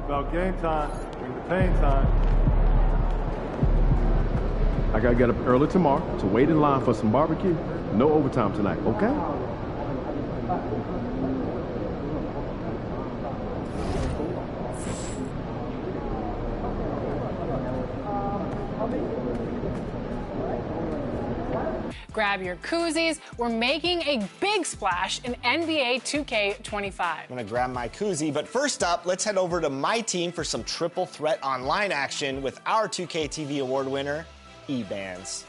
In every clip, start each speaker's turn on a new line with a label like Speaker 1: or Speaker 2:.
Speaker 1: About game time. Bring the pain time.
Speaker 2: I gotta get up early tomorrow to wait in line for some barbecue. No overtime tonight, okay?
Speaker 3: Grab your koozies. We're making a big splash in NBA 2K25.
Speaker 4: I'm gonna grab my koozie, but first up, let's head over to my team for some triple threat online action with our 2K TV award winner, E-Bands.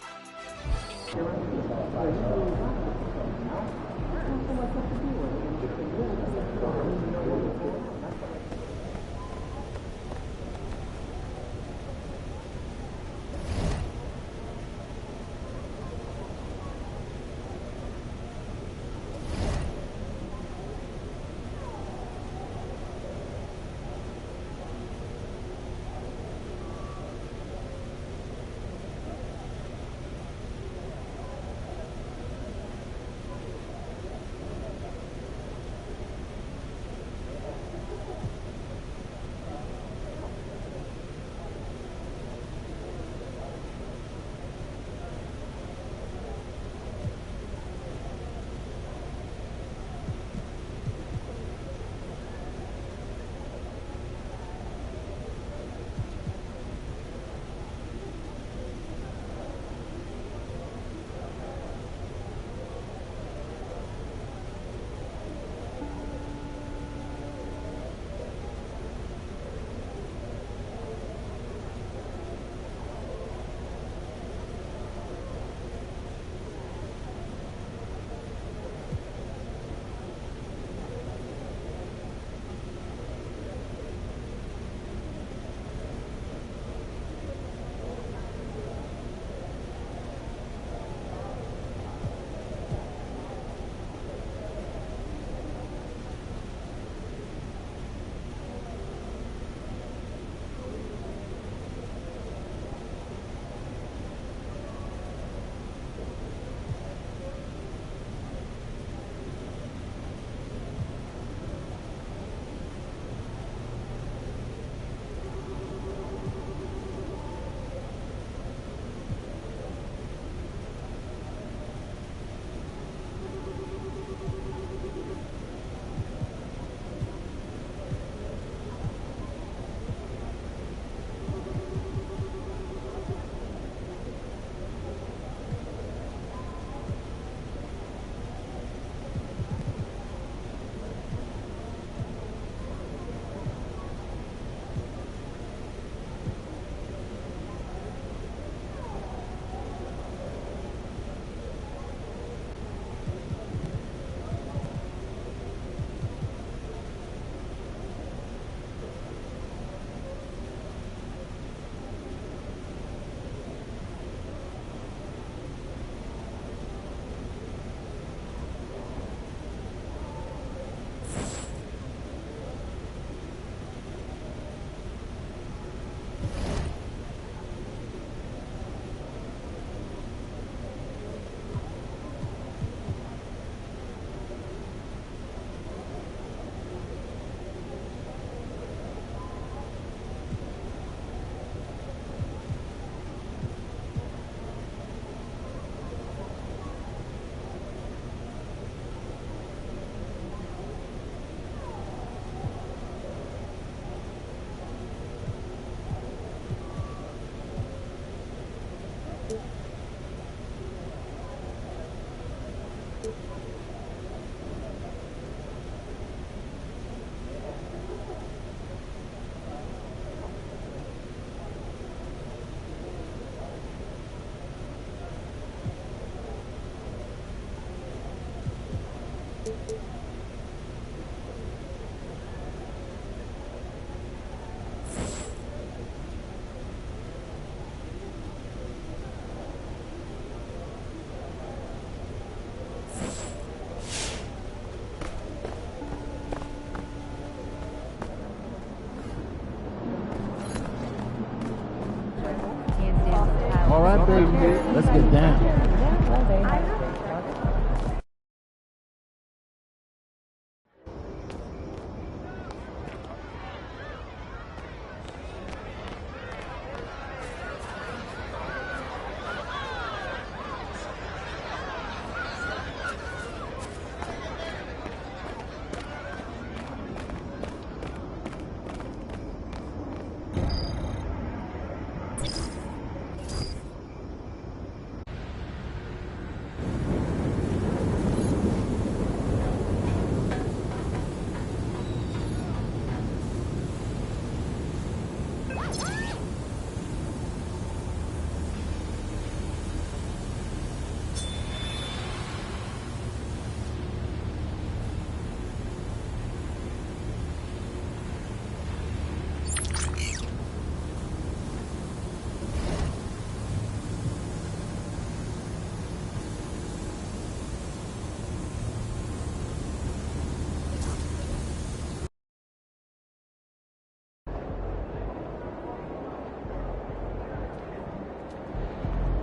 Speaker 5: All right, baby. Let's get down.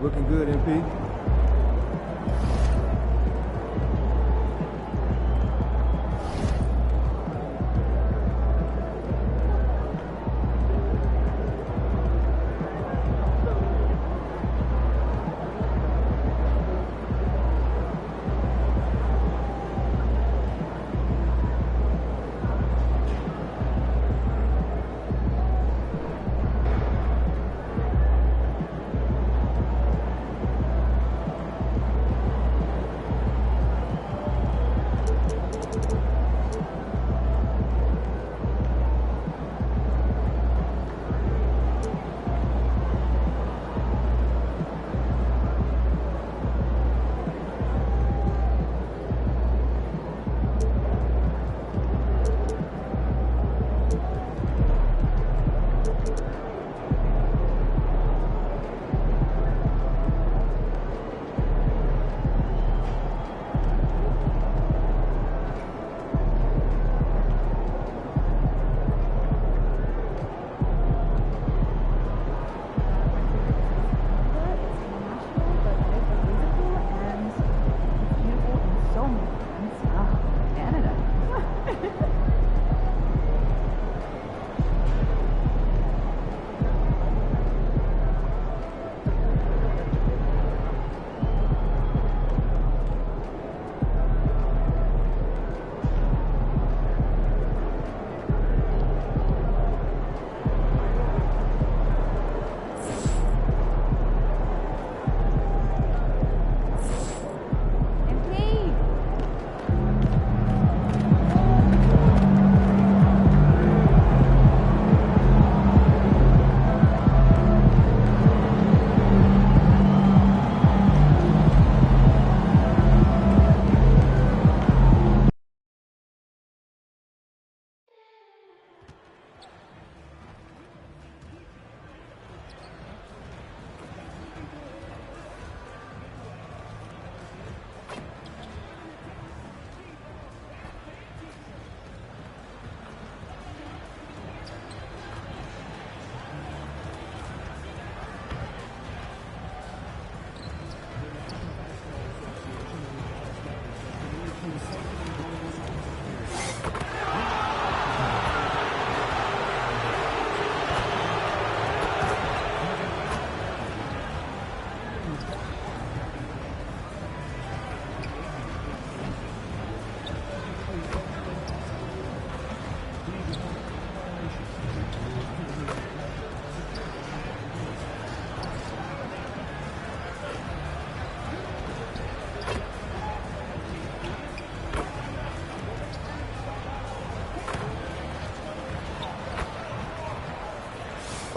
Speaker 1: Looking good, MP.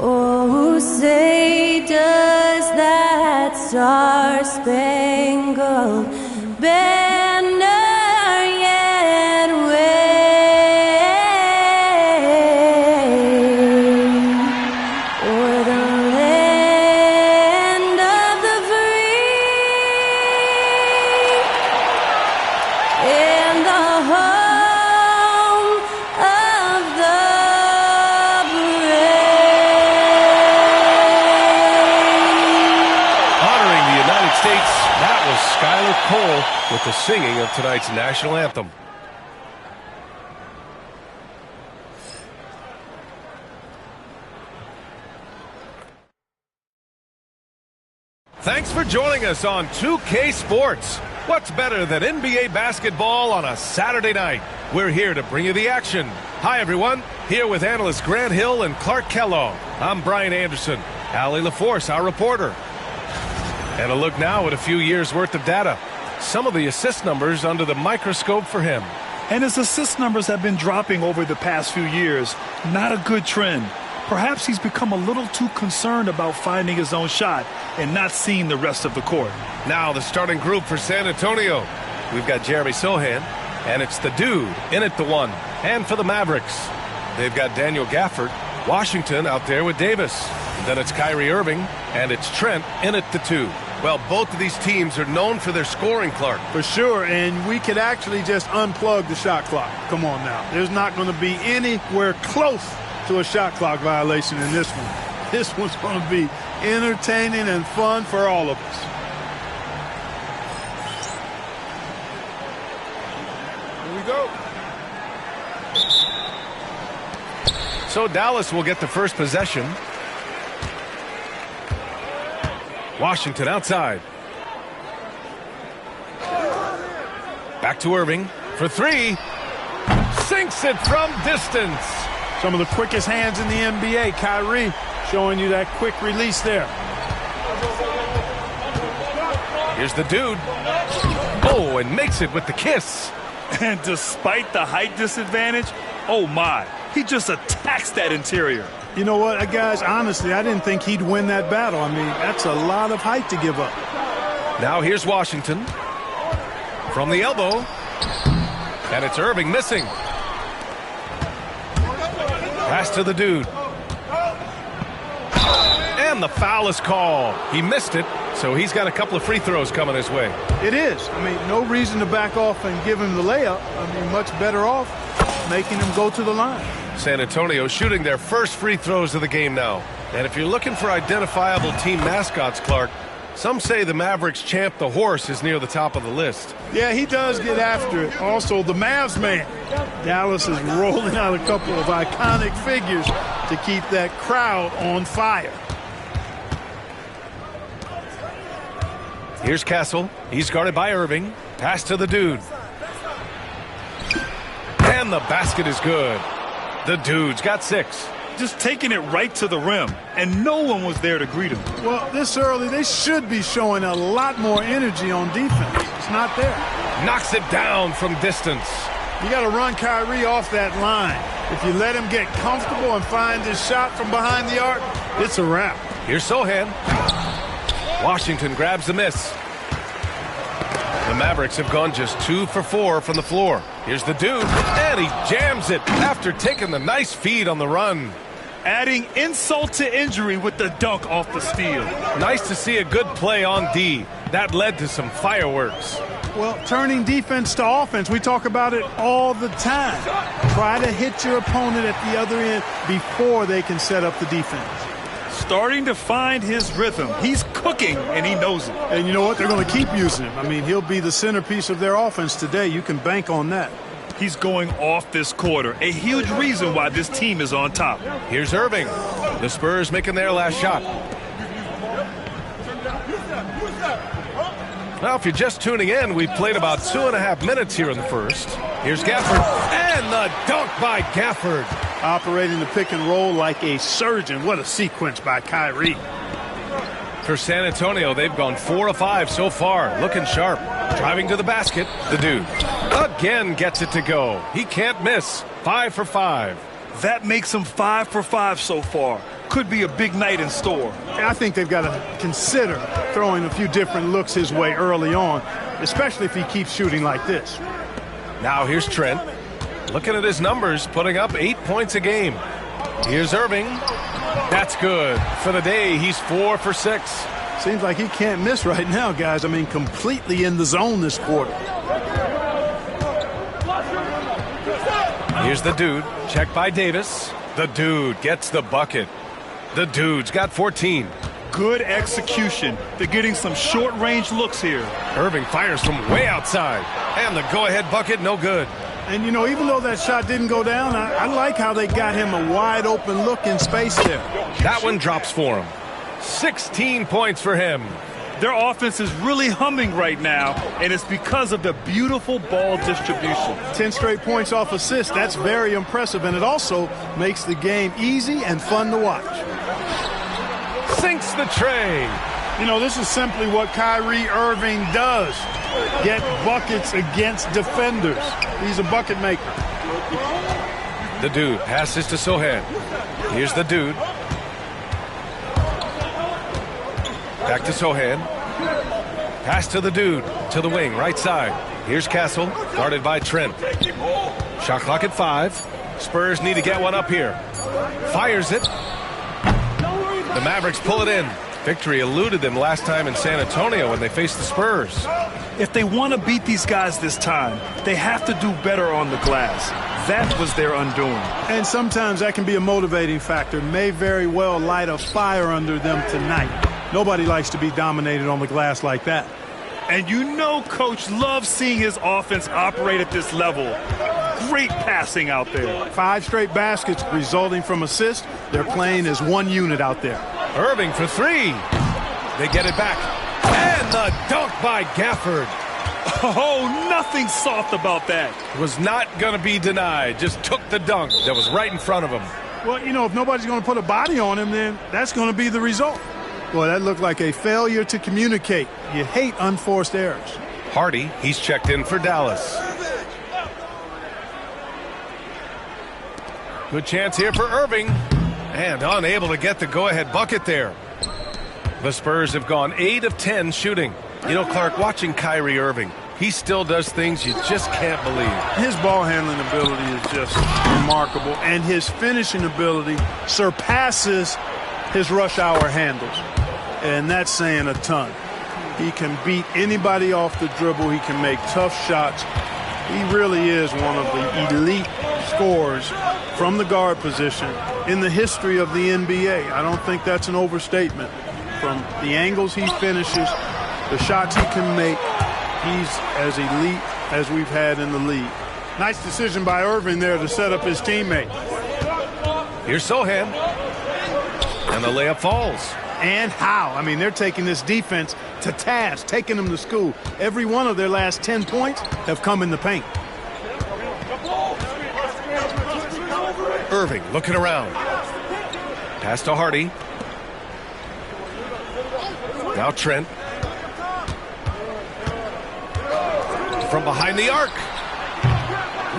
Speaker 6: Oh, say does that star-spangled banner yet wave o'er the land of the free and the home of the
Speaker 7: States, that was Skylar Cole with the singing of tonight's national anthem. Thanks for joining us on 2K Sports. What's better than NBA basketball on a Saturday night? We're here to bring you the action. Hi, everyone. Here with analysts Grant Hill and Clark Kellogg. I'm Brian Anderson. Allie LaForce, our reporter. And a look now at a few years' worth of data. Some of the assist numbers under the microscope for him.
Speaker 8: And his assist numbers have been dropping over the past few years. Not a good trend. Perhaps he's become a little too concerned about finding his own shot and not seeing the rest of the court.
Speaker 7: Now the starting group for San Antonio. We've got Jeremy Sohan, and it's the dude in at the one. And for the Mavericks, they've got Daniel Gafford, Washington out there with Davis. And then it's Kyrie Irving, and it's Trent in at the two. Well, both of these teams are known for their scoring, Clark.
Speaker 1: For sure, and we could actually just unplug the shot clock. Come on now. There's not going to be anywhere close to a shot clock violation in this one. This one's going to be entertaining and fun for all of us.
Speaker 7: Here we go. So Dallas will get the first possession. Washington outside. Back to Irving for three. Sinks it from distance.
Speaker 1: Some of the quickest hands in the NBA. Kyrie showing you that quick release there.
Speaker 7: Here's the dude. Oh, and makes it with the kiss.
Speaker 8: And despite the height disadvantage, oh my, he just attacks that interior.
Speaker 1: You know what, guys, honestly, I didn't think he'd win that battle. I mean, that's a lot of height to give up.
Speaker 7: Now here's Washington. From the elbow. And it's Irving missing. Pass to the dude. And the foul is called. He missed it, so he's got a couple of free throws coming his way.
Speaker 1: It is. I mean, no reason to back off and give him the layup. I mean, much better off making him go to the line.
Speaker 7: San Antonio shooting their first free throws of the game now. And if you're looking for identifiable team mascots, Clark, some say the Mavericks champ, the horse, is near the top of the list.
Speaker 1: Yeah, he does get after it. Also, the Mavs man. Dallas is rolling out a couple of iconic figures to keep that crowd on fire.
Speaker 7: Here's Castle. He's guarded by Irving. Pass to the dude. And the basket is good. The dude's got 6.
Speaker 8: Just taking it right to the rim, and no one was there to greet him.
Speaker 1: Well, this early, they should be showing a lot more energy on defense. It's not there.
Speaker 7: Knocks it down from distance.
Speaker 1: You got to run Kyrie off that line. If you let him get comfortable and find his shot from behind the arc, it's a wrap.
Speaker 7: Here's Sohan. Washington grabs the miss. The Mavericks have gone just 2 for 4 from the floor. Here's the dude, and he jams it after taking the nice feed on the run.
Speaker 8: Adding insult to injury with the dunk off the steal.
Speaker 7: Nice to see a good play on D. That led to some fireworks.
Speaker 1: Well, turning defense to offense, we talk about it all the time. Try to hit your opponent at the other end before they can set up the defense.
Speaker 8: Starting to find his rhythm. He's cooking, and he knows it.
Speaker 1: And you know what? They're going to keep using him. I mean, he'll be the centerpiece of their offense today. You can bank on that.
Speaker 8: He's going off this quarter. A huge reason why this team is on top.
Speaker 7: Here's Irving. The Spurs making their last shot. Now, if you're just tuning in, we've played about 2.5 minutes here in the first. Here's Gafford. And the dunk by Gafford.
Speaker 1: Operating the pick and roll like a surgeon. What a sequence by Kyrie.
Speaker 7: For San Antonio, they've gone 4 of 5 so far. Looking sharp. Driving to the basket. The dude again gets it to go. He can't miss. 5 for 5.
Speaker 8: That makes him 5 for 5 so far. Could be a big night in store.
Speaker 1: I think they've got to consider throwing a few different looks his way early on, especially if he keeps shooting like this.
Speaker 7: Now here's Trent. Looking at his numbers, putting up 8 points a game. Here's Irving. That's good. For the day, he's 4 for 6.
Speaker 1: Seems like he can't miss right now, guys. I mean, completely in the zone this quarter.
Speaker 7: Here's the dude. Checked by Davis. The dude gets the bucket. The dude's got 14.
Speaker 8: Good execution. They're getting some short-range looks here.
Speaker 7: Irving fires from way outside. And the go-ahead bucket, no good.
Speaker 1: And, you know, even though that shot didn't go down, I like how they got him a wide-open look in space there.
Speaker 7: That one drops for him. 16 points for him.
Speaker 8: Their offense is really humming right now, and it's because of the beautiful ball distribution.
Speaker 1: 10 straight points off assists. That's very impressive, and it also makes the game easy and fun to watch.
Speaker 7: Sinks the tray.
Speaker 1: You know, this is simply what Kyrie Irving does. Get buckets against defenders. He's a bucket maker.
Speaker 7: The dude passes to Sohan. Here's the dude. Back to Sohan. Pass to the dude. To the wing, right side. Here's Castle, guarded by Trent. Shot clock at 5. Spurs need to get one up here. Fires it. The Mavericks pull it in. Victory eluded them last time in San Antonio when they faced the Spurs.
Speaker 8: If they want to beat these guys this time, they have to do better on the glass. That was their undoing.
Speaker 1: And sometimes that can be a motivating factor. May very well light a fire under them tonight. Nobody likes to be dominated on the glass like that.
Speaker 8: And you know Coach loves seeing his offense operate at this level. Great passing out there. 5
Speaker 1: straight baskets resulting from assists. They're playing as one unit out there.
Speaker 7: Irving for 3. They get it back. And the dunk by Gafford.
Speaker 8: Oh, nothing soft about that.
Speaker 7: Was not going to be denied. Just took the dunk that was right in front of him.
Speaker 1: Well, you know, if nobody's going to put a body on him, then that's going to be the result. Boy, that looked like a failure to communicate. You hate unforced errors.
Speaker 7: Hardy, he's checked in for Dallas. Good chance here for Irving. And unable to get the go-ahead bucket there. The Spurs have gone 8 of 10 shooting. You know, Clark, watching Kyrie Irving, he still does things you just can't believe.
Speaker 1: His ball handling ability is just remarkable, and his finishing ability surpasses his rush hour handles. And that's saying a ton. He can beat anybody off the dribble. He can make tough shots. He really is one of the elite scorers from the guard position in the history of the NBA. I don't think that's an overstatement. From the angles he finishes, the shots he can make, he's as elite as we've had in the league. Nice decision by Irving there to set up his teammate.
Speaker 7: Here's Sohan. And the layup falls.
Speaker 1: And how? I mean, they're taking this defense to task, taking them to school. Every one of their last 10 points have come in the paint.
Speaker 7: Irving looking around. Pass to Hardy. Now Trent. From behind the arc.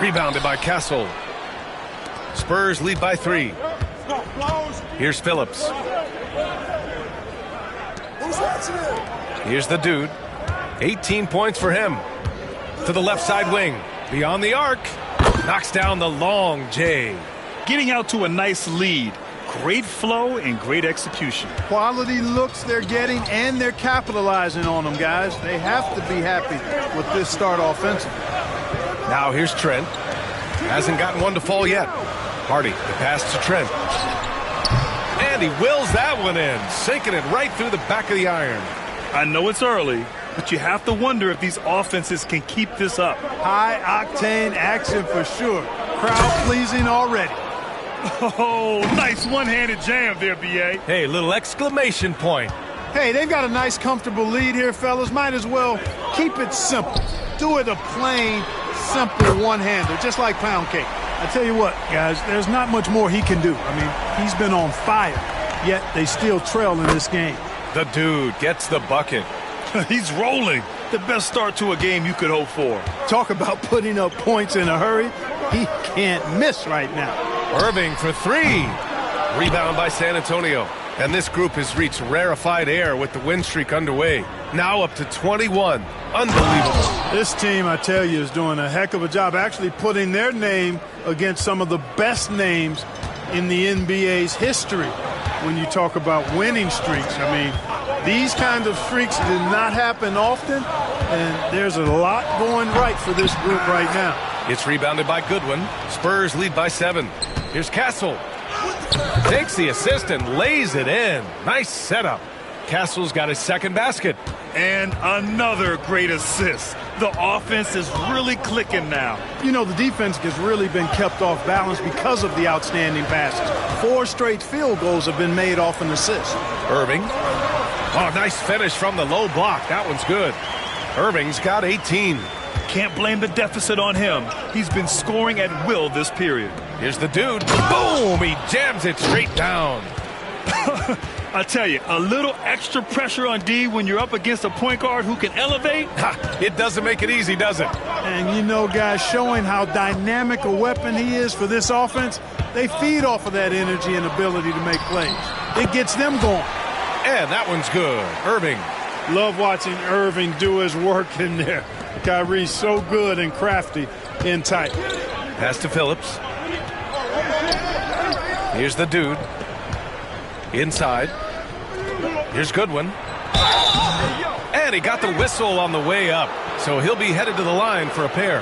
Speaker 7: Rebounded by Castle. Spurs lead by 3. Here's Phillips. Here's the dude. 18 points for him. To the left side wing. Beyond the arc. Knocks down the long J.
Speaker 8: Getting out to a nice lead. Great flow and great execution.
Speaker 1: Quality looks they're getting, and they're capitalizing on them, guys. They have to be happy with this start offensively.
Speaker 7: Now here's Trent. Hasn't gotten one to fall yet. Hardy, the pass to Trent. And he wills that one in, sinking it right through the back of the iron.
Speaker 8: I know it's early, but you have to wonder if these offenses can keep this up.
Speaker 1: High-octane action for sure. Crowd-pleasing already.
Speaker 8: Oh, nice one-handed jam there, B.A.
Speaker 7: Hey, little exclamation point.
Speaker 1: Hey, they've got a nice, comfortable lead here, fellas. Might as well keep it simple. Do it a plain, simple one-hander, just like pound cake. I tell you what, guys, there's not much more he can do. I mean, he's been on fire, yet they still trail in this game.
Speaker 7: The dude gets the bucket.
Speaker 8: He's rolling. The best start to a game you could hope for.
Speaker 1: Talk about putting up points in a hurry. He can't miss right now.
Speaker 7: Irving for 3. Rebound by San Antonio. And this group has reached rarefied air with the win streak underway. Now up to 21. Unbelievable.
Speaker 1: This team, I tell you, is doing a heck of a job actually putting their name against some of the best names in the NBA's history. When you talk about winning streaks, I mean, these kind of streaks did not happen often, and there's a lot going right for this group right now.
Speaker 7: It's rebounded by Goodwin. Spurs lead by 7. Here's Castle. Takes the assist and lays it in. Nice setup. Castle's got his second basket.
Speaker 8: And another great assist. The offense is really clicking now.
Speaker 1: You know, the defense has really been kept off balance because of the outstanding passes. 4 straight field goals have been made off an assist.
Speaker 7: Irving. Oh, nice finish from the low block. That one's good. Irving's got 18.
Speaker 8: Can't blame the deficit on him. He's been scoring at will this period.
Speaker 7: Here's the dude. Boom! He jams it straight down.
Speaker 8: I tell you, a little extra pressure on D when you're up against a point guard who can elevate.
Speaker 7: It doesn't make it easy, does it?
Speaker 1: And you know, guys, showing how dynamic a weapon he is for this offense, they feed off of that energy and ability to make plays. It gets them going.
Speaker 7: And that one's good. Irving.
Speaker 1: Love watching Irving do his work in there. Kyrie's so good and crafty in tight.
Speaker 7: Pass to Phillips. Here's the dude. Inside. Here's Goodwin. And he got the whistle on the way up. so he'll be headed to the line for a pair.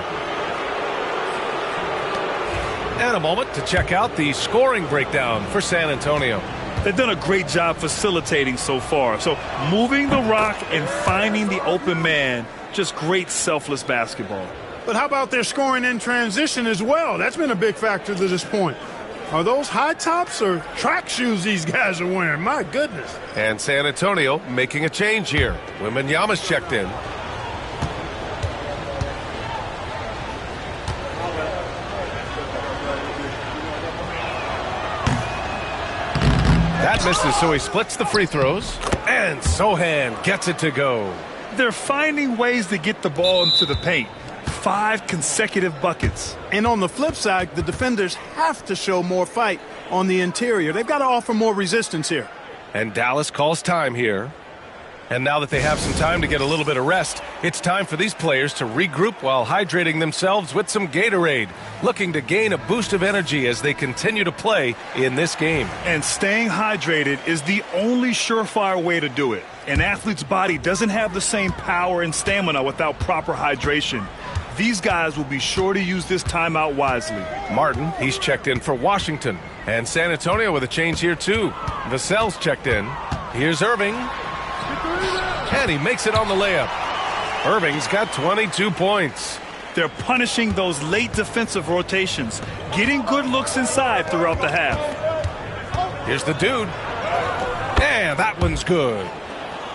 Speaker 7: And a moment to check out the scoring breakdown for San Antonio.
Speaker 8: They've done a great job facilitating so far. So moving the rock and finding the open man, just great selfless basketball.
Speaker 1: But how about their scoring in transition as well? That's been a big factor to this point. Are those high tops or track shoes these guys are wearing? My goodness.
Speaker 7: And San Antonio making a change here. Wembanyama's checked in. That misses, so he splits the free throws. And Sohan gets it to go.
Speaker 8: They're finding ways to get the ball into the paint. 5 consecutive buckets.
Speaker 1: And on the flip side, the defenders have to show more fight on the interior. They've got to offer more resistance here.
Speaker 7: And Dallas calls time here. And now that they have some time to get a little bit of rest, it's time for these players to regroup while hydrating themselves with some Gatorade, looking to gain a boost of energy as they continue to play in this game.
Speaker 8: And staying hydrated is the only surefire way to do it. An athlete's body doesn't have the same power and stamina without proper hydration. These guys will be sure to use this timeout wisely.
Speaker 7: Martin, he's checked in for Washington. And San Antonio with a change here too. Vassell's checked in. Here's Irving. And he makes it on the layup. Irving's got 22 points.
Speaker 8: They're punishing those late defensive rotations, getting good looks inside throughout the half.
Speaker 7: Here's the dude. And that one's good.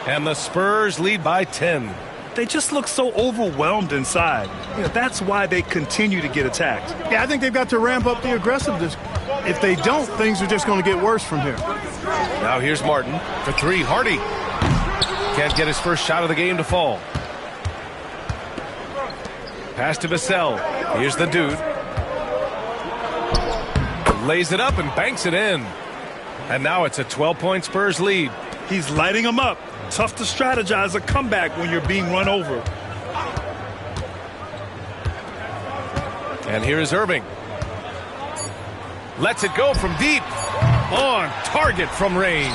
Speaker 7: And the Spurs lead by 10.
Speaker 8: They just look so overwhelmed inside. That's why they continue to get attacked.
Speaker 1: Yeah, I think they've got to ramp up the aggressiveness. If they don't, things are just going to get worse from here.
Speaker 7: Now here's Martin for 3. Hardy can't get his first shot of the game to fall. Pass to Vassell. Here's the dude. Lays it up and banks it in. And now it's a 12-point Spurs lead.
Speaker 8: He's lighting them up. Tough to strategize a comeback when you're being run over.
Speaker 7: And here is Irving. Lets it go from deep. On target from range.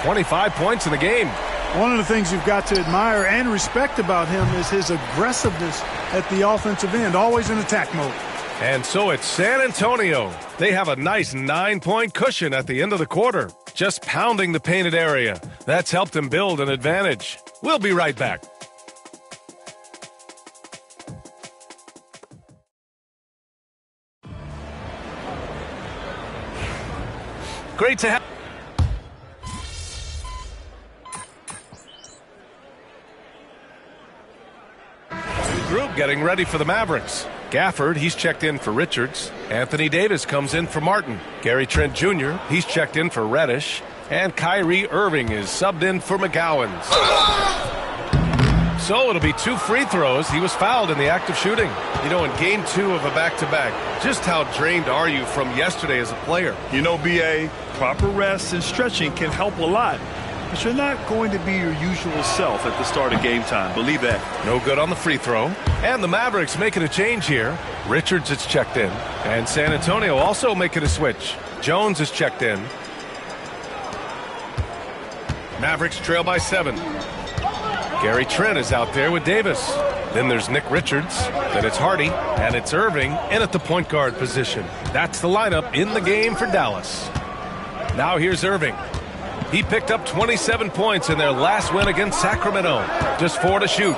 Speaker 7: 25 points in the game.
Speaker 1: One of the things you've got to admire and respect about him is his aggressiveness at the offensive end, always in attack mode.
Speaker 7: And so it's San Antonio. They have a nice 9-point cushion at the end of the quarter, just pounding the painted area. That's helped them build an advantage. We'll be right back. Great to have. Group getting ready for the Mavericks. Gafford, he's checked in for Richards. Anthony Davis comes in for Martin. Gary Trent Jr., he's checked in for Reddish. And Kyrie Irving is subbed in for McGowan's. So it'll be 2 free throws. He was fouled in the act of shooting. You know, in game 2 of a back-to-back, just how drained are you from yesterday as a player?
Speaker 8: You know, B.A., proper rest and stretching can help a lot. But you're not going to be your usual self at the start of game time. Believe that.
Speaker 7: No good on the free throw. And the Mavericks making a change here. Richards is checked in. And San Antonio also making a switch. Jones is checked in. Mavericks trail by 7. Gary Trent is out there with Davis. Then there's Nick Richards. Then it's Hardy. And it's Irving in at the point guard position. That's the lineup in the game for Dallas. Now here's Irving. He picked up 27 points in their last win against Sacramento. Just 4 to shoot.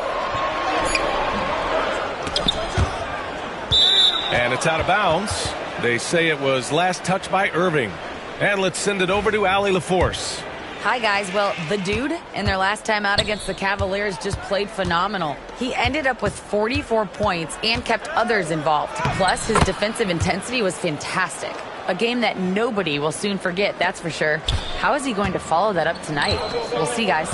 Speaker 7: And it's out of bounds. They say it was last touched by Irving. And let's send it over to Allie LaForce.
Speaker 9: Hi, guys. Well, the dude in their last time out against the Cavaliers just played phenomenal. He ended up with 44 points and kept others involved. Plus, his defensive intensity was fantastic. A game that nobody will soon forget, that's for sure. How is he going to follow that up tonight? We'll see, guys.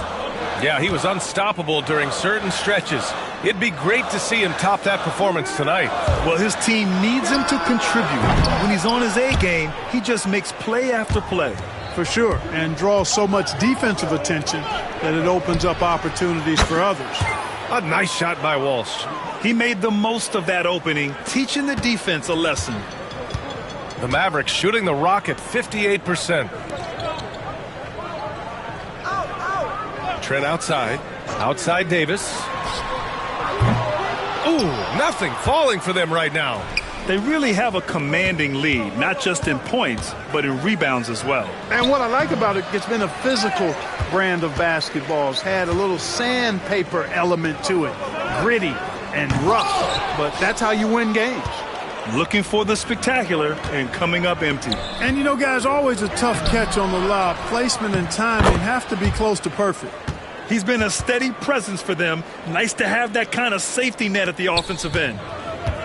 Speaker 7: Yeah, he was unstoppable during certain stretches. It'd be great to see him top that performance tonight.
Speaker 8: Well, his team needs him to contribute. When he's on his A game, he just makes play after play.
Speaker 1: For sure, and draws so much defensive attention that it opens up opportunities for others.
Speaker 7: A nice shot by Walsh.
Speaker 8: He made the most of that opening, teaching the defense a lesson.
Speaker 7: The Mavericks shooting the rock at 58%. Trent outside. Outside Davis. Ooh, nothing falling for them right now.
Speaker 8: They really have a commanding lead, not just in points, but in rebounds as well.
Speaker 1: And what I like about it, it's been a physical brand of basketball. It's had a little sandpaper element to it, gritty and rough, but that's how you win games.
Speaker 8: Looking for the spectacular and coming up empty.
Speaker 1: And you know, guys, always a tough catch on the lob. Placement and timing have to be close to perfect.
Speaker 8: He's been a steady presence for them. Nice to have that kind of safety net at the offensive end.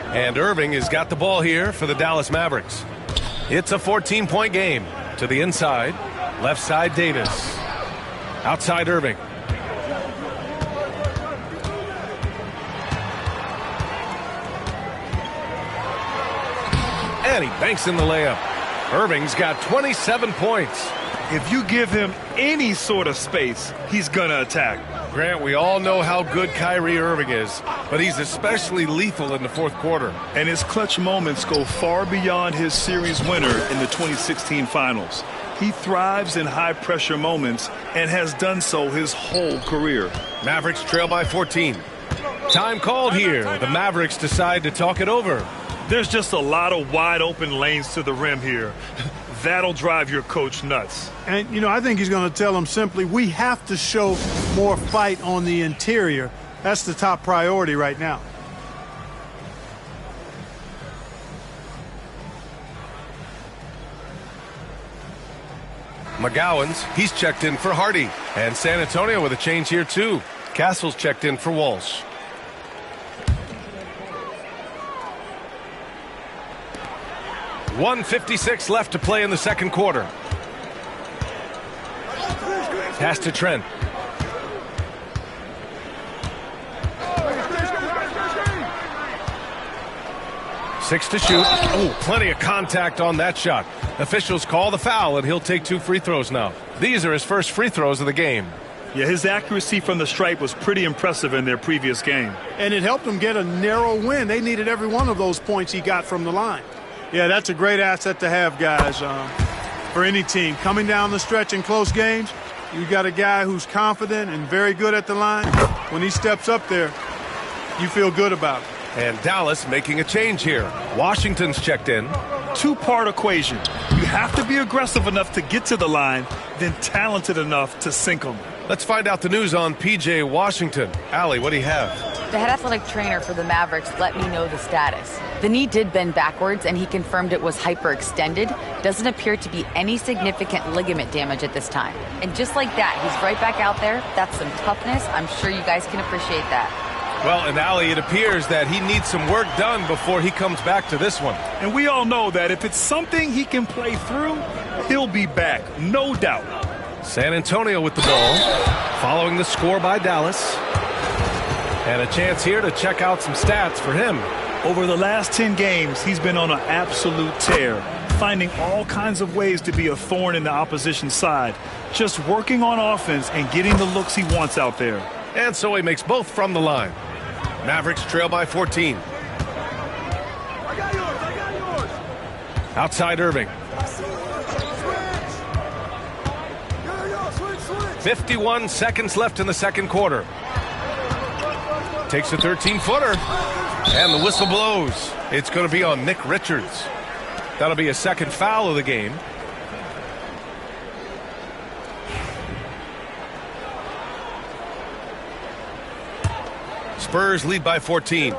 Speaker 7: And Irving has got the ball here for the Dallas Mavericks. It's a 14-point game. To the inside, left side Davis. Outside Irving. And he banks in the layup. Irving's got 27 points.
Speaker 8: If you give him any sort of space, he's going to attack.
Speaker 7: Grant, we all know how good Kyrie Irving is, but he's especially lethal in the fourth quarter.
Speaker 8: And his clutch moments go far beyond his series winner in the 2016 finals. He thrives in high-pressure moments and has done so his whole career.
Speaker 7: Mavericks trail by 14. Time called here. The Mavericks decide to talk it over.
Speaker 8: There's just a lot of wide-open lanes to the rim here. That'll drive your coach nuts.
Speaker 1: And, you know, I think he's going to tell them simply, we have to show more fight on the interior. That's the top priority right now.
Speaker 7: McGowan's, he's checked in for Hardy. And San Antonio with a change here, too. Castle's checked in for Walsh. .156 left to play in the second quarter. Pass to Trent. Six to shoot. Oh, plenty of contact on that shot. Officials call the foul, and he'll take 2 free throws now. These are his first free throws of the game.
Speaker 8: Yeah, his accuracy from the stripe was pretty impressive in their previous game.
Speaker 1: And it helped them get a narrow win. They needed every one of those points he got from the line. Yeah, that's a great asset to have, guys, for any team. Coming down the stretch in close games, you got a guy who's confident and very good at the line. When he steps up there, you feel good about it.
Speaker 7: And Dallas making a change here. Washington's checked in.
Speaker 8: Two-part equation. You have to be aggressive enough to get to the line, then talented enough to sink them.
Speaker 7: Let's find out the news on P.J. Washington. Allie, what do you have?
Speaker 9: The head athletic trainer for the Mavericks let me know the status. The knee did bend backwards, and he confirmed it was hyperextended. Doesn't appear to be any significant ligament damage at this time. And just like that, he's right back out there. That's some toughness. I'm sure you guys can appreciate that.
Speaker 7: Well, and Allie, it appears that he needs some work done before he comes back to this one.
Speaker 8: And we all know that if it's something he can play through, he'll be back, no doubt.
Speaker 7: San Antonio with the ball, following the score by Dallas. And a chance here to check out some stats for him.
Speaker 8: Over the last 10 games, he's been on an absolute tear, finding all kinds of ways to be a thorn in the opposition's side, just working on offense and getting the looks he wants out there.
Speaker 7: And so he makes both from the line. Mavericks trail by 14. Outside Irving. 51 seconds left in the second quarter. Takes a 13-footer. And the whistle blows. It's going to be on Nick Richards. That'll be a second foul of the game. Spurs lead by 14.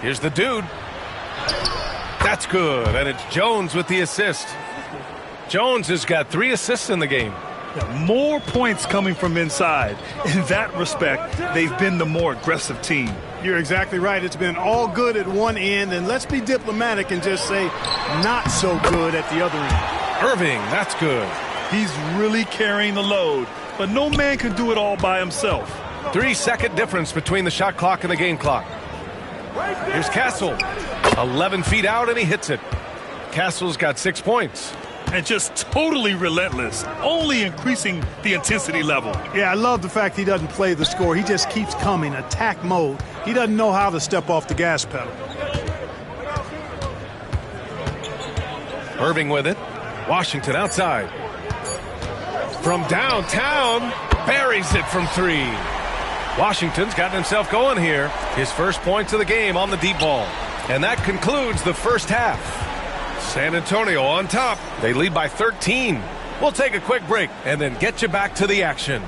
Speaker 7: Here's the dude. That's good. And it's Jones with the assist. Jones has got 3 assists in the game.
Speaker 8: More points coming from inside. In that respect, they've been the more aggressive team.
Speaker 1: You're exactly right. It's been all good at one end, and let's be diplomatic and just say not so good at the other end.
Speaker 7: Irving, that's good.
Speaker 8: He's really carrying the load, but no man can do it all by himself.
Speaker 7: 3-second difference between the shot clock and the game clock. Here's Castle. 11 feet out, and he hits it. Castle's got 6 points.
Speaker 8: And just totally relentless, only increasing the intensity level.
Speaker 1: Yeah, I love the fact he doesn't play the score. He just keeps coming, attack mode. He doesn't know how to step off the gas pedal.
Speaker 7: Irving with it. Washington outside. From downtown, buries it from 3. Washington's gotten himself going here. His first points of the game on the deep ball. And that concludes the first half. San Antonio on top. They lead by 13. We'll take a quick break and then get you back to the action.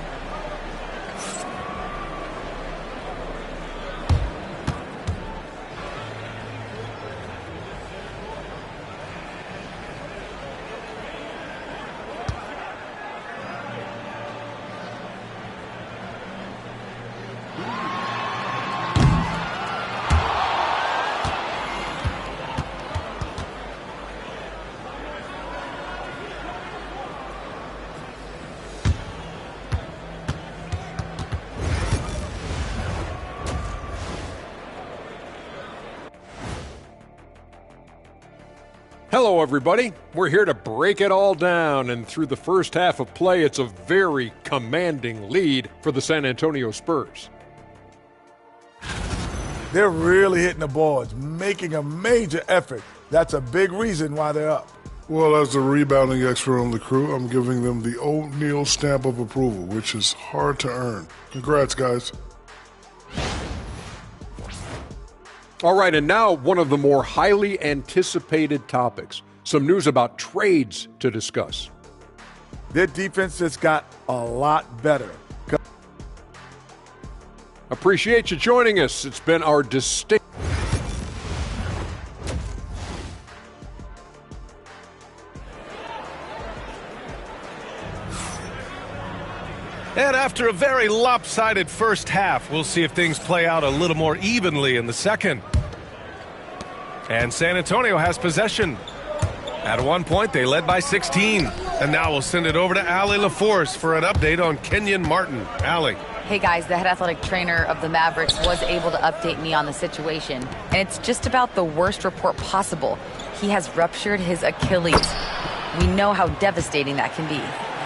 Speaker 10: Hello, everybody. We're here to break it all down, and through the first half of play, it's a very commanding lead for the San Antonio Spurs.
Speaker 11: They're really hitting the boards, making a major effort. That's a big reason why they're up.
Speaker 12: Well, as the rebounding expert on the crew, I'm giving them the O'Neal stamp of approval, which is hard to earn. Congrats, guys.
Speaker 10: All right, and now one of the more highly anticipated topics. Some news about trades to discuss.
Speaker 11: Their defense has got a lot better.
Speaker 10: Appreciate you joining us. It's been our distinct...
Speaker 7: And after a very lopsided first half, we'll see if things play out a little more evenly in the second. And San Antonio has possession. At one point, they led by 16. And now we'll send it over to Allie LaForce for an update on Kenyon Martin. Allie.
Speaker 9: Hey guys, the head athletic trainer of the Mavericks was able to update me on the situation. And it's just about the worst report possible. He has ruptured his Achilles. We know how devastating that can be.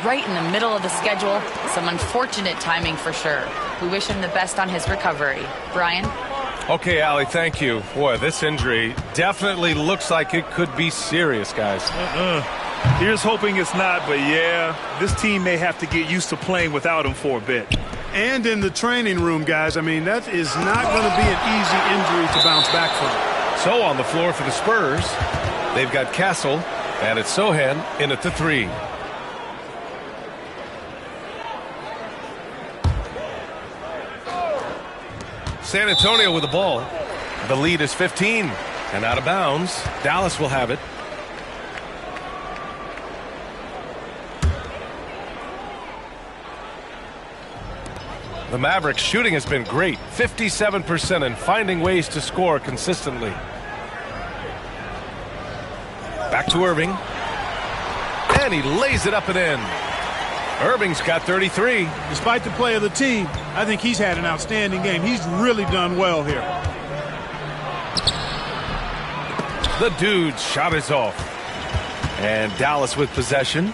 Speaker 9: Right in the middle of the schedule, some unfortunate timing for sure. We wish him the best on his recovery. Brian?
Speaker 7: Okay, Allie, thank you. Boy, this injury definitely looks like it could be serious, guys.
Speaker 8: Here's hoping it's not, but yeah, this team may have to get used to playing without him for a bit.
Speaker 1: And in the training room, guys, I mean, that is not going to be an easy injury to bounce back from.
Speaker 7: So on the floor for the Spurs, they've got Castle, and it's Sohan in at the three. San Antonio with the ball. The lead is 15. And out of bounds, Dallas will have it. The Mavericks shooting has been great. 57% and finding ways to score consistently. Back to Irving. And he lays it up and in. Irving's got 33.
Speaker 1: Despite the play of the team, I think he's had an outstanding game. He's really done well here.
Speaker 7: The dude's shot is off. And Dallas with possession,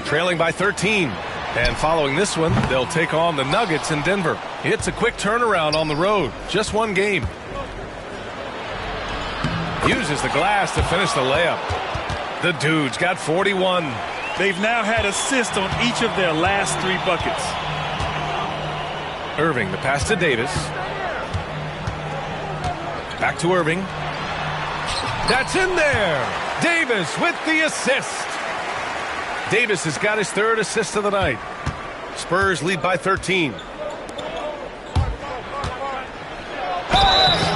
Speaker 7: trailing by 13. And following this one, they'll take on the Nuggets in Denver. It's a quick turnaround on the road. Just one game. Uses the glass to finish the layup. The dude's got 41.
Speaker 8: They've now had assists on each of their last 3 buckets.
Speaker 7: Irving, the pass to Davis. Back to Irving. That's in there. Davis with the assist. Davis has got his 3rd assist of the night. Spurs lead by 13.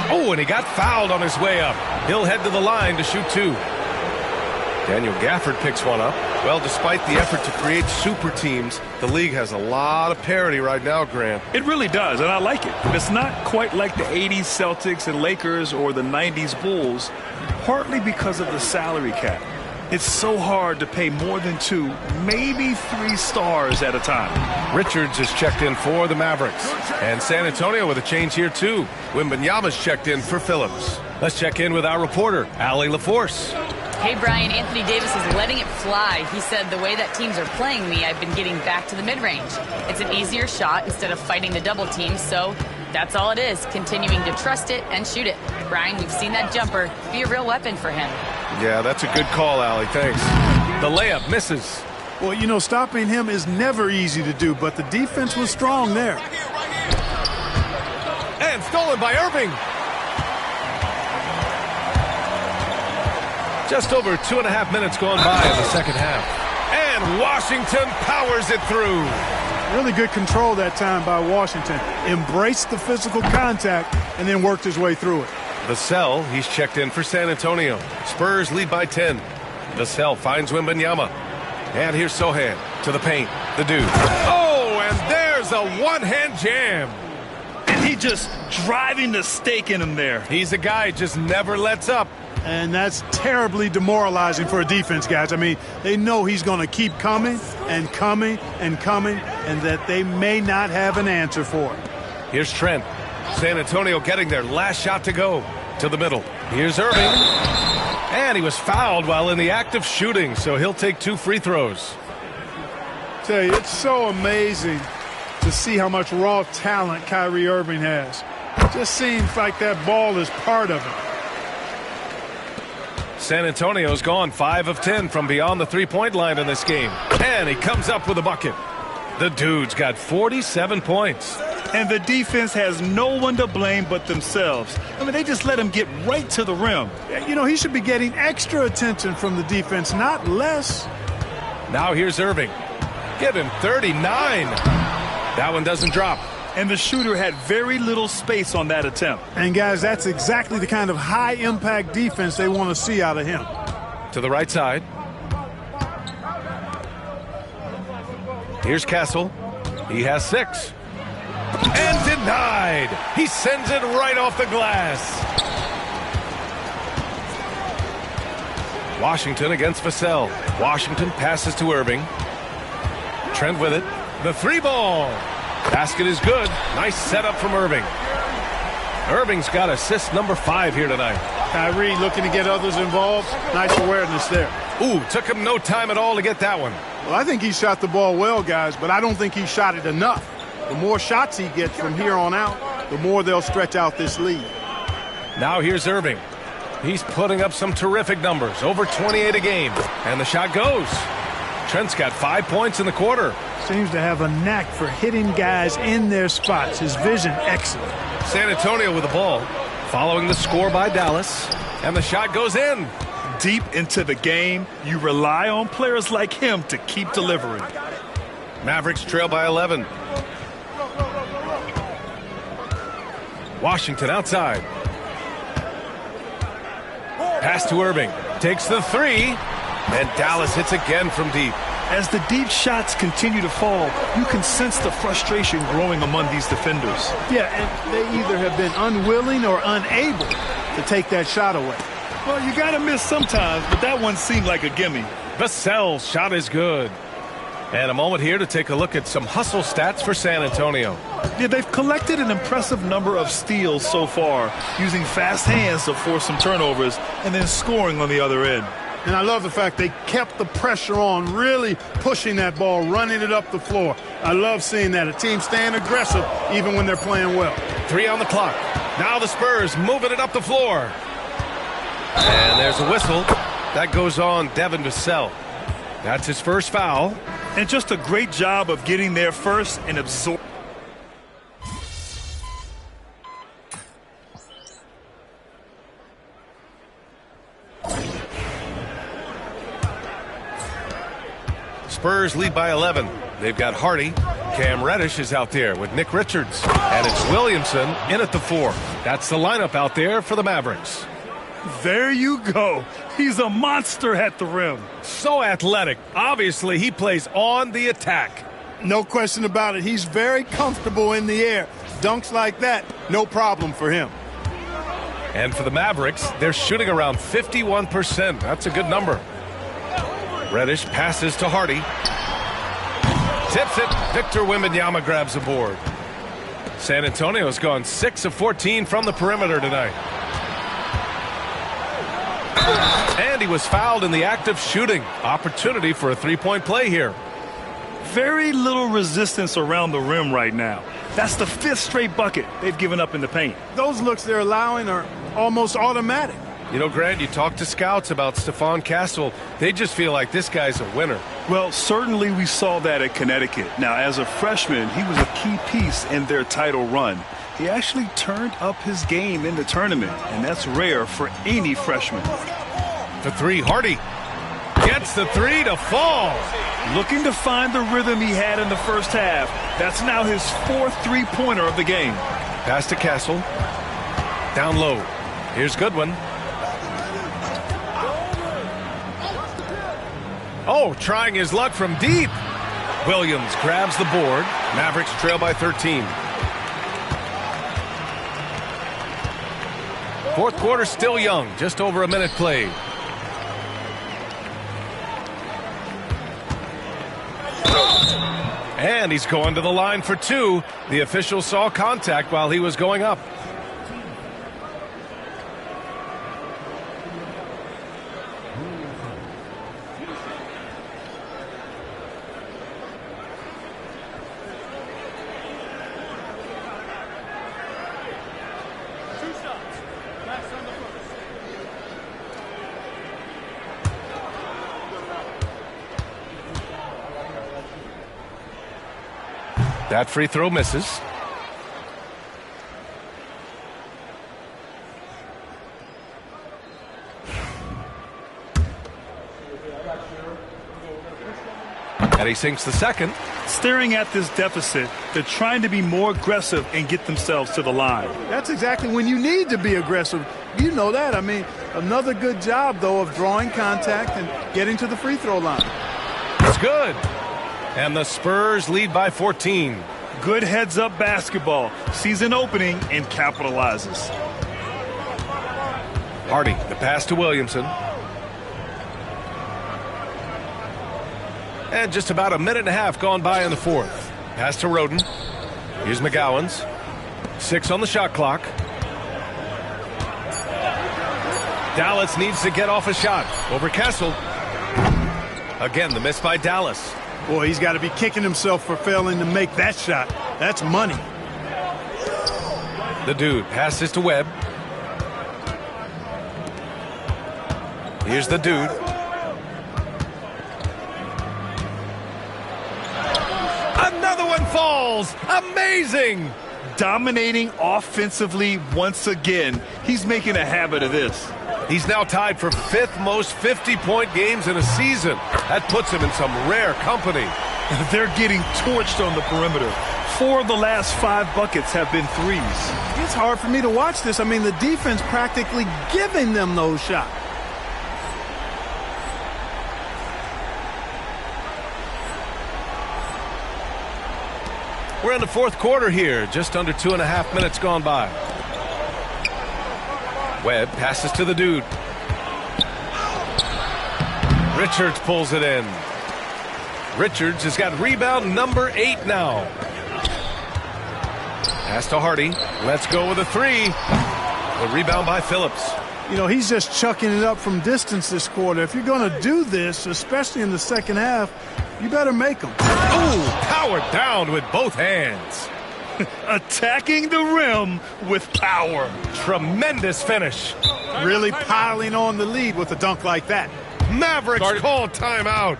Speaker 7: Oh, and he got fouled on his way up. He'll head to the line to shoot 2. Daniel Gafford picks one up. Well, despite the effort to create super teams, the league has a lot of parity right now, Grant.
Speaker 8: It really does, and I like it. It's not quite like the 80s Celtics and Lakers or the 90s Bulls, partly because of the salary cap. It's so hard to pay more than 2, maybe 3 stars at a time.
Speaker 7: Richards is checked in for the Mavericks. And San Antonio with a change here, too. Wembanyama's checked in for Phillips. Let's check in with our reporter, Allie LaForce.
Speaker 9: Hey, Brian, Anthony Davis is letting it fly. He said, the way that teams are playing me, I've been getting back to the mid-range. It's an easier shot instead of fighting the double team, so that's all it is, continuing to trust it and shoot it. Brian, we've seen that jumper be a real weapon for him.
Speaker 7: Yeah, that's a good call, Allie. Thanks. The layup misses.
Speaker 1: Well, you know, stopping him is never easy to do, but the defense was strong there.
Speaker 7: stolen by Irving. Just over 2.5 minutes gone by in the second half. And Washington powers it through.
Speaker 1: Really good control that time by Washington. Embraced the physical contact and then worked his way through it.
Speaker 7: Vassell, he's checked in for San Antonio. Spurs lead by 10. Vassell finds Wembanyama. And here's Sohan to the paint. The dude. Oh, and there's a one-hand jam.
Speaker 8: And he just driving the stake in him there.
Speaker 7: He's a guy just never lets up.
Speaker 1: And that's terribly demoralizing for a defense, guys. I mean, they know he's going to keep coming and coming and coming, and that they may not have an answer for it.
Speaker 7: Here's Trent. San Antonio getting their last shot to go. To the middle. Here's Irving. And he was fouled while in the act of shooting, so he'll take 2 free throws.
Speaker 1: Tell you, it's so amazing to see how much raw talent Kyrie Irving has. Just seems like that ball is part of it.
Speaker 7: San Antonio's gone 5 of 10 from beyond the three-point line in this game. And he comes up with a bucket. The dude's got 47 points.
Speaker 8: And the defense has no one to blame but themselves. I mean, they just let him get right to the rim.
Speaker 1: You know, he should be getting extra attention from the defense, not less.
Speaker 7: Now here's Irving. Give him 39. That one doesn't drop.
Speaker 8: And the shooter had very little space on that attempt.
Speaker 1: And, guys, that's exactly the kind of high-impact defense they want to see out of him.
Speaker 7: To the right side. Here's Castle. He has 6. And denied. He sends it right off the glass. Washington against Vassell. Washington passes to Irving. Trent with it. The 3-ball. Basket is good. Nice setup from Irving. Irving's got assist number 5 here tonight.
Speaker 1: Kyrie looking to get others involved. Nice awareness there.
Speaker 7: Ooh, took him no time at all to get that one.
Speaker 1: Well, I think he shot the ball well, guys, but I don't think he shot it enough. The more shots he gets from here on out, the more they'll stretch out this lead.
Speaker 7: Now here's Irving. He's putting up some terrific numbers, over 28 a game. And the shot goes. Trent's got 5 points in the quarter.
Speaker 1: Seems to have a knack for hitting guys in their spots. His vision excellent.
Speaker 7: San Antonio with the ball, following the score by Dallas. And the shot goes in.
Speaker 8: Deep into the game, you rely on players like him to keep delivering.
Speaker 7: Mavericks trail by 11. Washington outside. Pass to Irving. Takes the 3. And Dallas hits again from deep.
Speaker 8: As the deep shots continue to fall, you can sense the frustration growing among these defenders.
Speaker 1: Yeah, and they either have been unwilling or unable to take that shot away.
Speaker 8: Well, you got to miss sometimes, but that one seemed like a gimme.
Speaker 7: Vassell's shot is good. And a moment here to take a look at some hustle stats for San Antonio.
Speaker 8: Yeah, they've collected an impressive number of steals so far, using fast hands to force some turnovers and then scoring on the other end.
Speaker 1: And I love the fact they kept the pressure on, really pushing that ball, running it up the floor. I love seeing that. A team staying aggressive even when they're playing well.
Speaker 7: 3 on the clock. Now the Spurs moving it up the floor. And there's a whistle. That goes on Devin Vassell. That's his first foul.
Speaker 8: And just a great job of getting there first and absorbing.
Speaker 7: Spurs lead by 11. They've got Hardy. Cam Reddish is out there with Nick Richards. And it's Williamson in at the 4. That's the lineup out there for the Mavericks.
Speaker 8: There you go. He's a monster at the rim.
Speaker 7: So athletic. Obviously, he plays on the attack.
Speaker 1: No question about it. He's very comfortable in the air. Dunks like that, no problem for him.
Speaker 7: And for the Mavericks, they're shooting around 51%. That's a good number. Reddish passes to Hardy. Tips it. Victor Wembanyama grabs the board. San Antonio's gone 6 of 14 from the perimeter tonight. And he was fouled in the act of shooting. Opportunity for a three-point play here.
Speaker 8: Very little resistance around the rim right now. That's the 5th straight bucket they've given up in the paint.
Speaker 1: Those looks they're allowing are almost automatic.
Speaker 7: You know, Grant, you talk to scouts about Stephon Castle. They just feel like this guy's a winner.
Speaker 8: Well, certainly we saw that at Connecticut. Now, as a freshman, he was a key piece in their title run. He actually turned up his game in the tournament, and that's rare for any freshman.
Speaker 7: For three, Hardy gets the three to fall.
Speaker 8: Looking to find the rhythm he had in the first half. That's now his fourth three-pointer of the game.
Speaker 7: Pass to Castle. Down low. Here's Goodwin. Oh, trying his luck from deep. Williams grabs the board. Mavericks trail by 13. Fourth quarter still young. Just over a minute played. And he's going to the line for two. The official saw contact while he was going up. That free throw misses. And he sinks the second.
Speaker 8: Staring at this deficit, they're trying to be more aggressive and get themselves to the line.
Speaker 1: That's exactly when you need to be aggressive. You know that. I mean, another good job, though, of drawing contact and getting to the free throw line.
Speaker 7: It's good. And the Spurs lead by 14.
Speaker 8: Good heads-up basketball. Sees an opening and capitalizes.
Speaker 7: Hardy, the pass to Williamson. And just about a minute and a half gone by in the fourth. Pass to Roden. Here's McGowan's. 6 on the shot clock. Dallas needs to get off a shot. Over Kessel. Again, the miss by Dallas.
Speaker 1: Boy, he's got to be kicking himself for failing to make that shot. That's money.
Speaker 7: The dude passes to Webb. Here's the dude. Another one falls. Amazing.
Speaker 8: Dominating offensively once again. He's making a habit of this.
Speaker 7: He's now tied for 5th most 50-point games in a season. That puts him in some rare company.
Speaker 8: They're getting torched on the perimeter. 4 of the last 5 buckets have been threes.
Speaker 1: It's hard for me to watch this. I mean, the defense practically giving them those shots.
Speaker 7: We're in the fourth quarter here. Just under 2.5 minutes gone by. Webb passes to the dude. Richards pulls it in. Richards has got rebound number 8 now. Pass to Hardy. Let's go with a three. The rebound by Phillips.
Speaker 1: You know, he's just chucking it up from distance this quarter. If you're going to do this, especially in the second half, you better make them.
Speaker 7: Oh, powered down with both hands.
Speaker 8: Attacking the rim with power.
Speaker 7: Tremendous finish.
Speaker 1: Really piling on the lead with a dunk like that.
Speaker 7: Mavericks call timeout.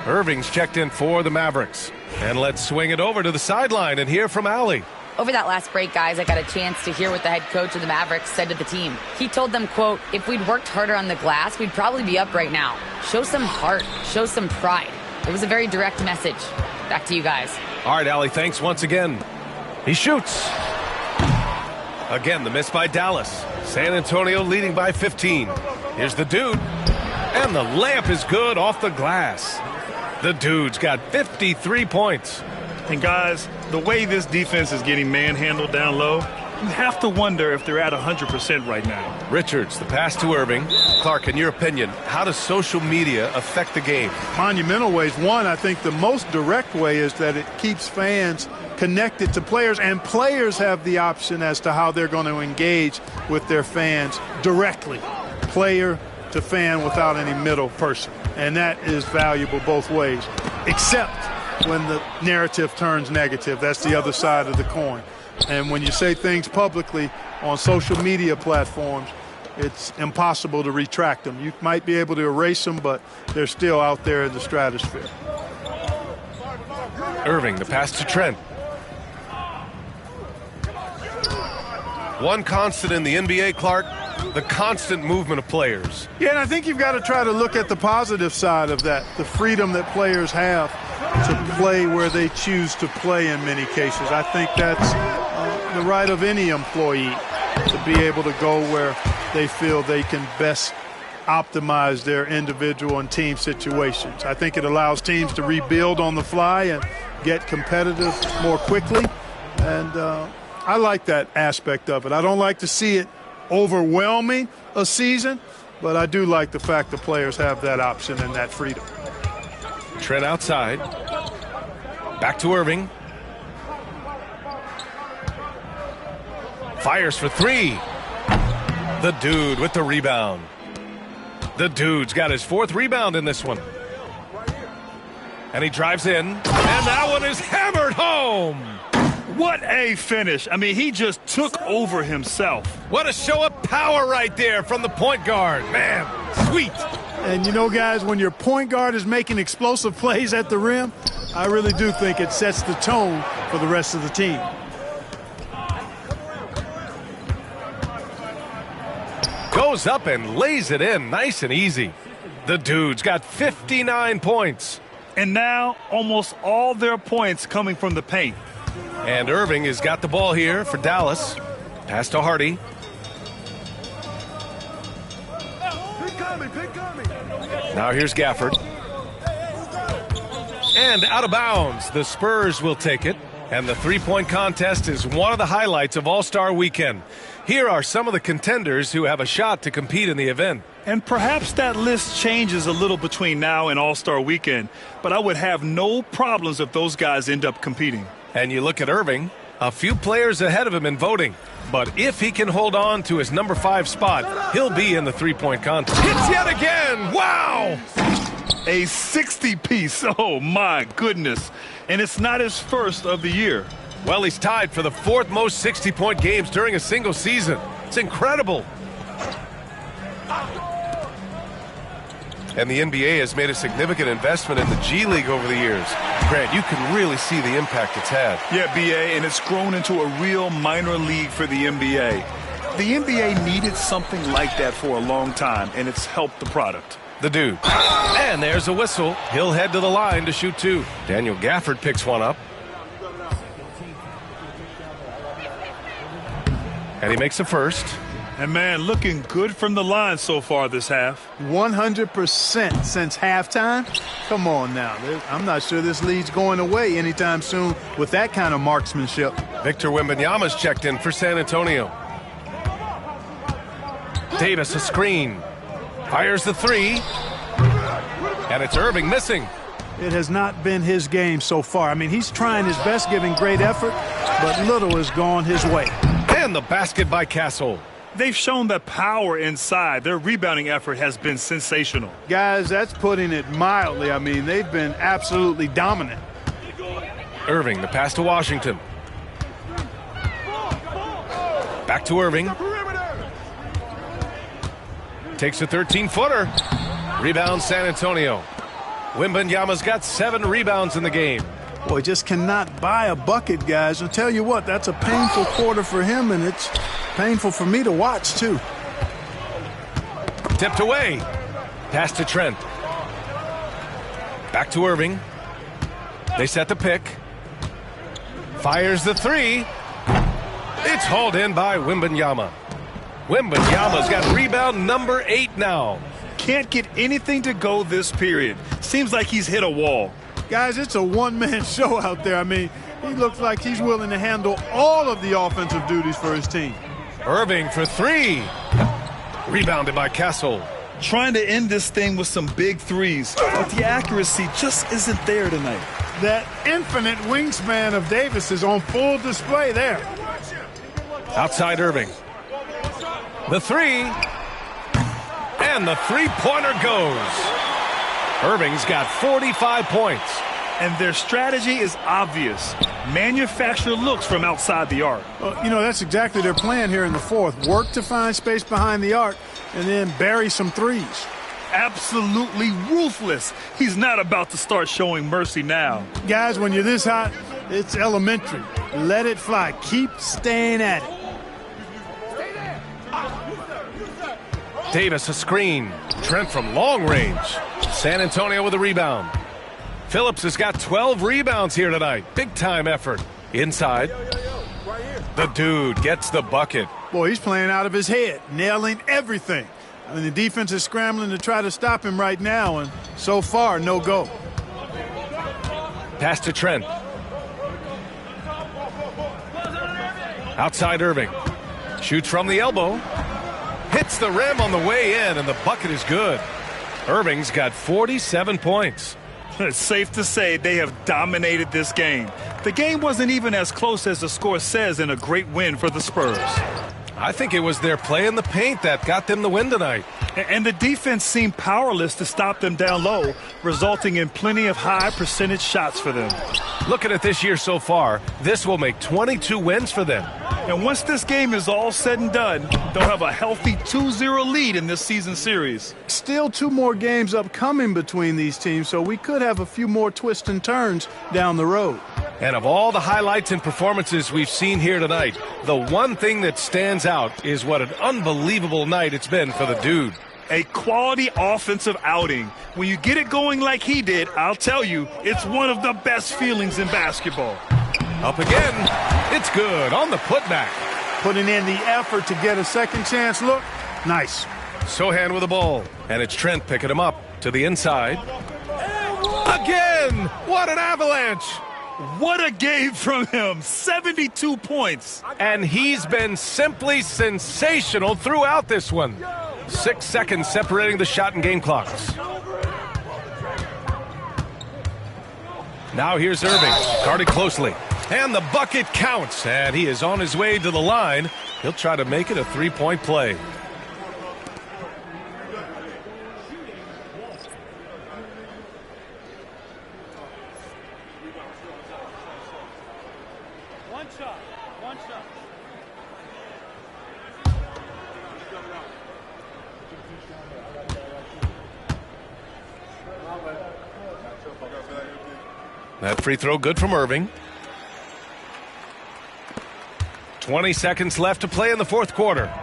Speaker 7: Irving's checked in for the Mavericks. And let's swing it over to the sideline and hear from Allie.
Speaker 9: Over that last break, guys, I got a chance to hear what the head coach of the Mavericks said to the team. He told them, quote, if we'd worked harder on the glass, we'd probably be up right now. Show some heart. Show some pride. It was a very direct message. Back to you guys.
Speaker 7: All right, Allie, thanks once again. He shoots. Again, the miss by Dallas. San Antonio leading by 15. Here's the dude. And the layup is good off the glass. The dude's got 53 points.
Speaker 8: And guys, the way this defense is getting manhandled down low, You have to wonder if they're at 100% right now.
Speaker 7: Richards, the pass to Irving. Clark, in your opinion, how does social media affect the game?
Speaker 1: Monumental ways. One, I think the most direct way is that it keeps fans connected to players, and players have the option as to how they're going to engage with their fans directly, player to fan, without any middle person. And that is valuable both ways, except when the narrative turns negative. That's the other side of the coin. And when you say things publicly on social media platforms, it's impossible to retract them. You might be able to erase them, but they're still out there in the stratosphere.
Speaker 7: Irving, the pass to Trent. One constant in the NBA, Clark, the constant movement of players.
Speaker 1: Yeah, and I think you've got to try to look at the positive side of that, the freedom that players have to play where they choose to play in many cases. I think that's the right of any employee, to be able to go where they feel they can best optimize their individual and team situations. I think it allows teams to rebuild on the fly and get competitive more quickly, and I like that aspect of it. I don't like to see it overwhelming a season, but I do like the fact the players have that option and that freedom.
Speaker 7: Trent outside. Back to Irving. Fires for three. The dude with the rebound. The dude's got his fourth rebound in this one. And he drives in, and that one is hammered home.
Speaker 8: What a finish. I mean, he just took over himself.
Speaker 7: What a show of power right there from the point guard. Man, sweet.
Speaker 1: And you know, guys, when your point guard is making explosive plays at the rim, I really do think it sets the tone for the rest of the team.
Speaker 7: Goes up and lays it in nice and easy. The dude's got 59 points.
Speaker 8: And now almost all their points coming from the paint.
Speaker 7: And Irving has got the ball here for Dallas. Pass to Hardy. Now here's Gafford. And out of bounds. The Spurs will take it. And the three-point contest is one of the highlights of All-Star Weekend. Here are some of the contenders who have a shot to compete in the event.
Speaker 8: And perhaps that list changes a little between now and All-Star Weekend, but I would have no problems if those guys end up competing.
Speaker 7: And you look at Irving, a few players ahead of him in voting. But if he can hold on to his number 5 spot, he'll be in the three-point contest. Hits yet again! Wow!
Speaker 8: A 60-piece. Oh, my goodness. And it's not his first of the year.
Speaker 7: Well, he's tied for the 4th most 60-point games during a single season. It's incredible. And the NBA has made a significant investment in the G League over the years. Grant, you can really see the impact it's had.
Speaker 8: Yeah, BA, and it's grown into a real minor league for the NBA. The NBA needed something like that for a long time, and it's helped the product.
Speaker 7: The dude. And there's a whistle. He'll head to the line to shoot 2. Daniel Gafford picks one up. And he makes the first.
Speaker 8: And, man, looking good from the line so far this half.
Speaker 1: 100% since halftime? Come on now. I'm not sure this lead's going away anytime soon with that kind of marksmanship.
Speaker 7: Victor Wembanyama's checked in for San Antonio. Davis, a screen. Fires the 3. And it's Irving missing.
Speaker 1: It has not been his game so far. I mean, he's trying his best, giving great effort, but little has gone his way.
Speaker 7: And the basket by Castle.
Speaker 8: They've shown the power inside. Their rebounding effort has been sensational.
Speaker 1: Guys, that's putting it mildly. I mean, they've been absolutely dominant.
Speaker 7: Irving, the pass to Washington. Back to Irving. Takes a 13-footer. Rebound San Antonio. Wembanyama's got 7 rebounds in the game.
Speaker 1: Boy, just cannot buy a bucket, guys. I'll tell you what, that's a painful quarter for him, and it's painful for me to watch, too.
Speaker 7: Tipped away. Pass to Trent. Back to Irving. They set the pick. Fires the 3. It's hauled in by Wembanyama. Wembanyama's got rebound number 8 now.
Speaker 8: Can't get anything to go this period. Seems like he's hit a wall.
Speaker 1: Guys, it's a one-man show out there. I mean, He looks like he's willing to handle all of the offensive duties for his team.
Speaker 7: Irving for three. Rebounded by Castle.
Speaker 8: Trying to end this thing with some big threes, but the accuracy just isn't there tonight.
Speaker 1: That infinite wingspan of Davis is on full display there.
Speaker 7: Outside Irving. The three. And the three-pointer goes. Irving's got 45 points.
Speaker 8: And their strategy is obvious. Manufacture looks from outside the arc.
Speaker 1: Well, you know, that's exactly their plan here in the fourth. Work to find space behind the arc and then bury some threes.
Speaker 8: Absolutely ruthless. He's not about to start showing mercy now.
Speaker 1: Guys, when you're this hot, it's elementary. Let it fly. Keep staying at it.
Speaker 7: Davis a screen. Trent from long range. San Antonio with a rebound. Phillips has got 12 rebounds here tonight. Big time effort. Inside. The dude gets the bucket.
Speaker 1: Boy, he's playing out of his head, nailing everything. I mean, the defense is scrambling to try to stop him right now, and so far, no go.
Speaker 7: Pass to Trent. Outside Irving. Shoots from the elbow. Hits the rim on the way in, and the bucket is good. Irving's got 47 points.
Speaker 8: It's safe to say they have dominated this game. The game wasn't even as close as the score says in a great win for the Spurs.
Speaker 7: I think it was their play in the paint that got them the win tonight.
Speaker 8: And the defense seemed powerless to stop them down low, resulting in plenty of high percentage shots for them.
Speaker 7: Looking at this year so far, this will make 22 wins for them.
Speaker 8: And once this game is all said and done, they'll have a healthy 2-0 lead in this season series.
Speaker 1: Still 2 more games upcoming between these teams, so we could have a few more twists and turns down the road.
Speaker 7: And of all the highlights and performances we've seen here tonight, the one thing that stands out is what an unbelievable night it's been for the dude.
Speaker 8: A quality offensive outing. When you get it going like he did, I'll tell you, it's one of the best feelings in basketball.
Speaker 7: Up again. It's good on the putback.
Speaker 1: Putting in the effort to get a second chance look. Nice.
Speaker 7: Sohan with the ball. And it's Trent picking him up to the inside. Again! What an avalanche!
Speaker 8: What a game from him. 72 points.
Speaker 7: And he's been simply sensational throughout this one. 6 seconds separating the shot and game clocks. Now here's Irving, guarded closely. And the bucket counts, and he is on his way to the line. He'll try to make it a three-point play.
Speaker 8: One shot.
Speaker 7: That free throw good from Irving. 20 seconds left to play in the fourth quarter.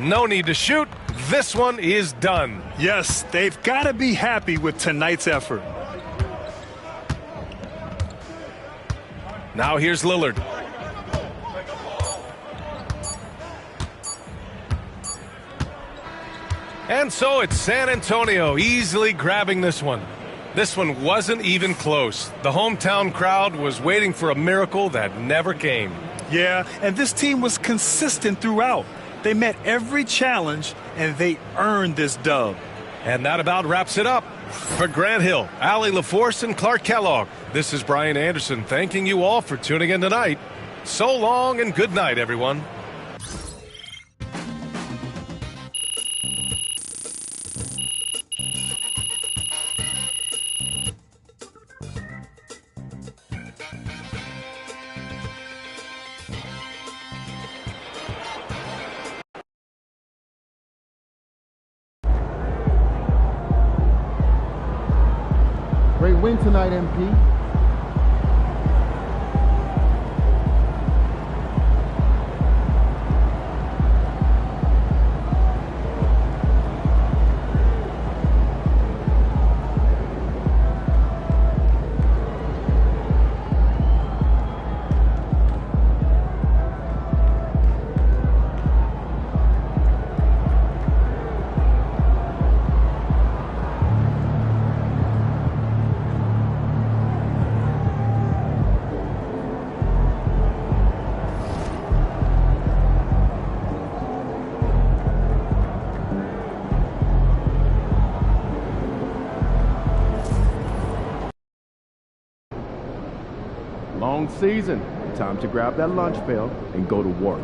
Speaker 7: No need to shoot. This one is done.
Speaker 8: Yes, they've got to be happy with tonight's effort.
Speaker 7: Now here's Lillard. And so it's San Antonio easily grabbing this one. This one wasn't even close. The hometown crowd was waiting for a miracle that never came.
Speaker 8: Yeah, and this team was consistent throughout. They met every challenge, and they earned this dub.
Speaker 7: And that about wraps it up. For Grant Hill, Allie LaForce, and Clark Kellogg, this is Brian Anderson thanking you all for tuning in tonight. So long and good night, everyone.
Speaker 5: Great win tonight, MP.
Speaker 2: long season. Time to grab that lunch pail and go to work.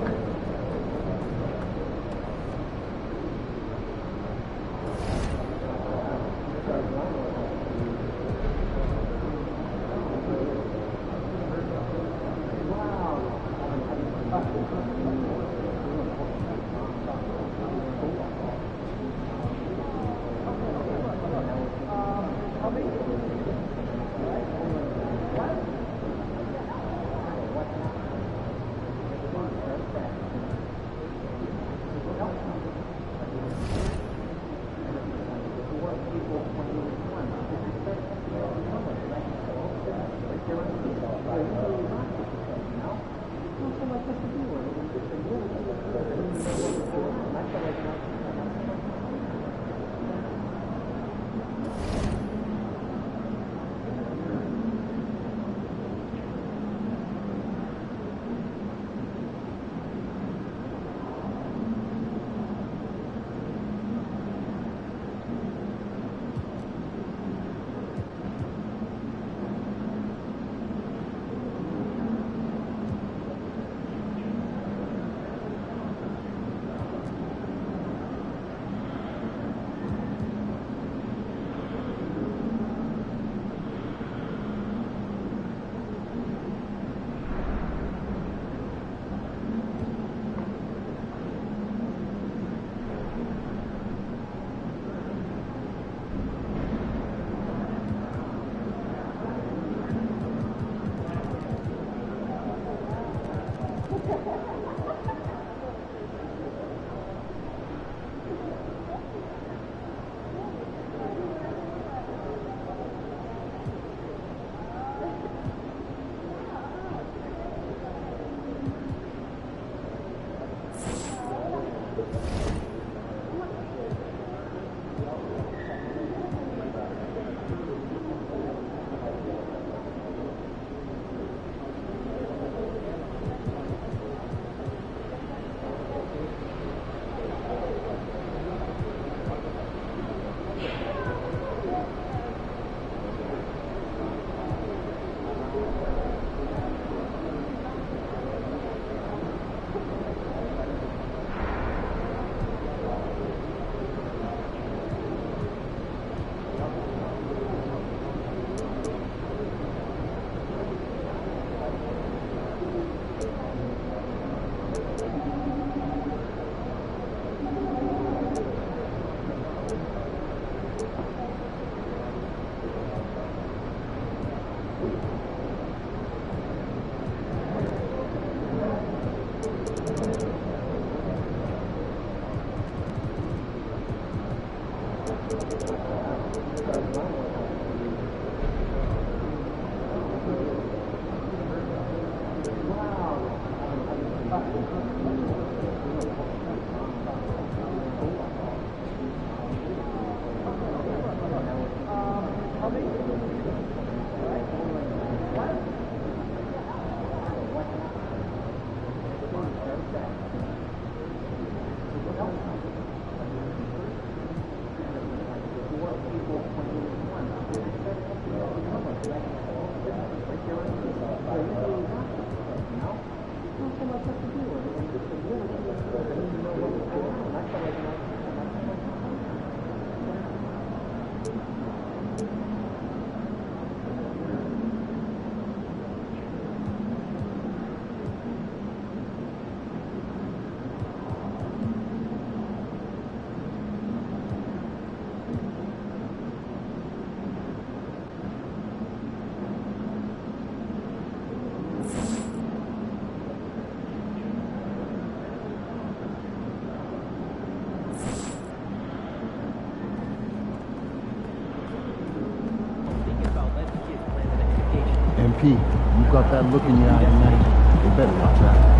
Speaker 5: MP, you got that look in your eye tonight. You better watch out.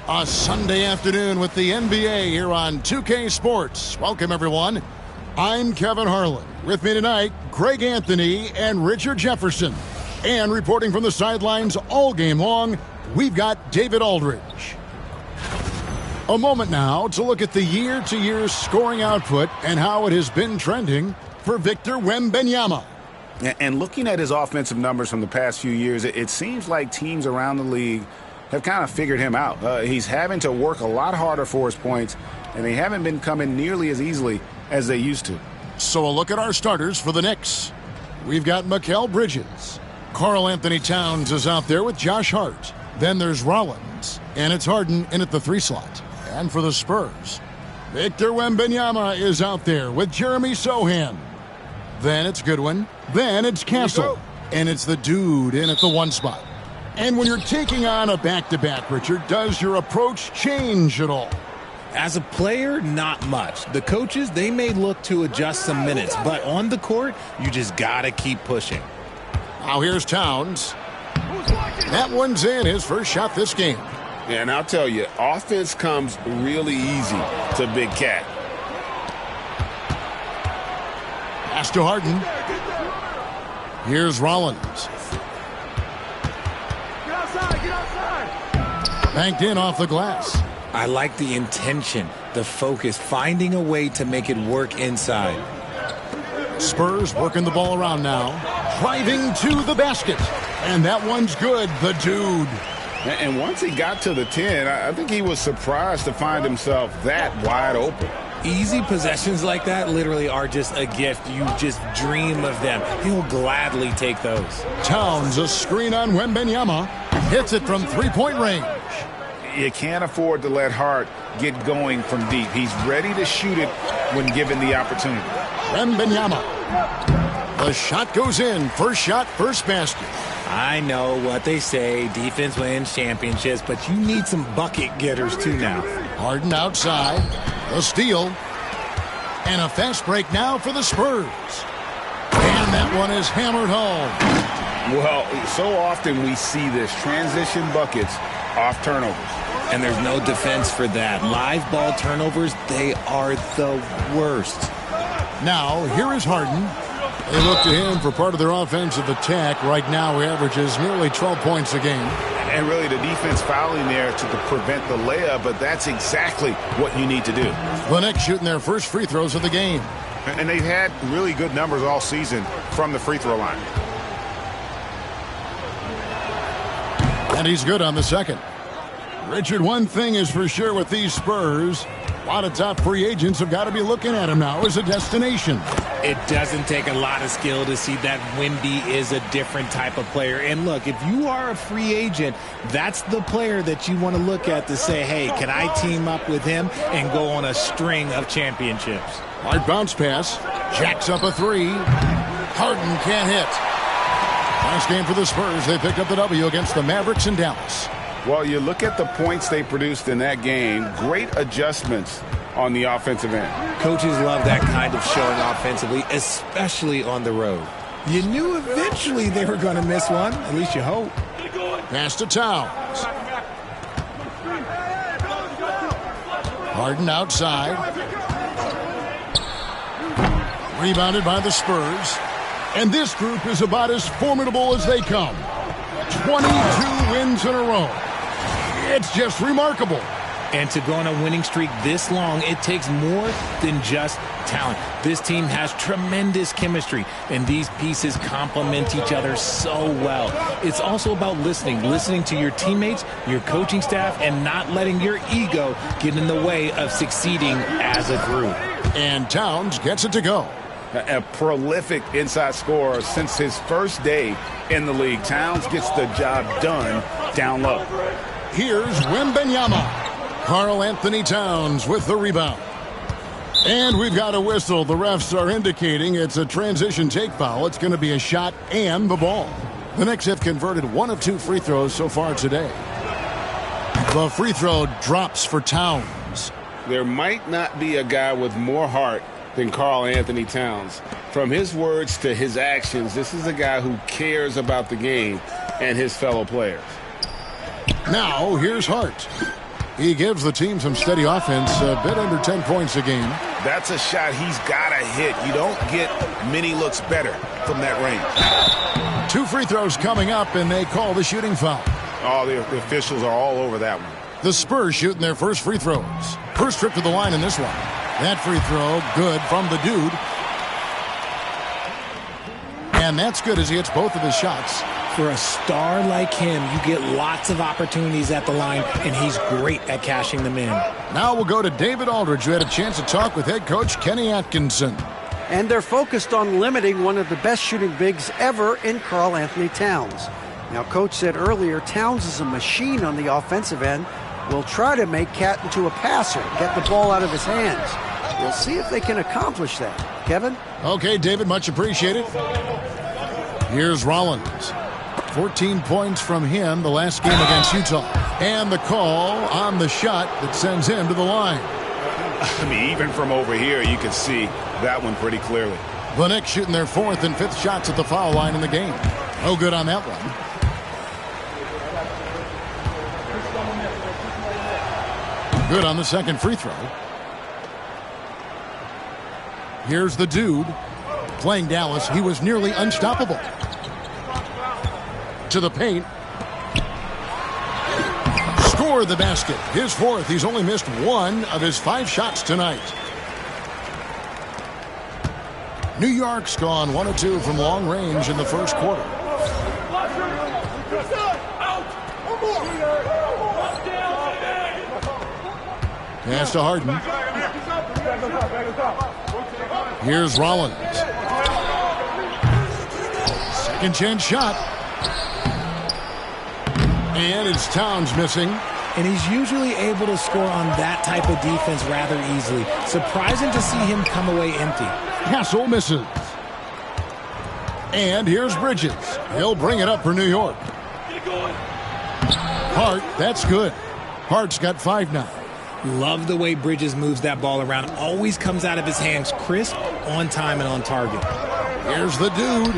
Speaker 13: A Sunday afternoon with the NBA here on 2K Sports. Welcome, everyone. I'm Kevin Harlan. With me tonight, Greg Anthony and Richard Jefferson. And reporting from the sidelines all game long, we've got David Aldridge. A moment now to look at the year-to-year scoring output and how it has been trending for Victor Wembanyama.
Speaker 14: And looking at his offensive numbers from the past few years, it seems like teams around the league have kind of figured him out. He's having to work a lot harder for his points, and they haven't been coming nearly as easily as they used to.
Speaker 13: So a look at our starters for the Knicks. We've got Mikal Bridges. Karl Anthony Towns is out there with Josh Hart. Then there's Rollins, and it's Harden in at the 3 slot. And for the Spurs, Victor Wembanyama is out there with Jeremy Sohan. Then it's Goodwin. Then it's Castle. And it's the dude in at the 1 spot. And when you're taking on a back-to-back, Richard, does your approach change at all?
Speaker 15: As a player, not much. The coaches, they may look to adjust some minutes, but on the court, you just got to keep pushing.
Speaker 13: Now here's Towns. That one's in, his first shot this game.
Speaker 16: Yeah, and I'll tell you, offense comes really easy to Big Cat.
Speaker 13: Pass to Harden. Here's Rollins. Banked in off the glass.
Speaker 15: I like the intention, the focus, finding a way to make it work inside.
Speaker 13: Spurs working the ball around now. Driving to the basket. And that one's good, the dude.
Speaker 16: And once he got to the 10, I think he was surprised to find himself that wide open.
Speaker 15: Easy possessions like that literally are just a gift. You just dream of them. He'll gladly take those.
Speaker 13: Towns, a screen on Wembanyama. Hits it from 3-point range.
Speaker 14: You can't afford to let Hart get going from deep. He's ready to shoot it when given the opportunity.
Speaker 13: Wembanyama. The shot goes in. First shot, first basket.
Speaker 15: I know what they say, defense wins championships, but you need some bucket getters too now.
Speaker 13: Harden outside. The steal. And a fast break now for the Spurs. And that one is hammered home.
Speaker 16: Well, so often we see this, transition buckets off turnovers.
Speaker 15: And there's no defense for that. Live ball turnovers, they are the worst.
Speaker 13: Now, here is Harden. They look to him for part of their offensive attack. Right now, he averages nearly 12 points a game.
Speaker 14: And really, the defense fouling there to prevent the layup, but that's exactly what you need to do.
Speaker 13: The Knicks shooting their first free throws of the game.
Speaker 14: And they've had really good numbers all season from the free throw line.
Speaker 13: And he's good on the second. Richard, one thing is for sure with these Spurs, a lot of top free agents have got to be looking at him now as a destination.
Speaker 15: It doesn't take a lot of skill to see that Wemby is a different type of player. And look, if you are a free agent, that's the player that you want to look at to say, hey, can I team up with him and go on a string of championships?
Speaker 13: Hard bounce pass. Jacks up a 3. Harden can't hit. Last game for the Spurs, they picked up the W against the Mavericks in Dallas.
Speaker 16: Well, you look at the points they produced in that game, great adjustments on the offensive end.
Speaker 15: Coaches love that kind of showing offensively, especially on the road. You knew eventually they were going to miss one, at least you hope.
Speaker 13: Pass to Towns. Harden outside. Rebounded by the Spurs. And this group is about as formidable as they come. 22 wins in a row. It's just remarkable.
Speaker 15: And to go on a winning streak this long, it takes more than just talent. This team has tremendous chemistry, and these pieces complement each other so well. It's also about listening to your teammates, your coaching staff, and not letting your ego get in the way of succeeding as a group.
Speaker 13: And Towns gets it to go.
Speaker 16: A prolific inside scorer since his first day in the league. Towns gets the job done down low.
Speaker 13: Here's Wembanyama. Karl Anthony Towns with the rebound. And we've got a whistle. The refs are indicating it's a transition take foul. It's going to be a shot and the ball. The Knicks have converted 1 of 2 free throws so far today. The free throw drops for Towns.
Speaker 16: There might not be a guy with more heart than Karl Anthony Towns. From his words to his actions, this is a guy who cares about the game and his fellow players.
Speaker 13: Now, here's Hart. He gives the team some steady offense, a bit under 10 points a game.
Speaker 14: That's a shot he's got to hit. You don't get many looks better from that range.
Speaker 13: 2 free throws coming up, and they call the shooting foul.
Speaker 14: Oh, the officials are all over that one.
Speaker 13: The Spurs shooting their first free throws. First trip to the line in this one. That free throw, good from the dude. And that's good as he hits both of his shots.
Speaker 15: For a star like him, you get lots of opportunities at the line, and he's great at cashing them in.
Speaker 13: Now we'll go to David Aldridge, who had a chance to talk with head coach Kenny Atkinson.
Speaker 17: And they're focused on limiting one of the best shooting bigs ever in Karl Anthony Towns. Now, Coach said earlier, Towns is a machine on the offensive end. We'll try to make Cat into a passer, get the ball out of his hands. We'll see if they can accomplish that. Kevin?
Speaker 13: Okay, David, much appreciated. Here's Rollins. 14 points from him the last game against Utah. And the call on the shot that sends him to the line.
Speaker 14: I mean, even from over here, you can see that one pretty clearly.
Speaker 13: The Knicks shooting their 4th and 5th shots at the foul line in the game. No good on that one. Good on the second free throw. Here's the dude. Playing Dallas, he was nearly unstoppable. To the paint. Scored the basket. His 4th. He's only missed 1 of his 5 shots tonight. New York's gone 1 of 2 from long range in the first quarter. Pass to Harden. Here's Rollins. Second chance shot. And it's Towns missing.
Speaker 15: And he's usually able to score on that type of defense rather easily. Surprising to see him come away empty.
Speaker 13: Hassel misses. And here's Bridges. He'll bring it up for New York. Hart, that's good. Hart's got 5 now.
Speaker 15: Love the way Bridges moves that ball around. Always comes out of his hands crisp, on time, and on target.
Speaker 13: Here's the dude.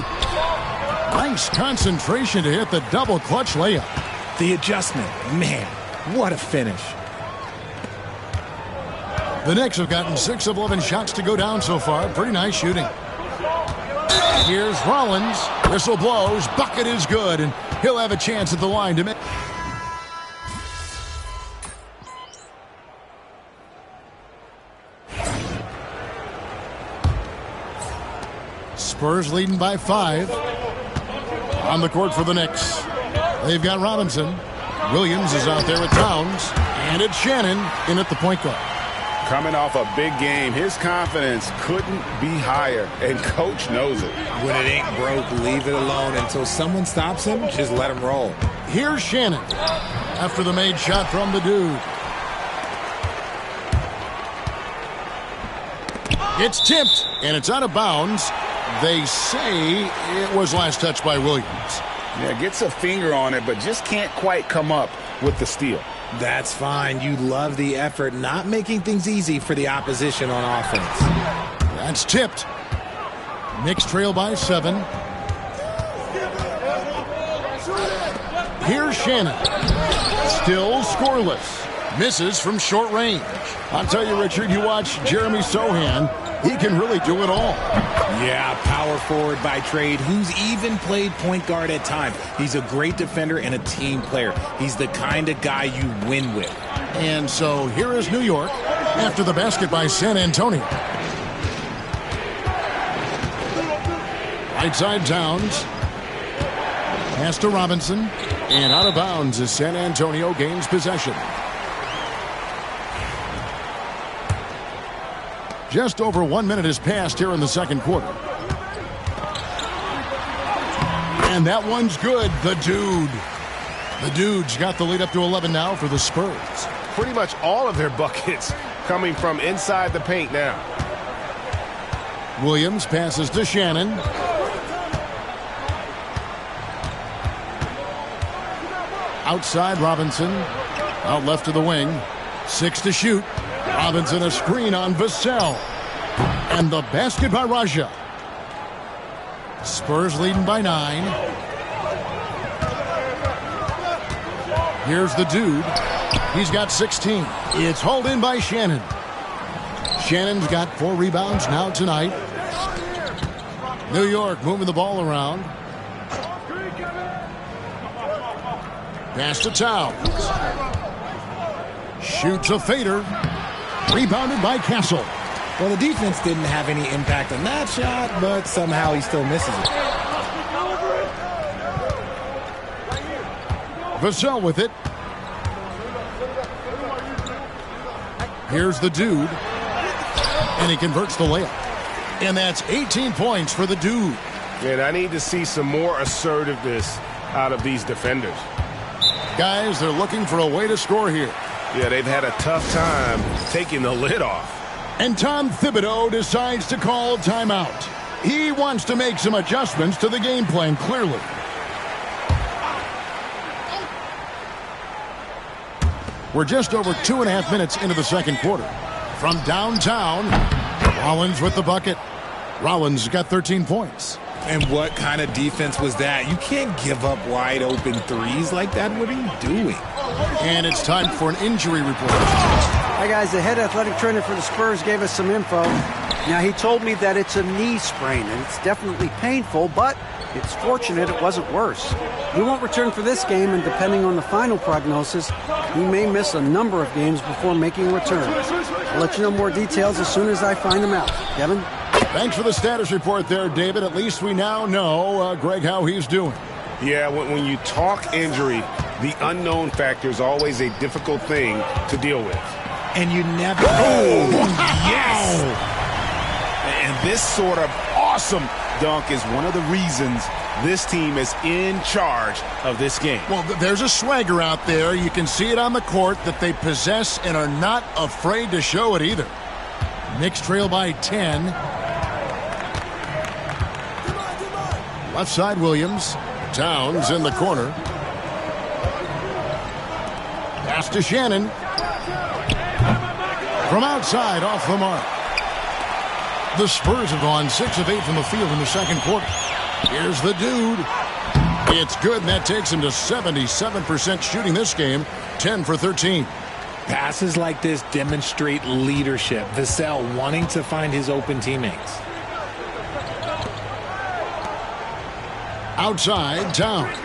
Speaker 13: Nice concentration to hit the double clutch layup.
Speaker 15: The adjustment, man, what a finish.
Speaker 13: The Knicks have gotten 6 of 11 shots to go down so far. Pretty nice shooting. Here's Rollins. Whistle blows. Bucket is good, and he'll have a chance at the line to make. Spurs leading by 5. On the court for the Knicks. They've got Robinson. Williams is out there with Towns. And it's Shannon in at the point guard.
Speaker 14: Coming off a big game, his confidence couldn't be higher, and Coach knows it.
Speaker 15: When it ain't broke, leave it alone until someone stops him. Just let him roll.
Speaker 13: Here's Shannon after the made shot from the dude. It's tipped, and it's out of bounds. They say it was last touched by Williams.
Speaker 14: Yeah, gets a finger on it, but just can't quite come up with the steal.
Speaker 15: That's fine. You love the effort, not making things easy for the opposition on offense.
Speaker 13: That's tipped. Knicks trail by 7. Here's Shannon. Still scoreless. Misses from short range. I'll tell you, Richard, you watch Jeremy Sohan. He can really do it all.
Speaker 15: Yeah, power forward by trade, who's even played point guard at times. He's a great defender and a team player. He's the kind of guy you win with.
Speaker 13: And so here is New York after the basket by San Antonio. Right side Towns. Pass to Robinson. And out of bounds as San Antonio gains possession. Just over 1 minute has passed here in the second quarter. And that one's good. The dude. The dude's got the lead up to 11 now for the Spurs.
Speaker 7: Pretty much all of their buckets coming from inside the paint now.
Speaker 13: Williams passes to Shannon. Outside Robinson. Out left to the wing. 6 to shoot. Robinson a screen on Vassell. And the basket by Raja. Spurs leading by 9. Here's the dude. He's got 16. It's hauled in by Shannon. Shannon's got 4 rebounds now tonight. New York moving the ball around. Pass to Towns. Shoots a fader. Rebounded by Castle.
Speaker 15: Well, the defense didn't have any impact on that shot, but somehow he still misses it.
Speaker 13: Vassell with it. Here's the dude. And he converts the layup. And that's 18 points for the dude.
Speaker 14: And I need to see some more assertiveness out of these defenders.
Speaker 13: Guys, they're looking for a way to score here.
Speaker 14: Yeah, they've had a tough time taking the lid off.
Speaker 13: And Tom Thibodeau decides to call a timeout. He wants to make some adjustments to the game plan, clearly. We're just over 2.5 minutes into the second quarter. From downtown, Rollins with the bucket. Rollins got 13 points.
Speaker 15: And what kind of defense was that? You can't give up wide open threes like that. What are you doing?
Speaker 13: And it's time for an injury report.
Speaker 17: Hi, guys. The head athletic trainer for the Spurs gave us some info. Now, he told me that it's a knee sprain, and it's definitely painful, but it's fortunate it wasn't worse. He won't return for this game, and depending on the final prognosis, he may miss a number of games before making a return. I'll let you know more details as soon as I find them out. Kevin?
Speaker 13: Thanks for the status report there, David. At least we now know, Greg, how he's doing.
Speaker 14: Yeah, when you talk injury, the unknown factor is always a difficult thing to deal with.
Speaker 15: And you never... Oh, yes! And this sort of awesome dunk is one of the reasons this team is in charge of this game.
Speaker 13: Well, there's a swagger out there. You can see it on the court that they possess and are not afraid to show it either. Knicks trail by 10. Left side, Williams. Towns in the corner. Pass to Shannon. From outside, off the mark. The Spurs have gone 6 of 8 from the field in the second quarter. Here's the dude. It's good, and that takes him to 77% shooting this game, 10 for 13.
Speaker 15: Passes like this demonstrate leadership. Vassell wanting to find his open teammates.
Speaker 13: Outside, Towns.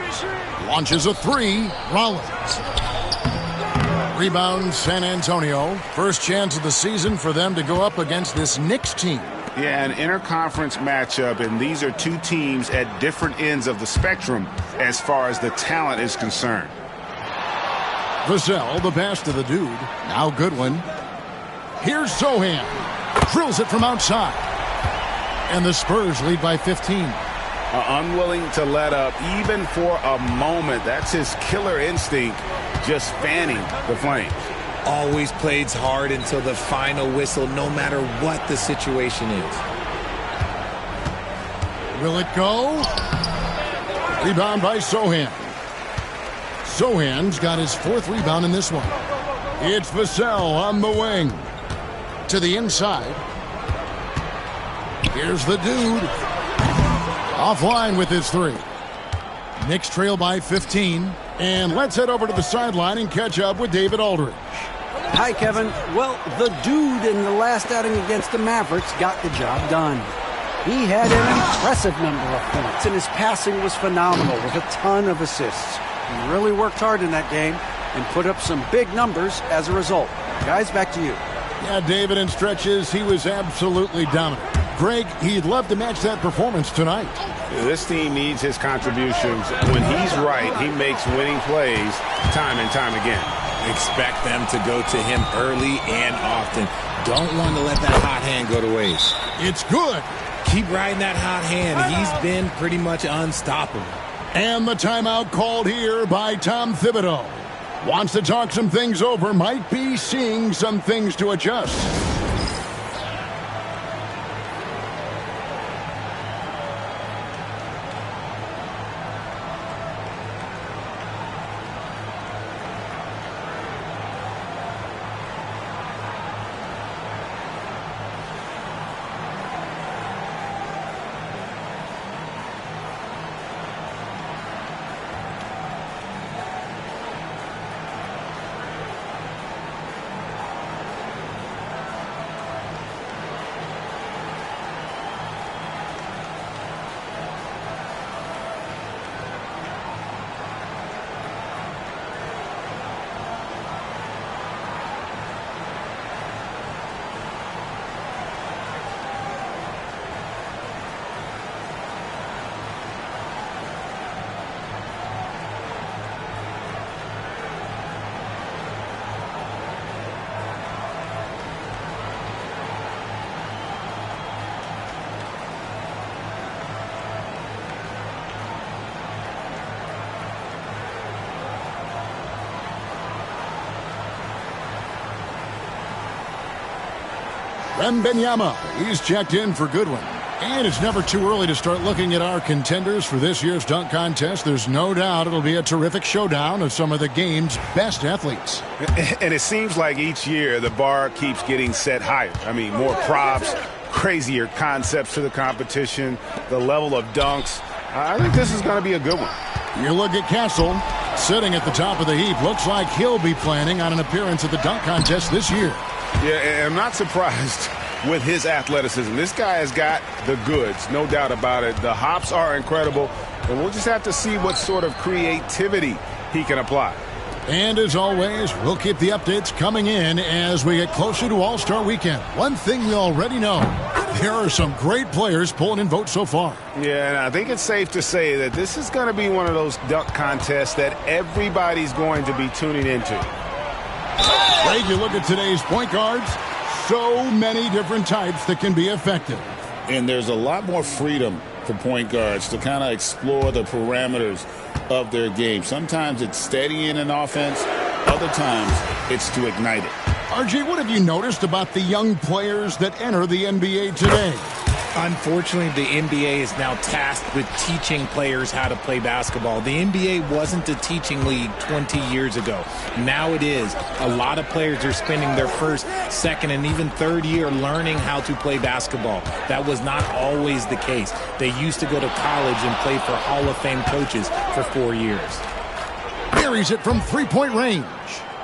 Speaker 13: Launches a 3. Rollins. Rebound, San Antonio. First chance of the season for them to go up against this Knicks team.
Speaker 14: Yeah, an interconference matchup, and these are two teams at different ends of the spectrum as far as the talent is concerned.
Speaker 13: Vassell, the pass to the dude. Now Goodwin. Here's Sohan. Drills it from outside. And the Spurs lead by 15.
Speaker 14: Unwilling to let up even for a moment. That's his killer instinct, just fanning the flames.
Speaker 15: Always plays hard until the final whistle, no matter what the situation is.
Speaker 13: Will it go? Rebound by Sohan. Sohan's got his 4th rebound in this one. It's Vassell on the wing. To the inside. Here's the dude. Offline with his 3. Knicks trail by 15. And let's head over to the sideline and catch up with David Aldridge.
Speaker 17: Hi, Kevin. Well, the dude in the last outing against the Mavericks got the job done. He had an impressive number of points, and his passing was phenomenal with a ton of assists. He really worked hard in that game and put up some big numbers as a result. Guys, back to you.
Speaker 13: Yeah, David, in stretches, he was absolutely dominant. Greg, he'd love to match that performance tonight.
Speaker 14: This team needs his contributions. When he's right, he makes winning plays time and time again.
Speaker 15: Expect them to go to him early and often. Don't want to let that hot hand go to waste.
Speaker 13: It's good.
Speaker 15: Keep riding that hot hand. He's been pretty much unstoppable.
Speaker 13: And the timeout called here by Tom Thibodeau. Wants to talk some things over, might be seeing some things to adjust. Wembanyama, he's checked in for Goodwin. And it's never too early to start looking at our contenders for this year's dunk contest. There's no doubt it'll be a terrific showdown of some of the game's best athletes.
Speaker 14: And it seems like each year the bar keeps getting set higher. I mean, more props, crazier concepts to the competition, the level of dunks. I think this is going to be a good one.
Speaker 13: You look at Castle, sitting at the top of the heap. Looks like he'll be planning on an appearance at the dunk contest this year.
Speaker 14: Yeah, and I'm not surprised with his athleticism. This guy has got the goods, no doubt about it. The hops are incredible, and we'll just have to see what sort of creativity he can apply.
Speaker 13: And as always, we'll keep the updates coming in as we get closer to All-Star Weekend. One thing we already know, there are some great players pulling in votes so far.
Speaker 14: Yeah, and I think it's safe to say that this is going to be one of those dunk contests that everybody's going to be tuning into.
Speaker 13: Greg, you look at today's point guards, so many different types that can be effective.
Speaker 16: And there's a lot more freedom for point guards to kind of explore the parameters of their game. Sometimes it's steadying an offense. Other times it's to ignite it.
Speaker 13: RJ, what have you noticed about the young players that enter the NBA today?
Speaker 15: Unfortunately, the NBA is now tasked with teaching players how to play basketball. The NBA wasn't a teaching league 20 years ago. Now it is. A lot of players are spending their first, second, and even third year learning how to play basketball. That was not always the case. They used to go to college and play for Hall of Fame coaches for 4 years.
Speaker 13: Buries it from three-point range.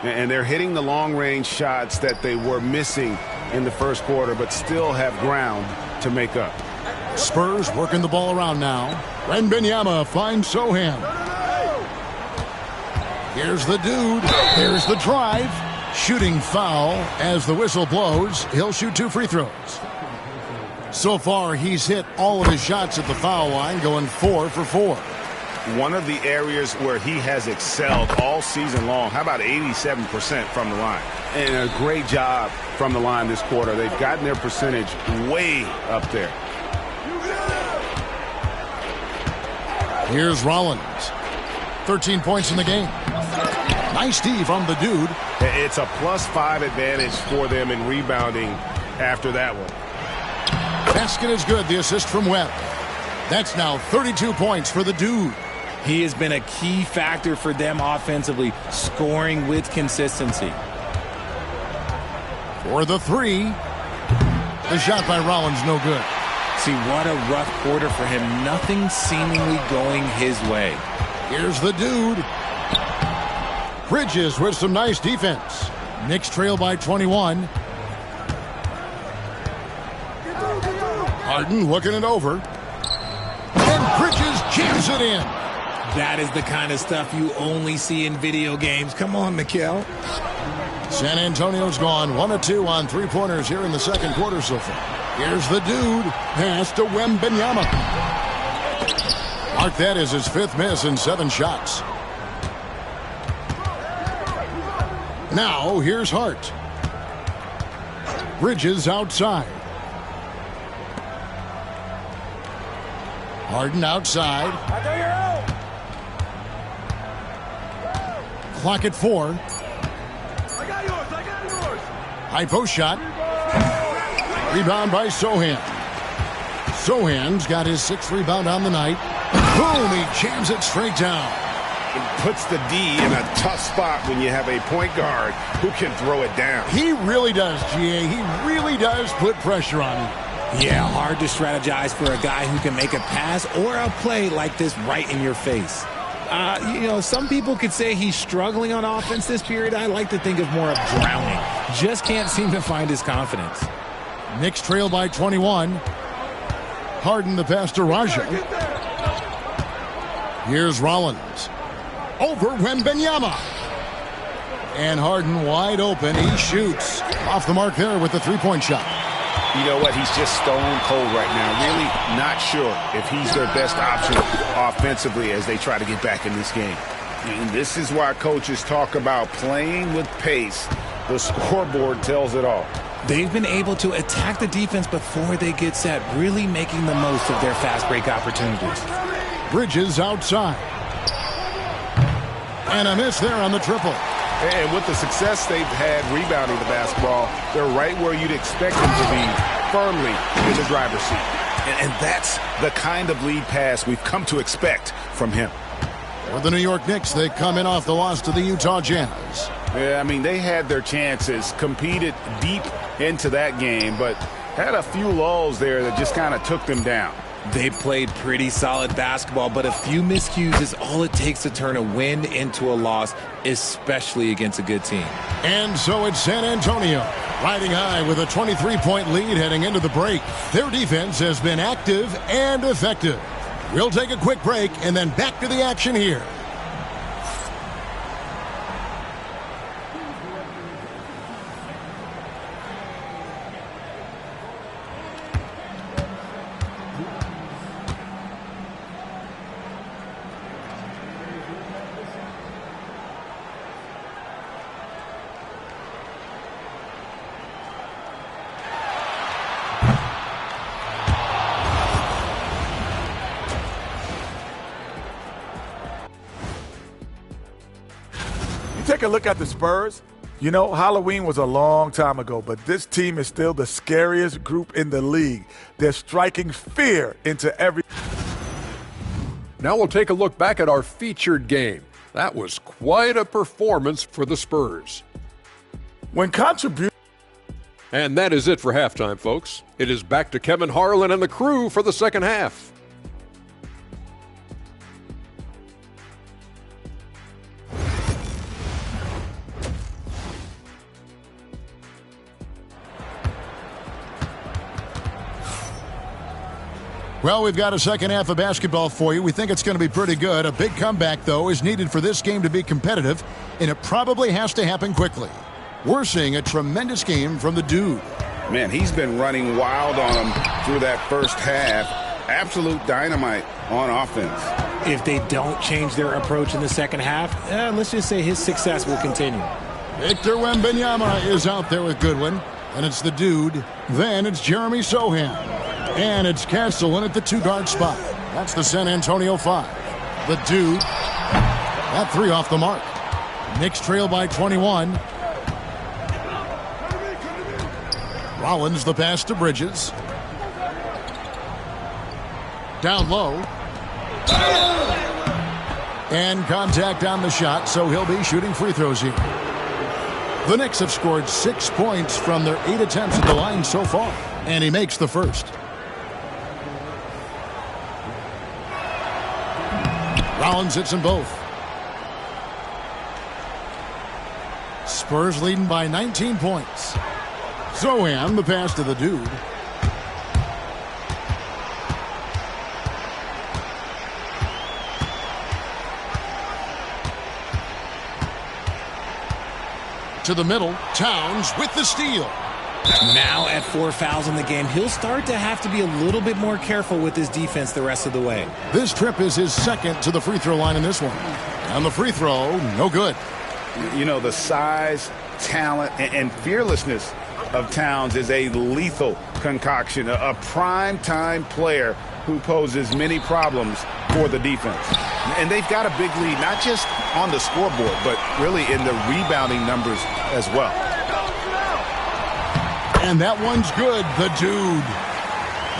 Speaker 14: And they're hitting the long-range shots that they were missing in the first quarter, but still have ground to make up.
Speaker 13: Spurs working the ball around now. Wembanyama finds Sohan. Here's the dude. Here's the drive. Shooting foul as the whistle blows. He'll shoot 2 free throws. So far, he's hit all of his shots at the foul line, going 4 for 4.
Speaker 14: One of the areas where he has excelled all season long. How about 87% from the line? And a great job from the line this quarter. They've gotten their percentage way up there.
Speaker 13: Here's Rollins. 13 points in the game. Nice D from the dude.
Speaker 14: It's a +5 advantage for them in rebounding after that one.
Speaker 13: Basket is good. The assist from Webb. That's now 32 points for the dude.
Speaker 15: He has been a key factor for them offensively, scoring with consistency.
Speaker 13: For the 3. The shot by Rollins, no good.
Speaker 15: See, what a rough quarter for him. Nothing seemingly going his way.
Speaker 13: Here's the dude. Bridges with some nice defense. Knicks trail by 21. Harden looking it over. And Bridges jams it in.
Speaker 15: That is the kind of stuff you only see in video games. Come on, Mikal.
Speaker 13: San Antonio's gone 1 of 2 on 3-pointers here in the second quarter so far. Here's the dude. Pass to Wembanyama. Mark that as his 5th miss in 7 shots. Now here's Hart. Bridges outside. Harden outside. Clock at 4. High post shot. Rebound by Sohan. Sohan's got his 6th rebound on the night. Boom, he jams it straight down.
Speaker 14: It puts the D in a tough spot when you have a point guard who can throw it down.
Speaker 13: He really does, GA. He really does put pressure on him.
Speaker 15: Yeah, hard to strategize for a guy who can make a pass or a play like this right in your face. Some people could say he's struggling on offense this period. I like to think of more of drowning. Just can't seem to find his confidence.
Speaker 13: Knicks trail by 21. Harden the pass to Raja. Here's Rollins. Over Wembanyama. And Harden wide open. He shoots. Off the mark there with the 3-point shot.
Speaker 14: You know what? He's just stone cold right now. Really not sure if he's their best option offensively as they try to get back in this game. And this is why coaches talk about playing with pace. The scoreboard tells it all.
Speaker 15: They've been able to attack the defense before they get set, really making the most of their fast break opportunities.
Speaker 13: Bridges outside. And a miss there on the triple.
Speaker 14: And with the success they've had rebounding the basketball, they're right where you'd expect them to be, firmly in the driver's seat. And that's the kind of lead pass we've come to expect from him.
Speaker 13: For the New York Knicks, they come in off the loss to the Utah Jazz.
Speaker 14: Yeah, I mean, they had their chances, competed deep into that game, but had a few lulls there that just kind of took them down.
Speaker 15: They played pretty solid basketball, but a few miscues is all it takes to turn a win into a loss, especially against a good team.
Speaker 13: And so it's San Antonio, riding high with a 23-point lead heading into the break. Their defense has been active and effective. We'll take a quick break and then back to the action here.
Speaker 11: Take a look at the Spurs. You know, Halloween was a long time ago, but this team is still the scariest group in the league. They're striking fear into every...
Speaker 10: Now we'll take a look back at our featured game. That was quite a performance for the Spurs. And that is it for halftime, folks. It is back to Kevin Harlan and the crew for the second half.
Speaker 13: Well, we've got a second half of basketball for you. We think it's going to be pretty good. A big comeback, though, is needed for this game to be competitive, and it probably has to happen quickly. We're seeing a tremendous game from the dude.
Speaker 14: Man, he's been running wild on them through that first half. Absolute dynamite on offense.
Speaker 15: If they don't change their approach in the second half, let's just say his success will continue.
Speaker 13: Victor Wembanyama is out there with Goodwin, and it's the dude. Then it's Jeremy Sohan. And it's Castellan at the two-guard spot. That's the San Antonio 5. The dude. That three off the mark. Knicks trail by 21. Rollins the pass to Bridges. Down low. And contact on the shot, so he'll be shooting free throws here. The Knicks have scored 6 points from their 8 attempts at the line so far. And he makes the first. Rollins hits them both. Spurs leading by 19 points. Zohan, the pass to the dude. To the middle, Towns with the steal.
Speaker 15: Now at 4 fouls in the game, he'll start to have to be a little bit more careful with his defense the rest of the way.
Speaker 13: This trip is his second to the free throw line in this one. And the free throw, no good.
Speaker 14: You know, the size, talent, and fearlessness of Towns is a lethal concoction, a prime-time player who poses many problems for the defense. And they've got a big lead, not just on the scoreboard, but really in the rebounding numbers as well.
Speaker 13: And that one's good, the dude.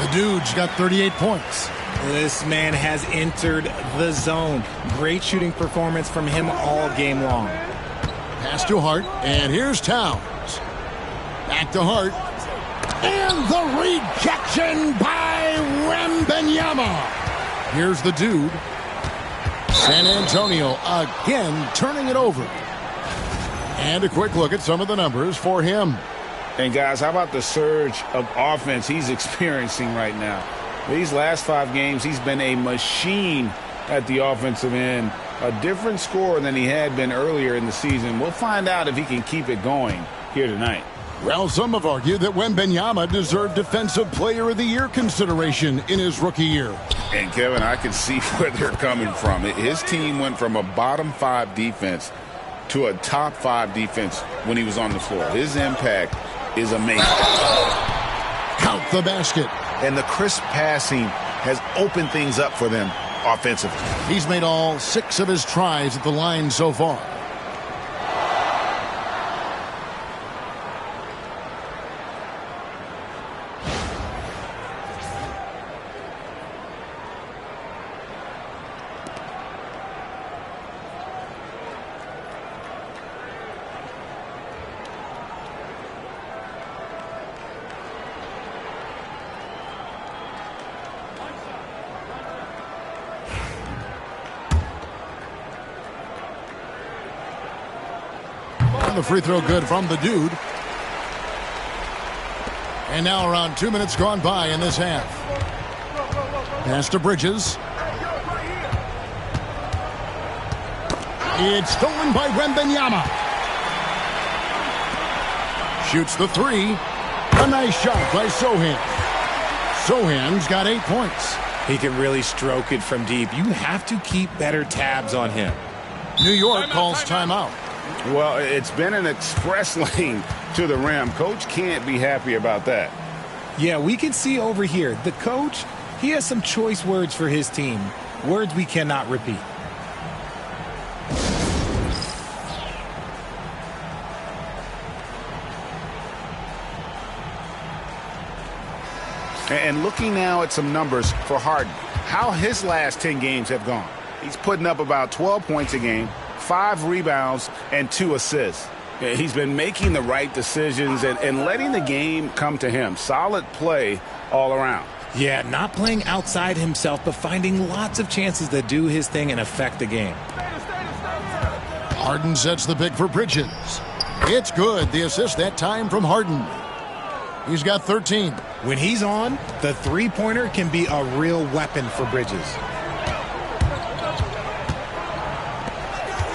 Speaker 13: The dude's got 38 points.
Speaker 15: This man has entered the zone. Great shooting performance from him all game long.
Speaker 13: Pass to Hart, and here's Towns. Back to Hart. And the rejection by Wembanyama. Here's the dude. San Antonio again turning it over. And a quick look at some of the numbers for him.
Speaker 14: And guys, how about the surge of offense he's experiencing right now? These last 5 games, he's been a machine at the offensive end. A different scorer than he had been earlier in the season. We'll find out if he can keep it going here tonight.
Speaker 13: Well, some have argued that Wembanyama deserved Defensive Player of the Year consideration in his rookie year.
Speaker 14: And, Kevin, I can see where they're coming from. His team went from a bottom 5 defense to a top 5 defense when he was on the floor. His impact is amazing.
Speaker 13: Count the basket.
Speaker 14: And the crisp passing has opened things up for them offensively.
Speaker 13: He's made all 6 of his tries at the line so far. And the free throw good from the dude. And now around 2 minutes gone by in this half. Pass to Bridges. It's stolen by Wembanyama. Shoots the three. A nice shot by Sohan. Sohan's got 8 points.
Speaker 15: He can really stroke it from deep. You have to keep better tabs on him.
Speaker 13: New York calls timeout.
Speaker 14: Well, it's been an express lane to the rim. Coach can't be happy about that.
Speaker 15: Yeah, we can see over here. The coach, he has some choice words for his team. Words we cannot repeat.
Speaker 14: And looking now at some numbers for Harden, how his last 10 games have gone. He's putting up about 12 points a game, 5 rebounds, and 2 assists. He's been making the right decisions and letting the game come to him. Solid play all around.
Speaker 15: Yeah, not playing outside himself, but finding lots of chances to do his thing and affect the game.
Speaker 13: Harden sets the pick for Bridges. It's good. The assist that time from Harden. He's got 13.
Speaker 15: When he's on, the three-pointer can be a real weapon for Bridges.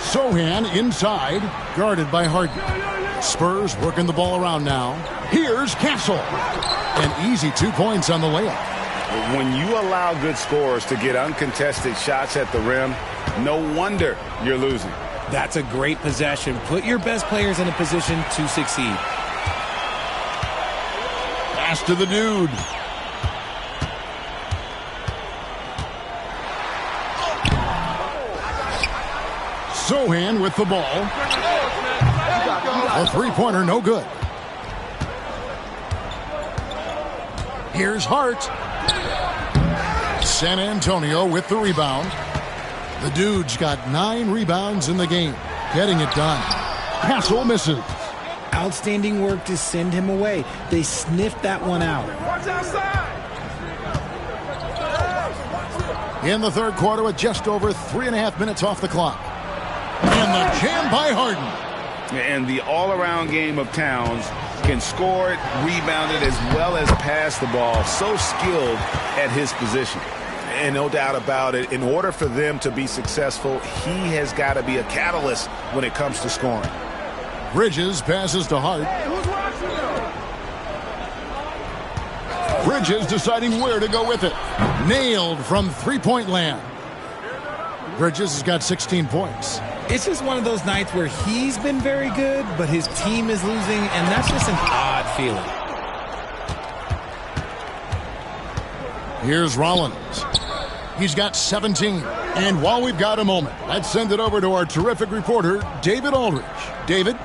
Speaker 13: Sohan inside, guarded by Harden. Spurs working the ball around now. Here's Castle. An easy 2 points on the layup.
Speaker 14: When you allow good scorers to get uncontested shots at the rim, no wonder you're losing.
Speaker 15: That's a great possession. Put your best players in a position to succeed.
Speaker 13: Pass to the dude. Sohan with the ball. A three-pointer, no good. Here's Hart. San Antonio with the rebound. The dude's got 9 rebounds in the game. Getting it done. Castle misses.
Speaker 15: Outstanding work to send him away. They sniffed that one out.
Speaker 13: In the third quarter with just over 3.5 minutes off the clock. And the jam by Harden.
Speaker 14: And the all-around game of Towns can score it, rebound it, as well as pass the ball. So skilled at his position. And no doubt about it, in order for them to be successful, he has got to be a catalyst when it comes to scoring.
Speaker 13: Bridges passes to Hart. Bridges deciding where to go with it. Nailed from three-point land. Bridges has got 16 points.
Speaker 15: It's just one of those nights where he's been very good, but his team is losing, and that's just an odd feeling.
Speaker 13: Here's Rollins. He's got 17. And while we've got a moment, let's send it over to our terrific reporter, David Aldridge. David?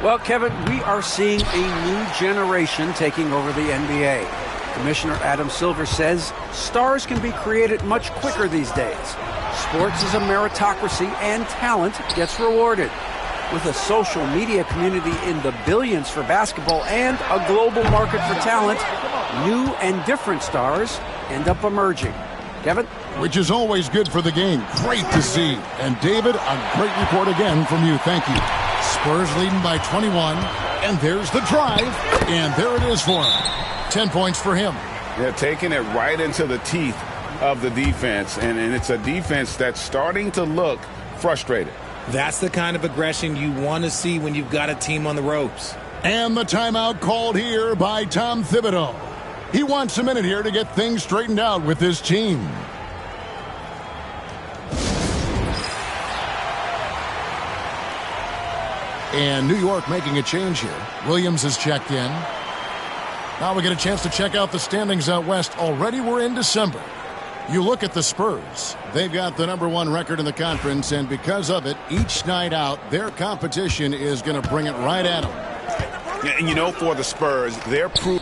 Speaker 17: Well, Kevin, we are seeing a new generation taking over the NBA. Commissioner Adam Silver says stars can be created much quicker these days. Sports is a meritocracy and talent gets rewarded. With a social media community in the billions for basketball and a global market for talent, new and different stars end up emerging. Kevin?
Speaker 13: Which is always good for the game. Great to see. And David, a great report again from you. Thank you. Spurs leading by 21. And there's the drive. And there it is for him. 10 points for him.
Speaker 14: Yeah, taking it right into the teeth of the defense. And it's a defense that's starting to look frustrated.
Speaker 15: That's the kind of aggression you want to see when you've got a team on the ropes.
Speaker 13: And the timeout called here by Tom Thibodeau. He wants a minute here to get things straightened out with his team. And New York making a change here. Williams has checked in. Now we get a chance to check out the standings out west. Already we're in December. You look at the Spurs. They've got the #1 record in the conference, and because of it, each night out, their competition is going to bring it right at them.
Speaker 14: And you know, for the Spurs, they're proof.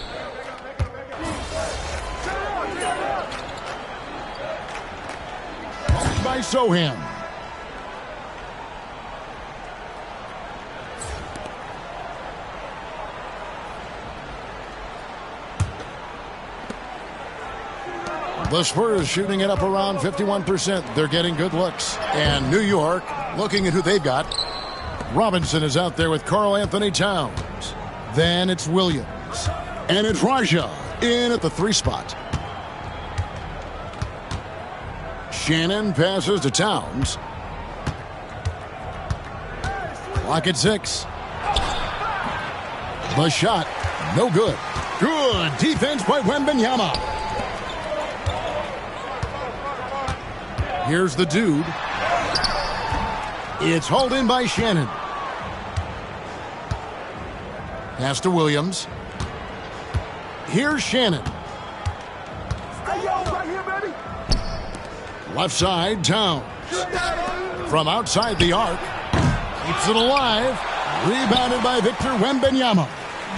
Speaker 13: By Sohan. The Spurs shooting it up around 51%. They're getting good looks. And New York looking at who they've got. Robinson is out there with Karl Anthony Towns. Then it's Williams. And it's Raja in at the 3 spot. Shannon passes to Towns. Clock at 6. The shot, no good. Good defense by Wembanyama. Here's the dude. It's hauled in by Shannon. Pass to Williams. Here's Shannon. Left side, Towns. From outside the arc. Keeps it alive. Rebounded by Victor Wembanyama.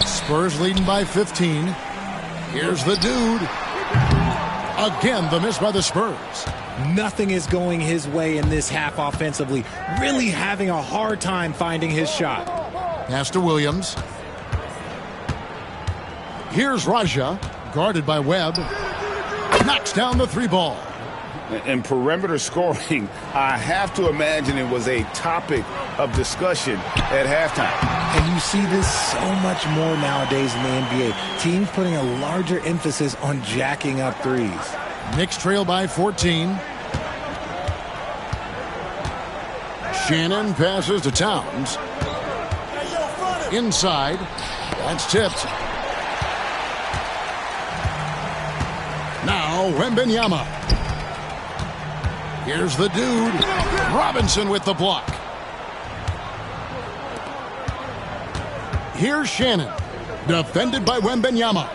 Speaker 13: Spurs leading by 15. Here's the dude. Again, the miss by the Spurs.
Speaker 15: Nothing is going his way in this half offensively. Really having a hard time finding his shot.
Speaker 13: Pass to Williams. Here's Raja, guarded by Webb. Knocks down the 3 ball.
Speaker 14: And perimeter scoring, I have to imagine it was a topic of discussion at halftime.
Speaker 15: And you see this so much more nowadays in the NBA. Teams putting a larger emphasis on jacking up threes.
Speaker 13: Knicks trail by 14. Shannon passes to Towns. Inside. That's tipped. Now Wembanyama. Here's the dude. Robinson with the block. Here's Shannon. Defended by Wembanyama.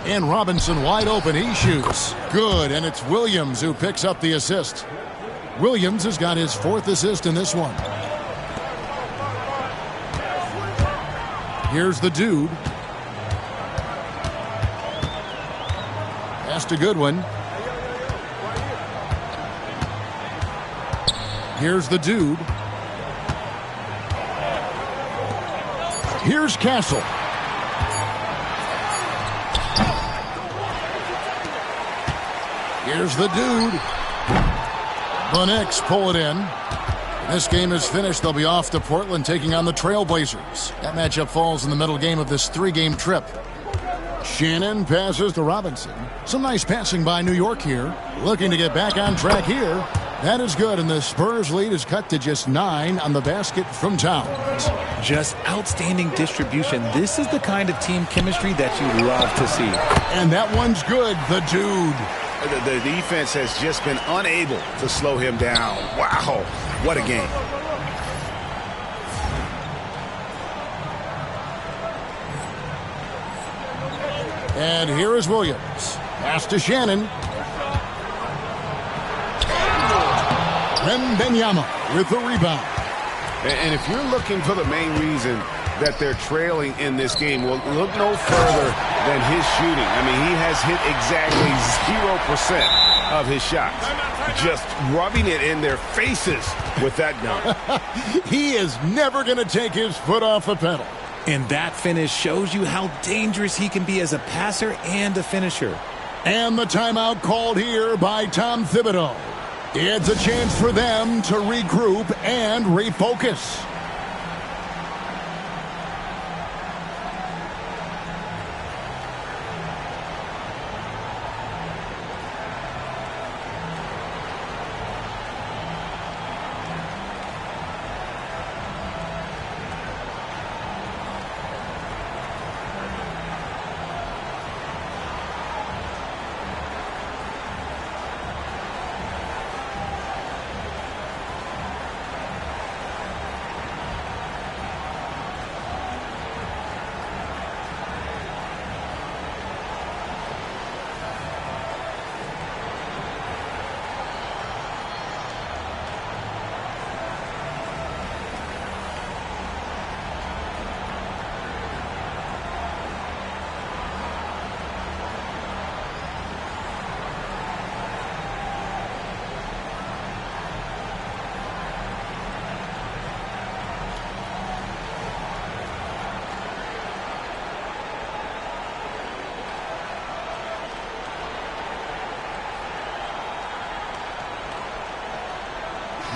Speaker 13: And Robinson wide open. He shoots. Good. And it's Williams who picks up the assist. Williams has got his 4th assist in this one. Here's the dude. Pass to Goodwin. Here's the dude. Here's Castle. Here's the dude. The Knicks pull it in. This game is finished. They'll be off to Portland taking on the Trailblazers. That matchup falls in the middle game of this 3-game trip. Shannon passes to Robinson. Some nice passing by New York here. Looking to get back on track here. That is good, and the Spurs lead is cut to just 9 on the basket from Towns.
Speaker 15: Just outstanding distribution. This is the kind of team chemistry that you love to see.
Speaker 13: And that one's good, the dude.
Speaker 14: The defense has just been unable to slow him down. Wow, what a game.
Speaker 13: And here is Williams. Pass to Shannon. Wembanyama with the rebound.
Speaker 14: And if you're looking for the main reason that they're trailing in this game, well, look no further than his shooting. I mean, he has hit exactly 0% of his shots. Just rubbing it in their faces with that dunk.
Speaker 13: He is never going to take his foot off the pedal.
Speaker 15: And that finish shows you how dangerous he can be as a passer and a finisher.
Speaker 13: And the timeout called here by Tom Thibodeau. It's a chance for them to regroup and refocus.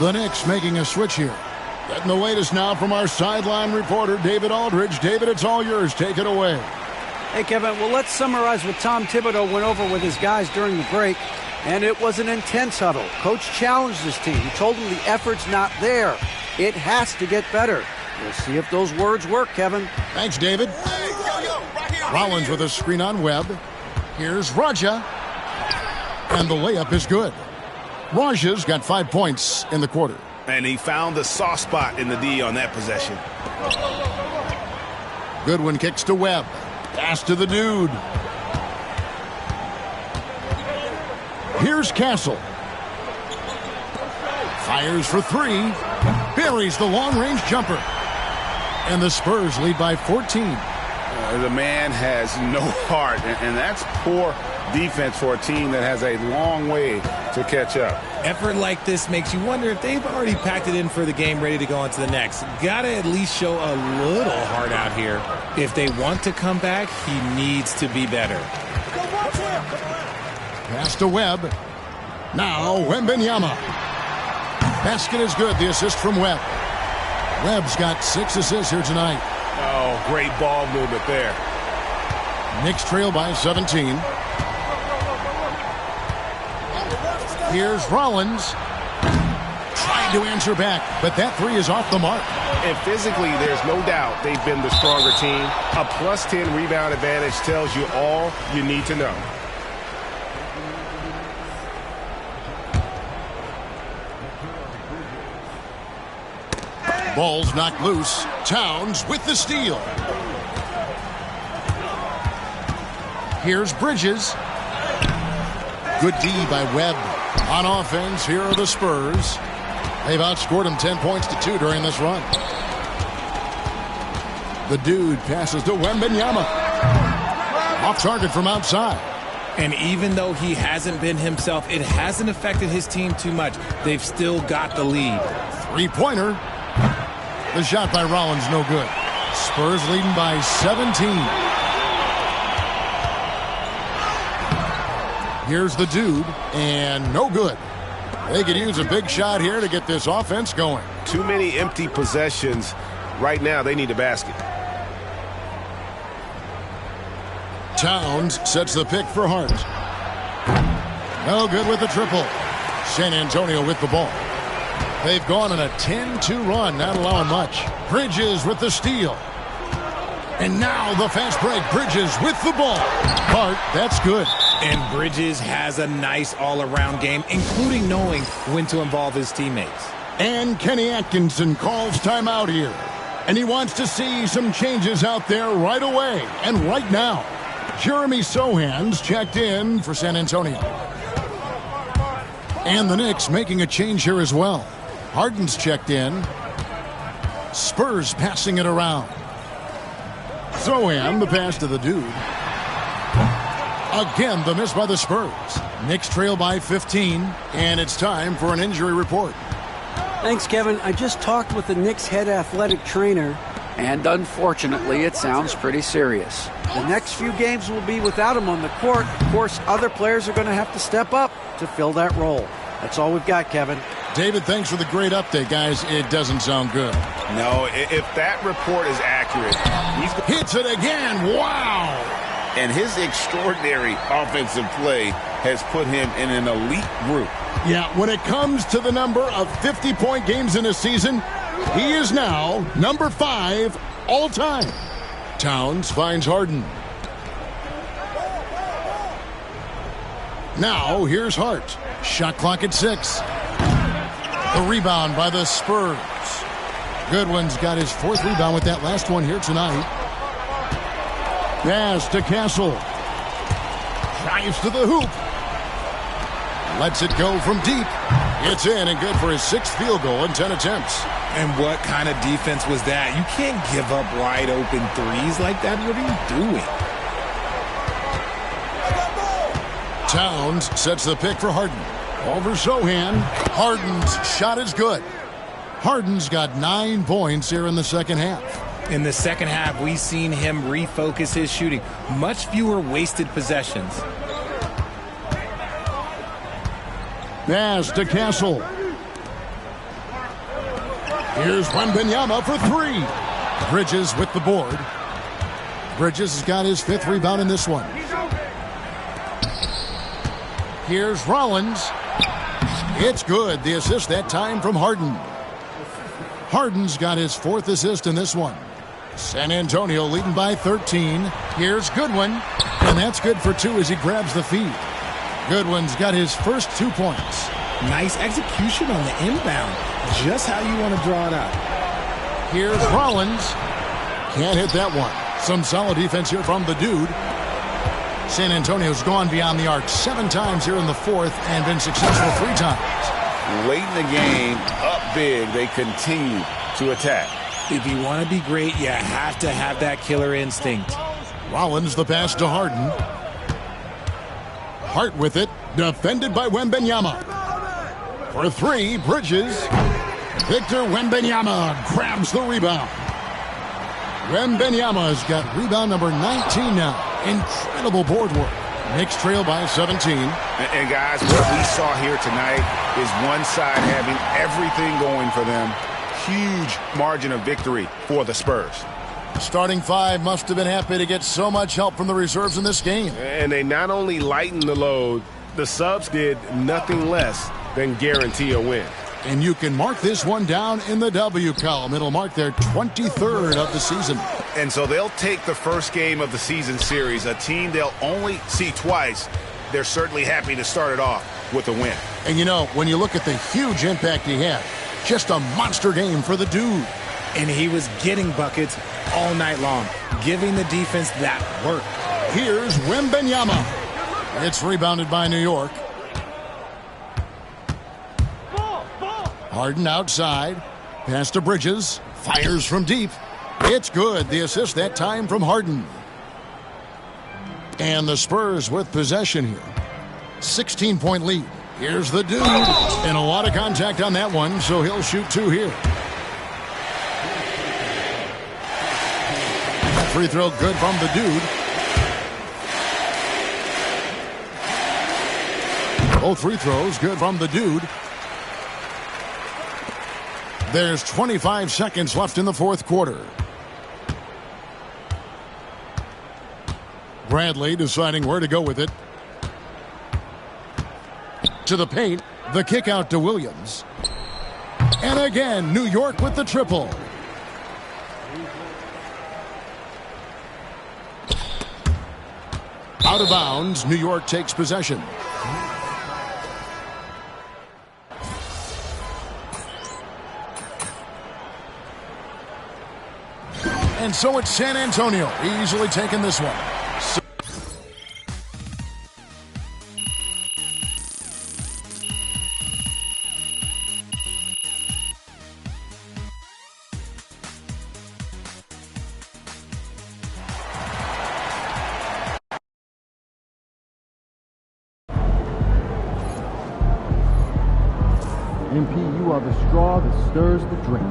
Speaker 13: The Knicks making a switch here. Getting the latest now from our sideline reporter, David Aldridge. David, it's all yours. Take it away.
Speaker 17: Hey, Kevin, well, let's summarize what Tom Thibodeau went over with his guys during the break. And it was an intense huddle. Coach challenged his team. He told them the effort's not there. It has to get better. We'll see if those words work, Kevin.
Speaker 13: Thanks, David. Rollins with a screen on Webb. Here's Raja. And the layup is good. Raja's got 5 points in the quarter.
Speaker 14: And he found the soft spot in the D on that possession.
Speaker 13: Goodwin kicks to Webb. Pass to the dude. Here's Castle. Fires for three. Buries the long-range jumper. And the Spurs lead by 14.
Speaker 14: The man has no heart, and that's poor defense for a team that has a long way to catch up.
Speaker 15: Effort like this makes you wonder if they've already packed it in for the game, ready to go on to the next. Gotta at least show a little heart out here. If they want to come back, he needs to be better.
Speaker 13: Pass to Webb. Now Wembanyama. Basket is good. The assist from Webb. Webb's got 6 assists here tonight.
Speaker 14: Oh, great ball movement there.
Speaker 13: Knicks trail by 17. Here's Rollins. Trying to answer back, but that three is off the mark.
Speaker 14: And physically, there's no doubt they've been the stronger team. A plus 10 rebound advantage tells you all you need to know.
Speaker 13: Ball's knocked loose. Towns with the steal. Here's Bridges. Good D by Webb. On offense, here are the Spurs. They've outscored them 10 points to 2 during this run. The dude passes to Wembanyama. Off target from outside.
Speaker 15: And even though he hasn't been himself, it hasn't affected his team too much. They've still got the lead.
Speaker 13: Three-pointer. The shot by Rollins, no good. Spurs leading by 17. Here's the dude, and no good. They could use a big shot here to get this offense going.
Speaker 14: Too many empty possessions. Right now, they need a basket.
Speaker 13: Towns sets the pick for Hart. No good with the triple. San Antonio with the ball. They've gone on a 10-2 run, not allowing much. Bridges with the steal. And now the fast break. Bridges with the ball. Hart, that's good.
Speaker 15: And Bridges has a nice all-around game, including knowing when to involve his teammates.
Speaker 13: And Kenny Atkinson calls timeout here. And he wants to see some changes out there right away and right now. Jeremy Sohan's checked in for San Antonio. And the Knicks making a change here as well. Harden's checked in. Spurs passing it around. Sohan, the pass to the dude. Again, the miss by the Spurs. Knicks trail by 15, and it's time for an injury report.
Speaker 17: Thanks, Kevin. I just talked with the Knicks head athletic trainer, and unfortunately, it sounds pretty serious. The next few games will be without him on the court. Of course, other players are going to have to step up to fill that role. That's all we've got, Kevin.
Speaker 13: David, thanks for the great update, guys. It doesn't sound good.
Speaker 14: No, if that report is accurate, he's
Speaker 13: hits it again. Wow!
Speaker 14: And his extraordinary offensive play has put him in an elite group.
Speaker 13: Yeah, when it comes to the number of 50-point games in a season, he is now number 5 all time. Towns finds Harden. Now, here's Hart. Shot clock at 6. The rebound by the Spurs. Goodwin's got his 4th rebound with that last one here tonight. Pass to Castle. Drives to the hoop. Lets it go from deep. It's in and good for his 6th field goal in 10 attempts.
Speaker 15: And what kind of defense was that? You can't give up wide open threes like that. What are you doing?
Speaker 13: Towns sets the pick for Harden. Over Sohan. Harden's shot is good. Harden's got 9 points here in the second half.
Speaker 15: In the second half, we've seen him refocus his shooting. Much fewer wasted possessions.
Speaker 13: Pass to Castle. Here's Wembanyama for three. Bridges with the board. Bridges has got his 5th rebound in this one. Here's Rollins. It's good. The assist that time from Harden. Harden's got his 4th assist in this one. San Antonio leading by 13. Here's Goodwin. And that's good for 2 as he grabs the feed. Goodwin's got his first 2 points.
Speaker 15: Nice execution on the inbound. Just how you want to draw it up.
Speaker 13: Here's Rollins. Can't hit that one. Some solid defense here from the dude. San Antonio's gone beyond the arc 7 times here in the 4th and been successful 3 times.
Speaker 14: Late in the game, up big, they continue to attack.
Speaker 15: If you want to be great, you have to have that killer instinct.
Speaker 13: Rollins the pass to Harden. Hart with it, defended by Wembanyama. For 3, Bridges. Victor Wembanyama grabs the rebound. Wembanyama's got rebound number 19 now. Incredible board work. Knicks trail by 17.
Speaker 14: And guys, what we saw here tonight is one side having everything going for them. Huge margin of victory for the Spurs.
Speaker 13: Starting 5 must have been happy to get so much help from the reserves in this game.
Speaker 2: And they not only lightened the load, the subs did nothing less than guarantee a win.
Speaker 13: And you can mark this one down in the W column. It'll mark their 23rd of the season.
Speaker 14: And so they'll take the first game of the season series, a team they'll only see twice. They're certainly happy to start it off with a win.
Speaker 13: And you know, when you look at the huge impact he had, just a monster game for the dude.
Speaker 15: And he was getting buckets all night long, giving the defense that work.
Speaker 13: Here's Wembanyama. It's rebounded by New York. Harden outside. Pass to Bridges. Fires from deep. It's good. The assist that time from Harden. And the Spurs with possession here. 16-point lead. Here's the dude. And a lot of contact on that one, so he'll shoot 2 here. Free throw good from the dude. Both free throws good from the dude. There's 25 seconds left in the 4th quarter. Bradley deciding where to go with it. To the paint. The kick out to Williams. And again, New York with the triple. Out of bounds, New York takes possession. And so it's San Antonio easily taking this one.
Speaker 5: MP, you are the straw that stirs the drink.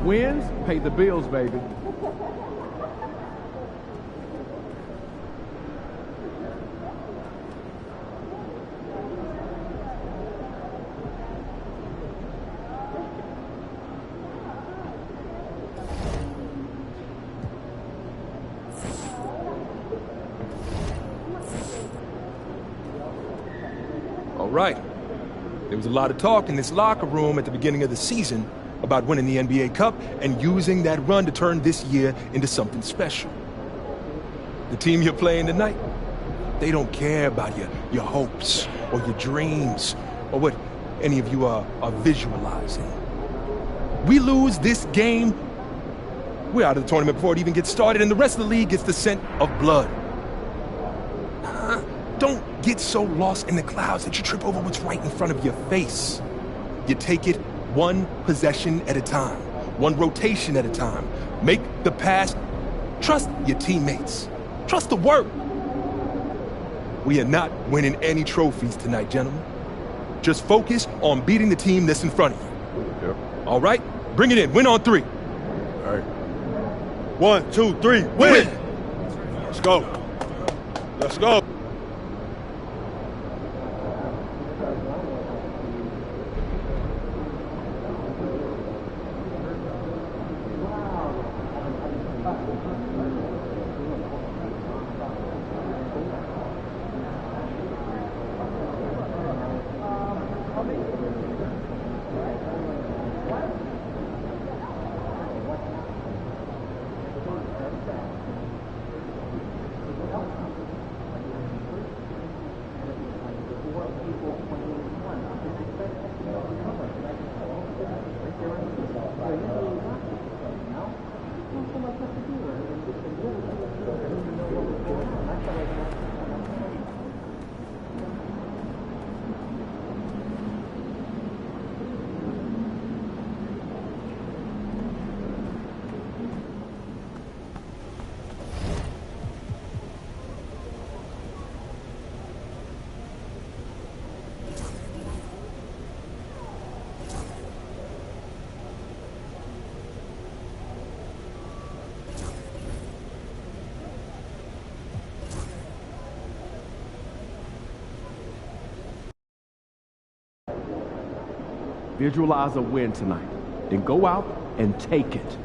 Speaker 2: Wins pay the bills, baby.
Speaker 18: All right. There was a lot of talk in this locker room at the beginning of the season about winning the NBA Cup and using that run to turn this year into something special. The team you're playing tonight, they don't care about your hopes or your dreams or what any of you are visualizing. We lose this game, we're out of the tournament before it even gets started, and the rest of the league gets the scent of blood. Don't get so lost in the clouds that you trip over what's right in front of your face. You take it one possession at a time, one rotation at a time. Make the pass. Trust your teammates. Trust the work. We are not winning any trophies tonight, gentlemen. Just focus on beating the team that's in front of you. Yep. All right? Bring it in. Win on 3.
Speaker 1: All right. 1, 2, 3, win! Let's go. Let's go.
Speaker 2: Visualize a win tonight. Then go out and take it.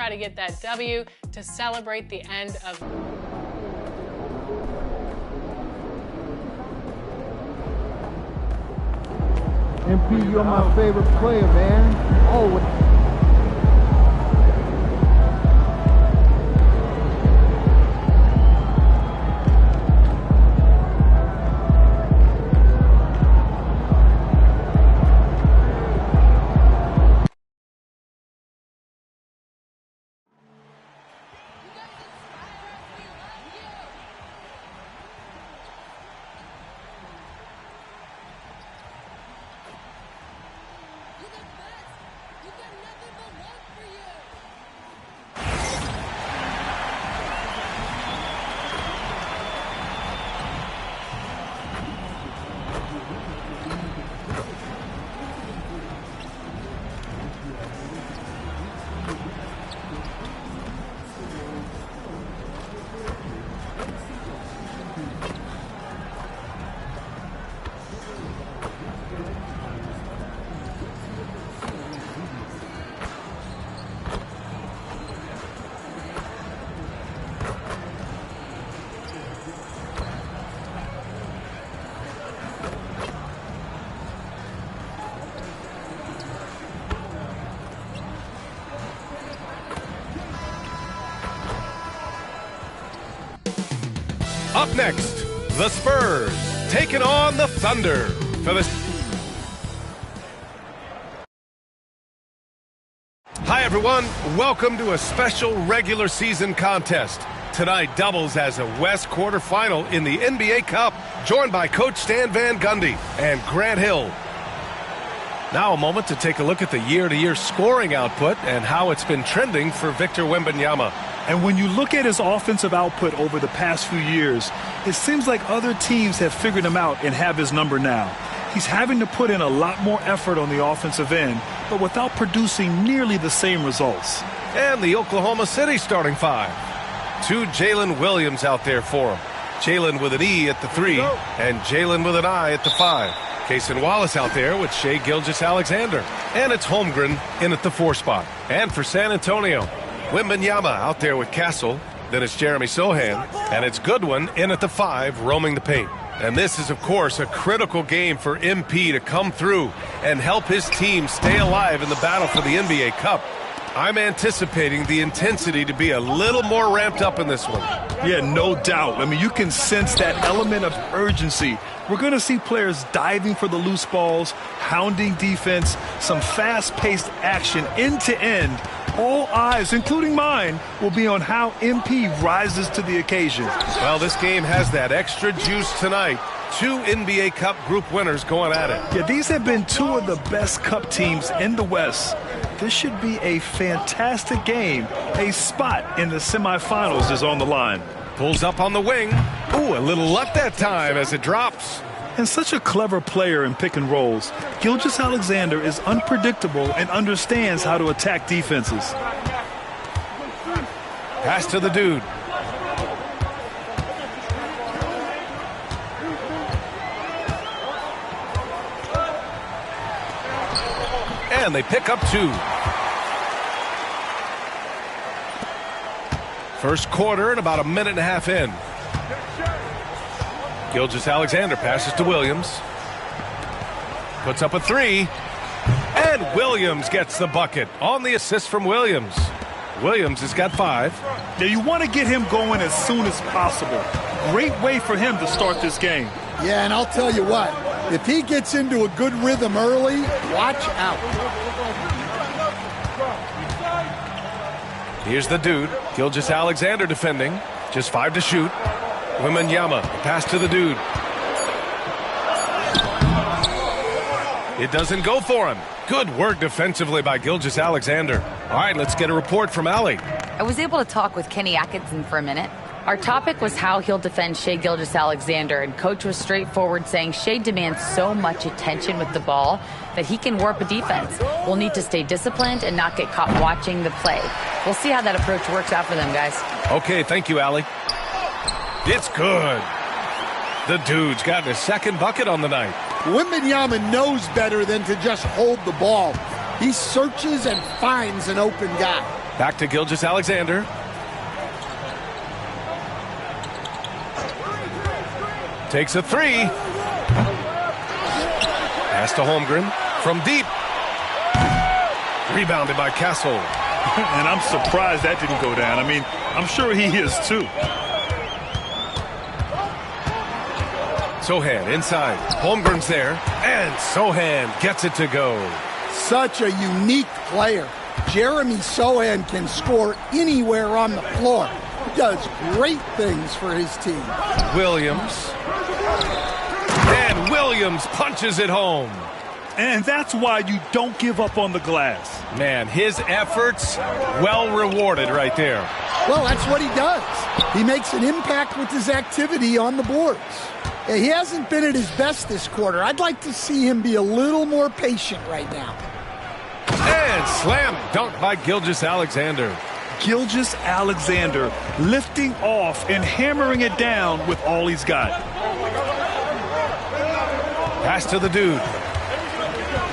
Speaker 3: Try to get that W to celebrate the end of...
Speaker 5: MP, you're my favorite player, man. Always.
Speaker 7: Up next, the Spurs taking on the Thunder for the... Hi, everyone. Welcome to a special regular season contest. Tonight doubles as a West quarterfinal in the NBA Cup, joined by Coach Stan Van Gundy and Grant Hill. Now a moment to take a look at the year-to-year scoring output and how it's been trending for Victor Wembanyama.
Speaker 8: And when you look at his offensive output over the past few years, it seems like other teams have figured him out and have his number now. He's having to put in a lot more effort on the offensive end, but without producing nearly the same results.
Speaker 7: And the Oklahoma City starting five. Two Jalen Williams out there for him. Jalen with an E at the 3 and Jalen with an I at the 5. Cason Wallace out there with Shai Gilgeous-Alexander. And it's Holmgren in at the 4 spot. And for San Antonio, Wembanyama out there with Castle. Then it's Jeremy Sohan. And it's Goodwin in at the 5, roaming the paint. And this is, of course, a critical game for MP to come through and help his team stay alive in the battle for the NBA Cup. I'm anticipating the intensity to be a little more ramped up in this one.
Speaker 8: Yeah, no doubt. I mean, you can sense that element of urgency. We're going to see players diving for the loose balls, hounding defense, some fast-paced action end-to-end. All eyes, including mine, will be on how MP rises to the occasion.
Speaker 7: Well, this game has that extra juice tonight. 2 NBA Cup group winners going at it.
Speaker 8: Yeah, these have been 2 of the best Cup teams in the West. This should be a fantastic game. A spot in the semifinals is on the line.
Speaker 7: Pulls up on the wing. Ooh, a little luck that time as it drops.
Speaker 8: And such a clever player in pick and rolls. Gilgeous-Alexander is unpredictable and understands how to attack defenses.
Speaker 7: Pass to the dude. And they pick up 2. First quarter and about a minute and a half in. Gilgeous-Alexander passes to Williams. Puts up a 3. And Williams gets the bucket on the assist from Williams. Williams has got 5.
Speaker 8: Now you want to get him going as soon as possible. Great way for him to start this game.
Speaker 13: Yeah, and I'll tell you what, if he gets into a good rhythm early, watch out.
Speaker 7: Here's the dude, Gilgeous-Alexander defending. Just 5 to shoot. Wembanyama, pass to the dude. It doesn't go for him. Good work defensively by Gilgeous-Alexander. All right, let's get a report from Allie.
Speaker 9: I was able to talk with Kenny Atkinson for a minute. Our topic was how he'll defend Shai Gilgeous-Alexander, and Coach was straightforward, saying Shai demands so much attention with the ball that he can warp a defense. We'll need to stay disciplined and not get caught watching the play. We'll see how that approach works out for them, guys.
Speaker 7: Okay, thank you, Allie. It's good. The dude's gotten his second bucket on the night.
Speaker 13: Wembanyama knows better than to just hold the ball. He searches and finds an open guy.
Speaker 7: Back to Gilgeous-Alexander. Takes a 3. Pass to Holmgren from deep. Rebounded by Castle.
Speaker 8: And I'm surprised that didn't go down. I mean, I'm sure he is too.
Speaker 7: Sohan inside. Holmgren's there. And Sohan gets it to go.
Speaker 19: Such a unique player. Jeremy Sohan can score anywhere on the floor. He does great things for his team.
Speaker 7: Williams. And Williams punches it home.
Speaker 8: And that's why you don't give up on the glass.
Speaker 7: Man, his efforts well rewarded right there.
Speaker 19: Well, that's what he does. He makes an impact with his activity on the boards. He hasn't been at his best this quarter. I'd like to see him be a little more patient right now.
Speaker 7: And slam dunk by Gilgeous-Alexander.
Speaker 8: Gilgeous-Alexander lifting off and hammering it down with all he's got.
Speaker 7: Pass to the dude.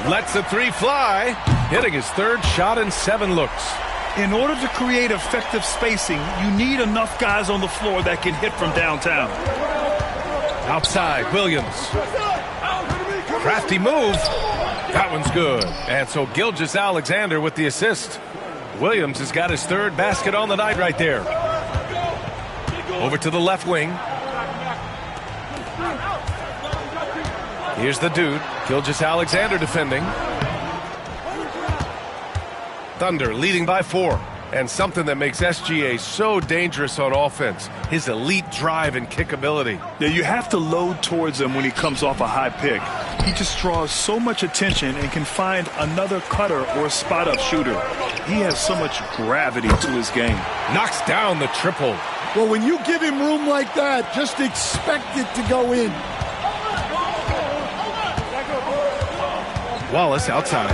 Speaker 7: Lets the three fly, hitting his third shot in 7 looks.
Speaker 8: In order to create effective spacing, you need enough guys on the floor that can hit from downtown.
Speaker 7: Outside, Williams. Crafty move. That one's good. And so Gilgeous-Alexander with the assist. Williams has got his 3rd basket on the night right there. Over to the left wing. Here's the dude. Gilgeous-Alexander defending. Thunder leading by 4. And something that makes SGA so dangerous on offense, his elite drive and kickability.
Speaker 8: Yeah, you have to load towards him when he comes off a high pick. He just draws so much attention and can find another cutter or a spot-up shooter. He has so much gravity to his game.
Speaker 7: Knocks down the triple.
Speaker 19: Well, when you give him room like that, just expect it to go in.
Speaker 7: Wallace outside.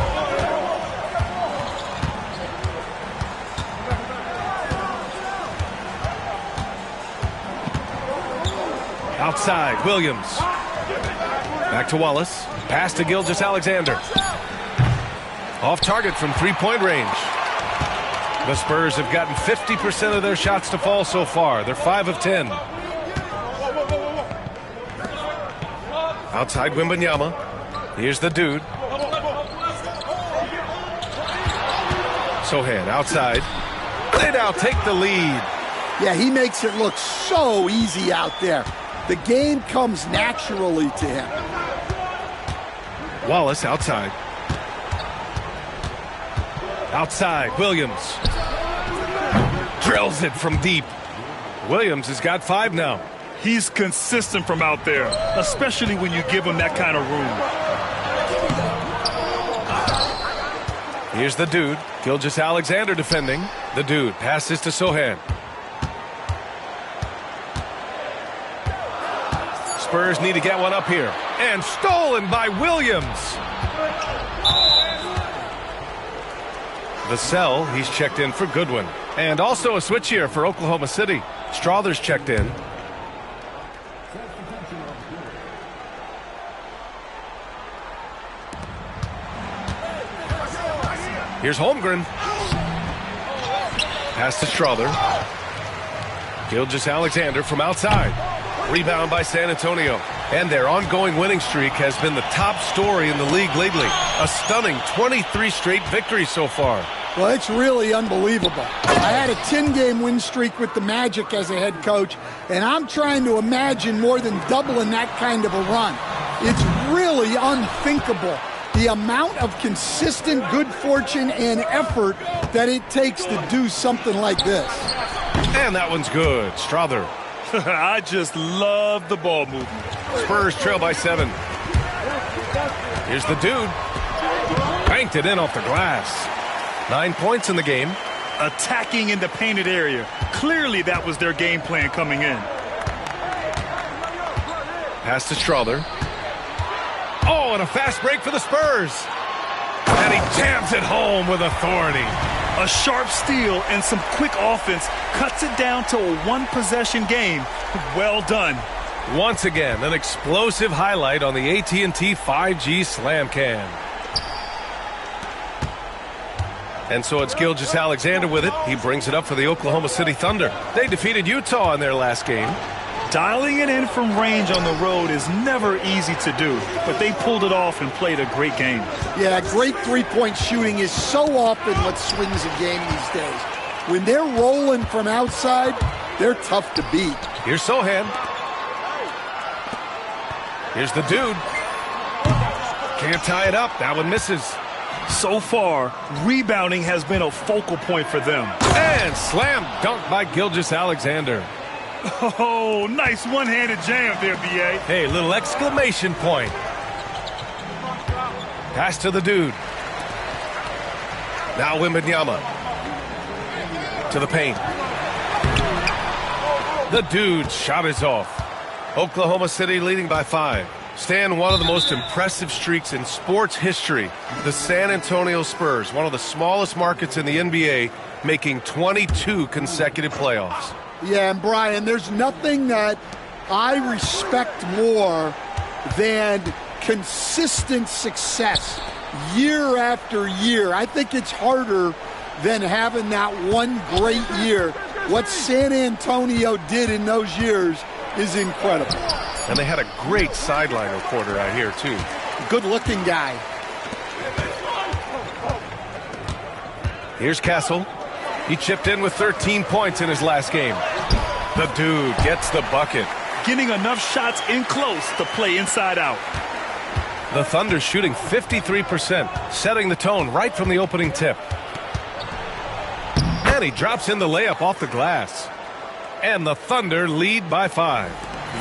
Speaker 7: Outside, Williams. Back to Wallace. Pass to Gilgeous-Alexander. Off target from 3-point range. The Spurs have gotten 50% of their shots to fall so far. They're 5 of 10. Outside Wembanyama. Here's the dude. Sohan outside. They now take the lead.
Speaker 19: Yeah, he makes it look so easy out there. The game comes naturally to him.
Speaker 7: Wallace outside. Outside, Williams. Drills it from deep. Williams has got 5 now.
Speaker 8: He's consistent from out there, especially when you give him that kind of room.
Speaker 7: Here's the dude. Gilgeous-Alexander defending. The dude passes to Sohan. Spurs need to get one up here. And stolen by Williams. The cell, he's checked in for Goodwin. And also a switch here for Oklahoma City. Strother's checked in. Here's Holmgren. Pass to Strother. Gilgeous-Alexander from outside. Rebound by San Antonio. And their ongoing winning streak has been the top story in the league lately. A stunning 23 straight victories so far.
Speaker 19: Well, it's really unbelievable. I had a 10-game win streak with the Magic as a head coach, and I'm trying to imagine more than doubling that kind of a run. It's really unthinkable, the amount of consistent good fortune and effort that it takes to do something like this.
Speaker 7: And that one's good. Strother.
Speaker 8: I just love the ball movement.
Speaker 7: Spurs trail by 7. Here's the dude. Banked it in off the glass. 9 points in the game.
Speaker 8: Attacking in the painted area. Clearly that was their game plan coming in.
Speaker 7: Pass to Strother. Oh, and a fast break for the Spurs. And he jams it home with authority.
Speaker 8: A sharp steal and some quick offense cuts it down to a one-possession game. Well done.
Speaker 7: Once again, an explosive highlight on the AT&T 5G Slam Cam. And so it's Gilgeous-Alexander with it. He brings it up for the Oklahoma City Thunder. They defeated Utah in their last game.
Speaker 8: Dialing it in from range on the road is never easy to do, but they pulled it off and played a great game.
Speaker 19: Yeah, great three-point shooting is so often what swings a game these days. When they're rolling from outside, they're tough to beat.
Speaker 7: Here's Sohan. Here's the dude. Can't tie it up. That one misses.
Speaker 8: So far, rebounding has been a focal point for them.
Speaker 7: And slam dunk by Gilgeous-Alexander.
Speaker 8: Oh, nice one-handed jam there, B.A.
Speaker 7: Hey, little exclamation point. Pass to the dude. Now Wembanyama. To the paint. The dude's shot is off. Oklahoma City leading by 5. Stan, one of the most impressive streaks in sports history. The San Antonio Spurs, one of the smallest markets in the NBA, making 22 consecutive playoffs.
Speaker 19: Yeah, and Brian, there's nothing that I respect more than consistent success year after year. I think it's harder than having that one great year. What San Antonio did in those years is incredible.
Speaker 7: And they had a great sideline reporter out here, too.
Speaker 19: Good-looking guy.
Speaker 7: Here's Castle. He chipped in with 13 points in his last game. The dude gets the bucket.
Speaker 8: Getting enough shots in close to play inside out.
Speaker 7: The Thunder shooting 53%, setting the tone right from the opening tip. And he drops in the layup off the glass. And the Thunder lead by 5.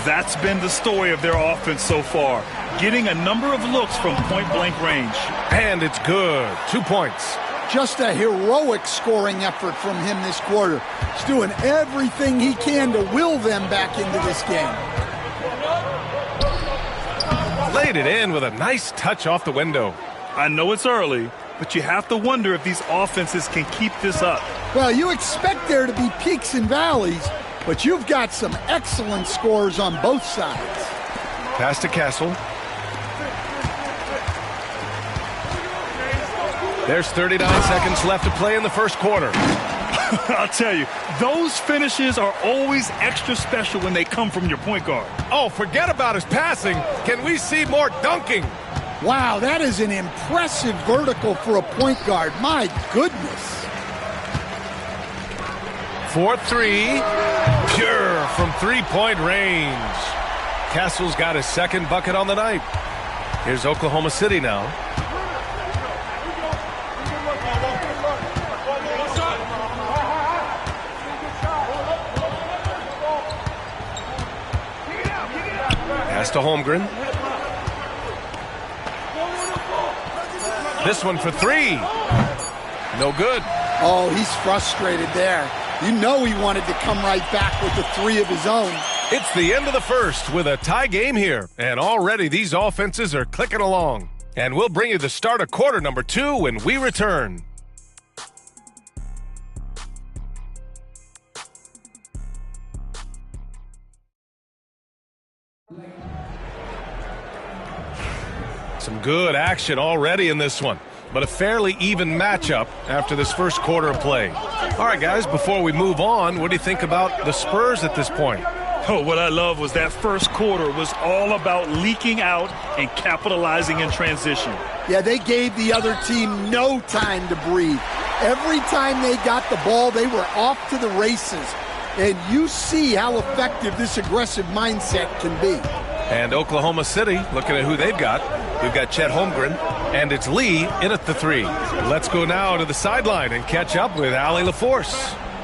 Speaker 8: That's been the story of their offense so far. Getting a number of looks from point-blank range.
Speaker 7: And it's good. 2 points.
Speaker 19: Just a heroic scoring effort from him this quarter. He's doing everything he can to will them back into this game.
Speaker 7: Laid it in with a nice touch off the window.
Speaker 8: I know it's early, but you have to wonder if these offenses can keep this up.
Speaker 19: Well, you expect there to be peaks and valleys, but you've got some excellent scores on both sides.
Speaker 7: Pass to Castle. There's 39 seconds left to play in the first quarter.
Speaker 8: I'll tell you, those finishes are always extra special when they come from your point guard.
Speaker 7: Oh, forget about his passing. Can we see more dunking?
Speaker 19: Wow, that is an impressive vertical for a point guard. My goodness.
Speaker 7: 4-3, pure from three-point range. Castle's got his second bucket on the night. Here's Oklahoma City now. Pass to Holmgren. This one for 3. No good.
Speaker 19: Oh, he's frustrated there. You know he wanted to come right back with the 3 of his own.
Speaker 7: It's the end of the first with a tie game here. And already these offenses are clicking along. And we'll bring you the start of quarter number 2 when we return. Some good action already in this one, but a fairly even matchup after this first quarter of play. All right, guys, before we move on, what do you think about the Spurs at this point?
Speaker 8: Oh, what I love was that first quarter was all about leaking out and capitalizing in transition.
Speaker 19: Yeah, they gave the other team no time to breathe. Every time they got the ball, they were off to the races. And you see how effective this aggressive mindset can be.
Speaker 7: And Oklahoma City, looking at who they've got. We've got Chet Holmgren, and it's Lee in at the 3. Let's go now to the sideline and catch up with Allie LaForce.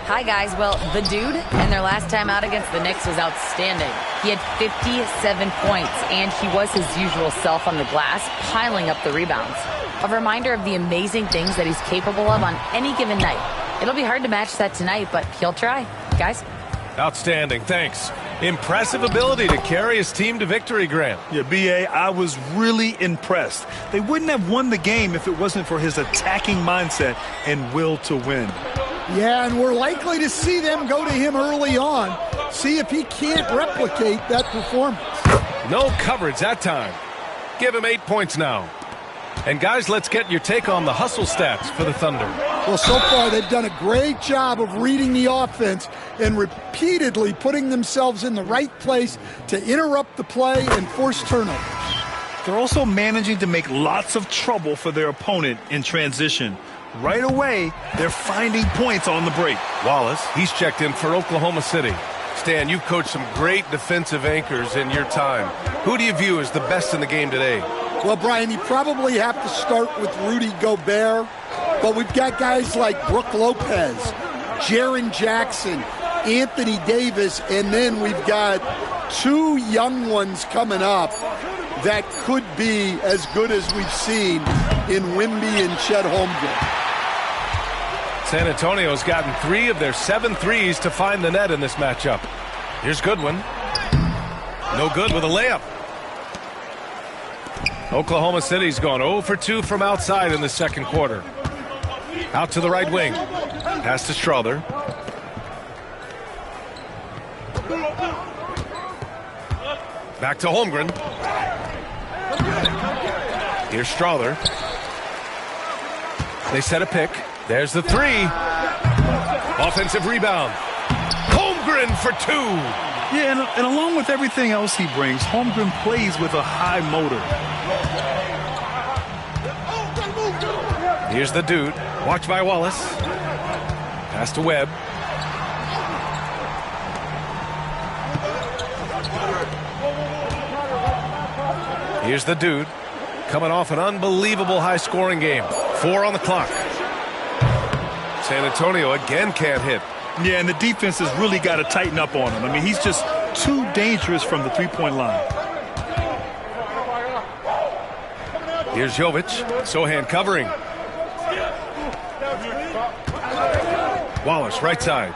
Speaker 9: Hi, guys. Well, the dude in their last time out against the Knicks was outstanding. He had 57 points, and he was his usual self on the glass, piling up the rebounds. A reminder of the amazing things that he's capable of on any given night. It'll be hard to match that tonight, but he'll try. Guys?
Speaker 7: Outstanding. Thanks. Impressive ability to carry his team to victory, Grant.
Speaker 8: Yeah, B.A., I was really impressed. They wouldn't have won the game if it wasn't for his attacking mindset and will to win.
Speaker 19: Yeah, and we're likely to see them go to him early on, see if he can't replicate that performance.
Speaker 7: No coverage that time. Give him 8 points now. And guys, let's get your take on the hustle stats for the Thunder.
Speaker 19: Well, so far they've done a great job of reading the offense and repeatedly putting themselves in the right place to interrupt the play and force turnovers.
Speaker 8: They're also managing to make lots of trouble for their opponent in transition. Right away, they're finding points on the break.
Speaker 7: Wallace, he's checked in for Oklahoma City. Stan, you've coached some great defensive anchors in your time. Who do you view as the best in the game today?
Speaker 19: Well, Brian, you probably have to start with Rudy Gobert, but we've got guys like Brook Lopez, Jaren Jackson, Anthony Davis, and then we've got two young ones coming up that could be as good as we've seen in Wemby and Chet Holmgren.
Speaker 7: San Antonio's gotten 3 of their 7 threes to find the net in this matchup. Here's Goodwin. No good with a layup. Oklahoma City's gone 0 for 2 from outside in the second quarter. Out to the right wing. Pass to Strother. Back to Holmgren. Here's Strother. They set a pick. There's the 3. Offensive rebound. Holmgren for 2.
Speaker 8: Yeah, and along with everything else he brings, Holmgren plays with a high motor.
Speaker 7: Here's the dude. Watch by Wallace. Pass to Webb. Here's the dude. Coming off an unbelievable high-scoring game. 4 on the clock. San Antonio again can't hit.
Speaker 8: Yeah, and the defense has really got to tighten up on him. I mean, he's just too dangerous from the three-point line.
Speaker 7: Here's Jovic. Sohan covering. Wallace, right side.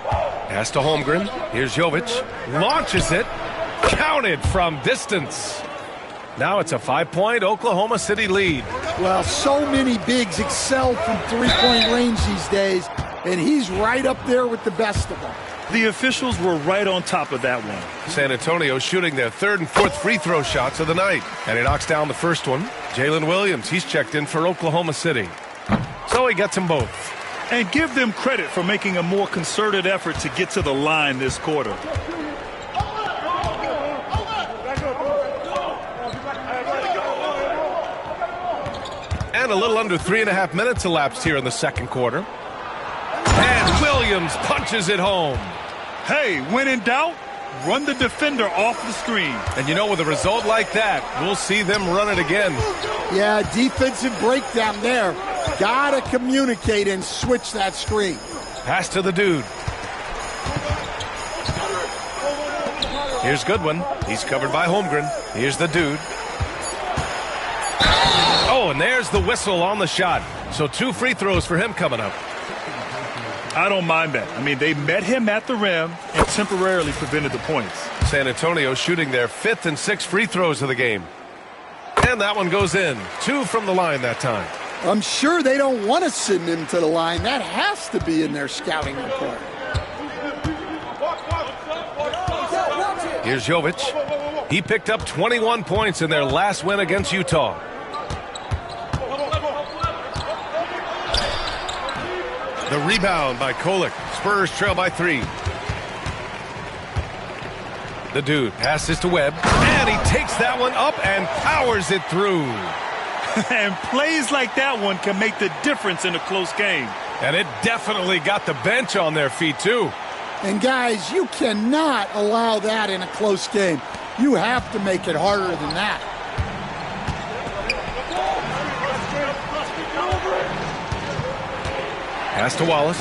Speaker 7: Pass to Holmgren. Here's Jovic. Launches it. Counted from distance. Now it's a 5-point Oklahoma City lead.
Speaker 19: Well, so many bigs excel from three-point range these days, and he's right up there with the best of them.
Speaker 8: The officials were right on top of that one.
Speaker 7: San Antonio shooting their 3rd and 4th free throw shots of the night. And he knocks down the first one. Jalen Williams, he's checked in for Oklahoma City. So he gets them both.
Speaker 8: And give them credit for making a more concerted effort to get to the line this quarter.
Speaker 7: And a little under 3.5 minutes elapsed here in the second quarter. And Williams punches it home.
Speaker 8: Hey, when in doubt, run the defender off the screen.
Speaker 7: And you know, with a result like that, we'll see them run it again.
Speaker 19: Yeah, defensive breakdown there. Gotta communicate and switch that screen.
Speaker 7: Pass to the dude. Here's Goodwin. He's covered by Holmgren. Here's the dude. Oh, and there's the whistle on the shot. So 2 free throws for him coming up.
Speaker 8: I don't mind that. I mean, they met him at the rim and temporarily prevented the points.
Speaker 7: San Antonio shooting their 5th and 6th free throws of the game. And that one goes in. 2 from the line that time.
Speaker 19: I'm sure they don't want to send him to the line. That has to be in their scouting report.
Speaker 7: Here's Jovic. He picked up 21 points in their last win against Utah. The rebound by Kolek. Spurs trail by 3. The dude passes to Webb. And he takes that one up and powers it through.
Speaker 8: And plays like that one can make the difference in a close game.
Speaker 7: And it definitely got the bench on their feet, too.
Speaker 19: And, guys, you cannot allow that in a close game. You have to make it harder than that.
Speaker 7: Pass to Wallace.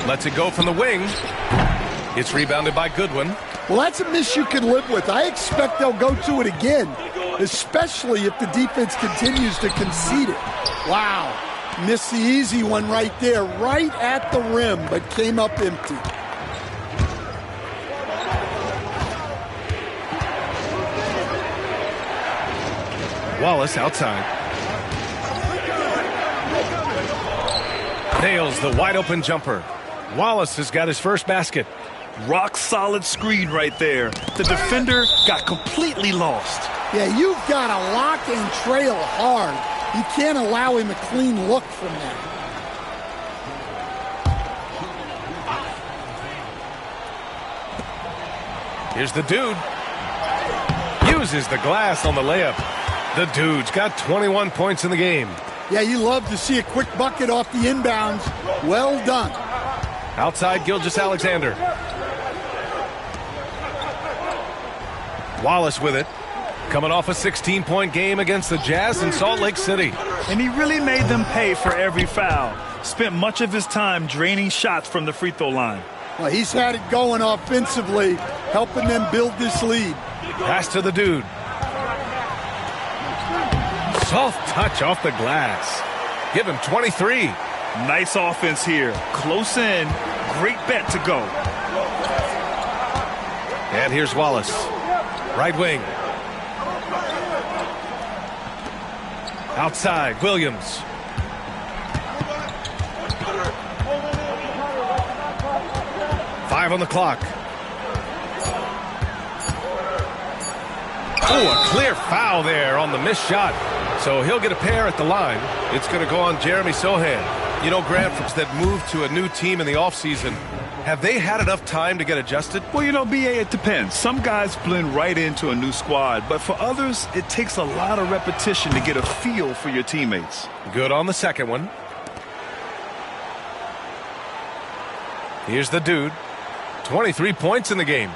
Speaker 7: Lets it go from the wing. It's rebounded by Goodwin.
Speaker 19: Well, that's a miss you can live with. I expect they'll go to it again, especially if the defense continues to concede it. Wow. Missed the easy one right there, right at the rim, but came up empty.
Speaker 7: Wallace outside. Nails the wide open jumper. Wallace has got his first basket.
Speaker 8: Rock solid screen right there. The defender got completely lost.
Speaker 19: Yeah, you've got to lock and trail hard You can't allow him a clean look from that.
Speaker 7: Here's the dude. Uses the glass on the layup. The dude's got 21 points in the game.
Speaker 19: Yeah, you love to see a quick bucket off the inbounds. Well done.
Speaker 7: Outside, Gilgeous-Alexander. Wallace with it. Coming off a 16-point game against the Jazz in Salt Lake City.
Speaker 8: And he really made them pay for every foul. Spent much of his time draining shots from the free throw line.
Speaker 19: Well, he's had it going offensively, helping them build this lead.
Speaker 7: Pass to the dude. Soft touch off the glass. Give him 23.
Speaker 8: Nice offense here. Close in. Great bet to go.
Speaker 7: And here's Wallace. Right wing. Outside, Williams. Five on the clock. Oh, a clear foul there on the missed shot. So he'll get a pair at the line. It's going to go on Jeremy Sohan. You know, Grant, that moved to a new team in the offseason, have they had enough time to get adjusted?
Speaker 8: Well, you know, B.A., it depends. Some guys blend right into a new squad, but for others, it takes a lot of repetition to get a feel for your teammates.
Speaker 7: Good on the second one. Here's the dude. 23 points in the game.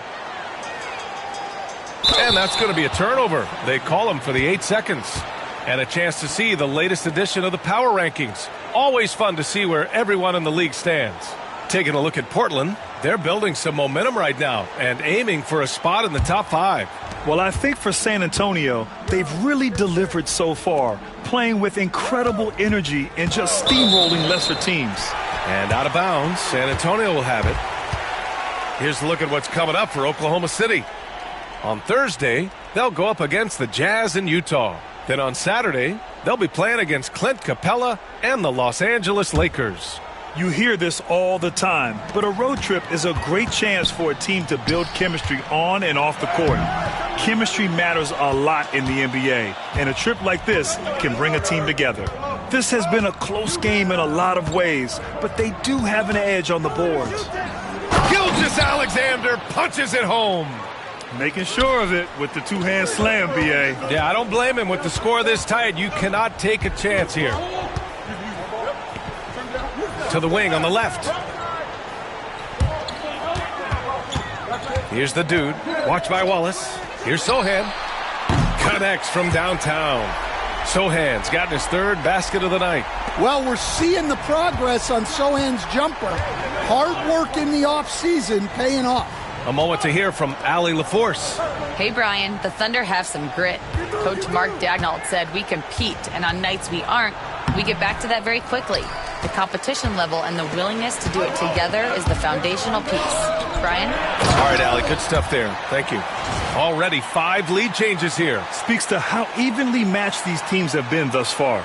Speaker 7: And that's going to be a turnover. They call him for the 8 seconds. And a chance to see the latest edition of the power rankings. Always fun to see where everyone in the league stands. Taking a look at Portland, they're building some momentum right now and aiming for a spot in the top 5.
Speaker 8: Well, I think for San Antonio, they've really delivered so far, playing with incredible energy and just steamrolling lesser teams.
Speaker 7: And out of bounds, San Antonio will have it. Here's a look at what's coming up for Oklahoma City. On Thursday, they'll go up against the Jazz in Utah. Then on Saturday, they'll be playing against Clint Capella and the Los Angeles Lakers.
Speaker 8: You hear this all the time, but a road trip is a great chance for a team to build chemistry on and off the court. Chemistry matters a lot in the NBA, and a trip like this can bring a team together. This has been a close game in a lot of ways, but they do have an edge on the boards.
Speaker 7: Gilgeous-Alexander punches it home.
Speaker 8: Making sure of it with the two-hand slam, B.A.
Speaker 7: Yeah, I don't blame him. With the score this tight, you cannot take a chance here. To the wing on the left. Here's the dude. Watched by Wallace. Here's Sohan. Connects from downtown. Sohan's gotten his 3rd basket of the night.
Speaker 19: Well, we're seeing the progress on Sohan's jumper. Hard work in the offseason paying off.
Speaker 7: A moment to hear from Allie LaForce.
Speaker 9: Hey, Brian, the Thunder have some grit. Coach Mark Daigneault said we compete, and on nights we aren't, we get back to that very quickly. The competition level and the willingness to do it together is the foundational piece. Brian?
Speaker 7: All right, Allie, good stuff there. Thank you. Already 5 lead changes here.
Speaker 8: Speaks to how evenly matched these teams have been thus far.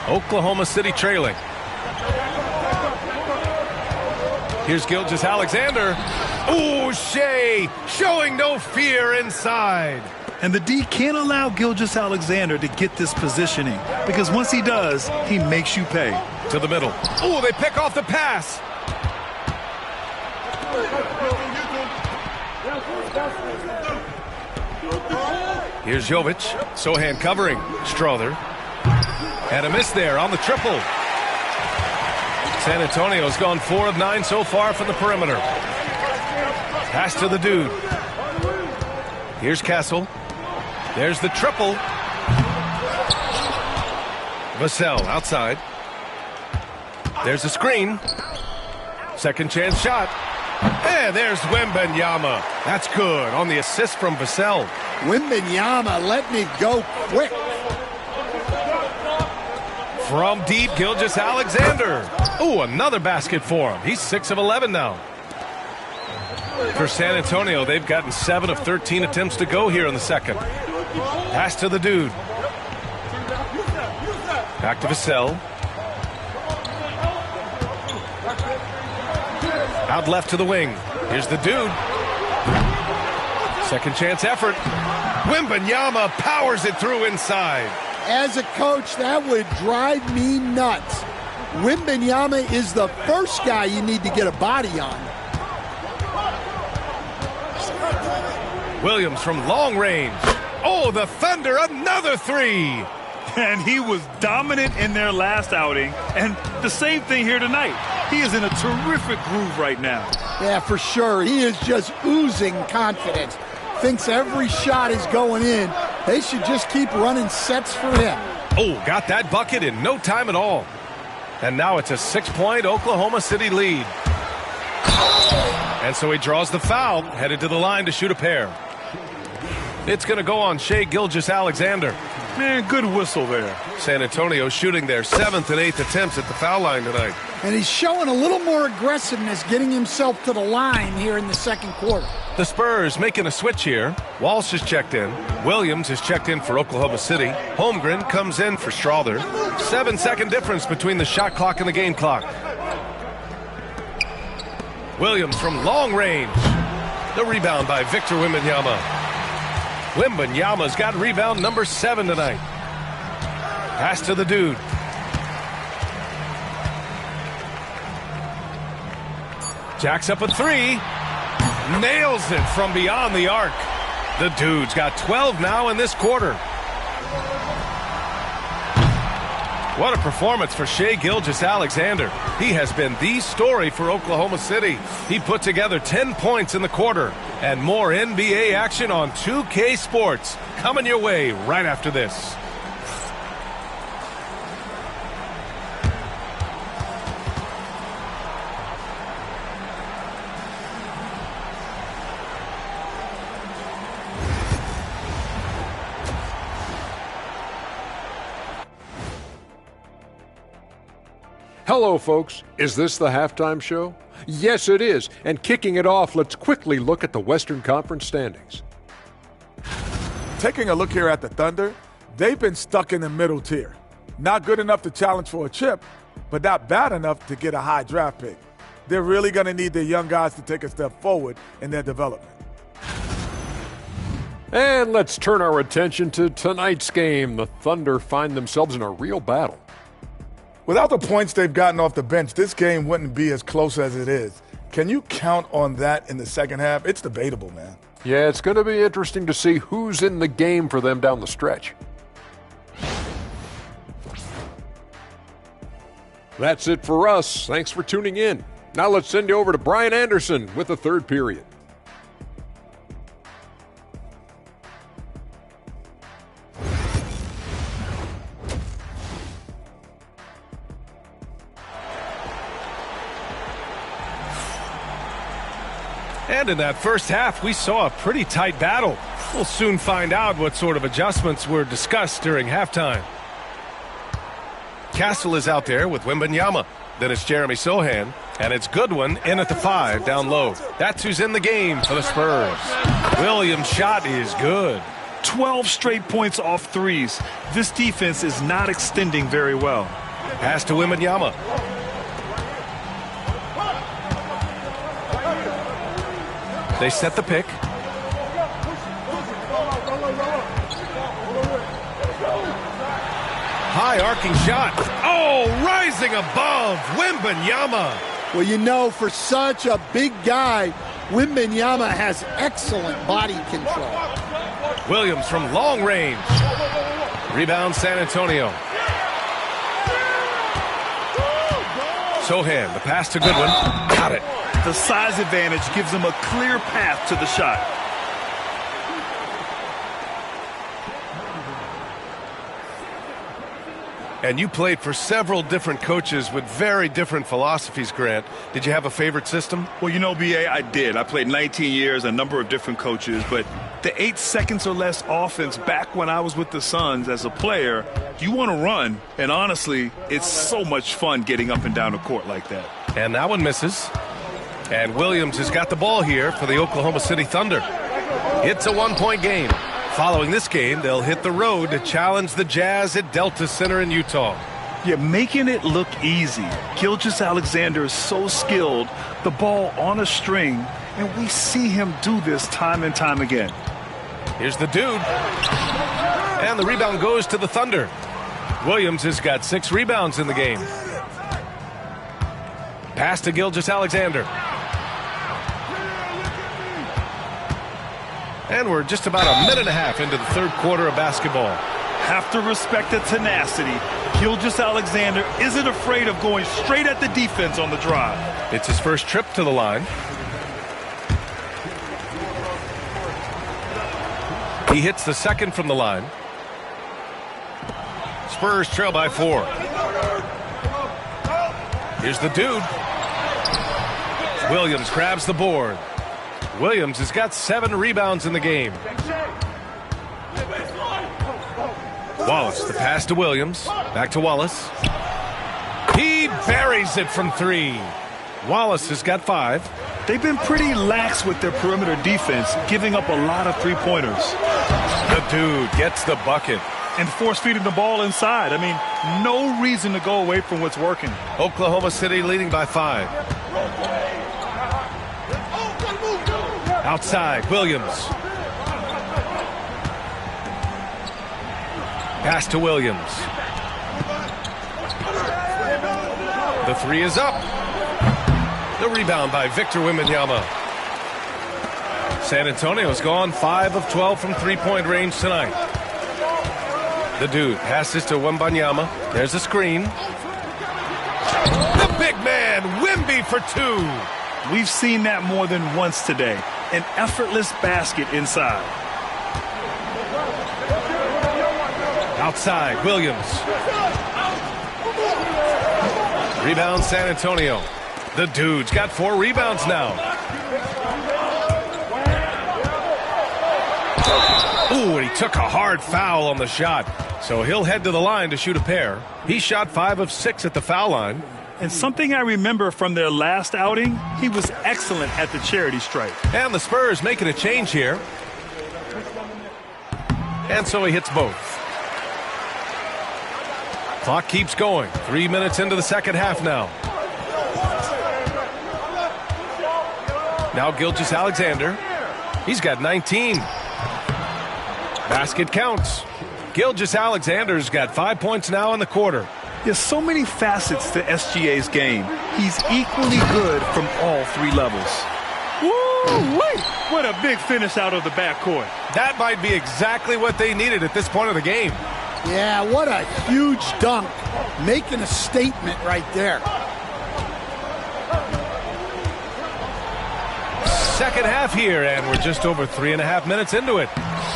Speaker 7: Oklahoma City trailing. Here's Gilgeous-Alexander. Ooh, Shea showing no fear inside.
Speaker 8: And the D can't allow Gilgeous-Alexander to get this positioning, because once he does, he makes you pay.
Speaker 7: To the middle. Ooh, they pick off the pass. Here's Jovic. Sohan covering. Strother. And a miss there on the triple. San Antonio's gone 4 of 9 so far from the perimeter. Pass to the dude. Here's Castle. There's the triple. Vassell outside. There's a screen. Second chance shot. And there's Wembanyama. That's good on the assist from Vassell.
Speaker 19: Wembanyama letting it go quick.
Speaker 7: From deep, Gilgeous-Alexander. Ooh, another basket for him. He's 6 of 11 now. For San Antonio, they've gotten 7 of 13 attempts to go here in the second. Pass to the dude. Back to Vassell. Out left to the wing. Here's the dude. Second chance effort. Wembanyama powers it through inside.
Speaker 19: As a coach, that would drive me nuts. Wembanyama is the first guy you need to get a body on.
Speaker 7: Williams from long range. Oh, the Thunder, another three.
Speaker 8: And he was dominant in their last outing. And the same thing here tonight. He is in a terrific groove right now.
Speaker 19: Yeah, for sure. He is just oozing confidence. Thinks every shot is going in. They should just keep running sets for him.
Speaker 7: Oh, got that bucket in no time at all. And now it's a 6-point Oklahoma City lead. And so he draws the foul, headed to the line to shoot a pair. It's going to go on Shai Gilgeous-Alexander.
Speaker 8: Man, good whistle there.
Speaker 7: San Antonio shooting their 7th and 8th attempts at the foul line tonight.
Speaker 19: And he's showing a little more aggressiveness, getting himself to the line here in the second quarter.
Speaker 7: The Spurs making a switch here. Walsh is checked in. Williams is checked in for Oklahoma City. Holmgren comes in for Strother. 7-second difference between the shot clock and the game clock. Williams from long range. The rebound by Victor Wembanyama. Wembanyama's got rebound number 7 tonight. Pass to the dude. Jacks up a 3. Nails it from beyond the arc. The dude's got 12 now in this quarter. What a performance for Shai Gilgeous-Alexander. He has been the story for Oklahoma City. He put together 10 points in the quarter. And more NBA action on 2K Sports coming your way right after this.
Speaker 10: Hello, folks. Is this the halftime show? Yes, it is. And kicking it off, let's quickly look at the Western Conference standings.
Speaker 11: Taking a look here at the Thunder, they've been stuck in the middle tier. Not good enough to challenge for a chip, but not bad enough to get a high draft pick. They're really going to need their young guys to take a step forward in their development.
Speaker 10: And let's turn our attention to tonight's game. The Thunder find themselves in a real battle.
Speaker 11: Without the points they've gotten off the bench, this game wouldn't be as close as it is. Can you count on that in the second half? It's debatable, man.
Speaker 10: Yeah, it's going to be interesting to see who's in the game for them down the stretch. That's it for us. Thanks for tuning in. Now let's send you over to Brian Anderson with the third period.
Speaker 7: And in that first half, we saw a pretty tight battle. We'll soon find out what sort of adjustments were discussed during halftime. Castle is out there with Wembanyama. Then it's Jeremy Sohan. And it's Goodwin in at the 5 down low. That's who's in the game for the Spurs. Williams' shot is good.
Speaker 8: 12 straight points off threes. This defense is not extending very well.
Speaker 7: Pass to Wembanyama. They set the pick. High arcing shot. Oh, rising above Wembanyama.
Speaker 19: Well, you know, for such a big guy, Wembanyama has excellent body control.
Speaker 7: Williams from long range. Rebound San Antonio. Sohan, the pass to Goodwin. Got it.
Speaker 8: The size advantage gives him a clear path to the shot.
Speaker 7: And you played for several different coaches with very different philosophies, Grant. Did you have a favorite system?
Speaker 8: Well, you know, B.A., I did. I played 19 years, a number of different coaches, but the 8 seconds or less offense back when I was with the Suns as a player, you want to run, and honestly, it's so much fun getting up and down the court like that.
Speaker 7: And that one misses. And Williams has got the ball here for the Oklahoma City Thunder. It's a 1-point game. Following this game, they'll hit the road to challenge the Jazz at Delta Center in Utah.
Speaker 8: Yeah, making it look easy. Gilgeous-Alexander is so skilled, the ball on a string, and we see him do this time and time again.
Speaker 7: Here's the dude. And the rebound goes to the Thunder. Williams has got 6 rebounds in the game. Pass to Gilgeous-Alexander. And we're just about a minute and a half into the third quarter of basketball.
Speaker 8: Have to respect the tenacity. Gilgeous-Alexander isn't afraid of going straight at the defense on the drive.
Speaker 7: It's his first trip to the line. He hits the second from the line. Spurs trail by 4. Here's the dude. Williams grabs the board. Williams has got 7 rebounds in the game. Wallace, the pass to Williams. Back to Wallace. He buries it from 3. Wallace has got 5.
Speaker 8: They've been pretty lax with their perimeter defense, giving up a lot of three-pointers.
Speaker 7: The dude gets the bucket.
Speaker 8: And force-feeding the ball inside. I mean, no reason to go away from what's working.
Speaker 7: Oklahoma City leading by 5. Outside, Williams. Pass to Williams. The 3 is up. The rebound by Victor Wembanyama. San Antonio's gone 5 of 12 from three-point range tonight. The dude passes to Wembanyama. There's a screen. The big man, Wemby for 2.
Speaker 8: We've seen that more than once today. An effortless basket inside.
Speaker 7: Outside, Williams. Rebound, San Antonio. The dude's got 4 rebounds now. Ooh, and he took a hard foul on the shot. So he'll head to the line to shoot a pair. He shot 5 of 6 at the foul line.
Speaker 8: And something I remember from their last outing, he was excellent at the charity stripe.
Speaker 7: And the Spurs making a change here. And so he hits both. Clock keeps going. 3 minutes into the second half now. Now Gilgeous-Alexander. He's got 19. Basket counts. Gilgeous-Alexander's got 5 points now in the quarter.
Speaker 8: There's so many facets to SGA's game. He's equally good from all 3 levels. Woo-wee! What a big finish out of the backcourt.
Speaker 7: That might be exactly what they needed at this point of the game.
Speaker 19: Yeah, what a huge dunk. Making a statement right there.
Speaker 7: Second half here, and we're just over 3.5 minutes into it.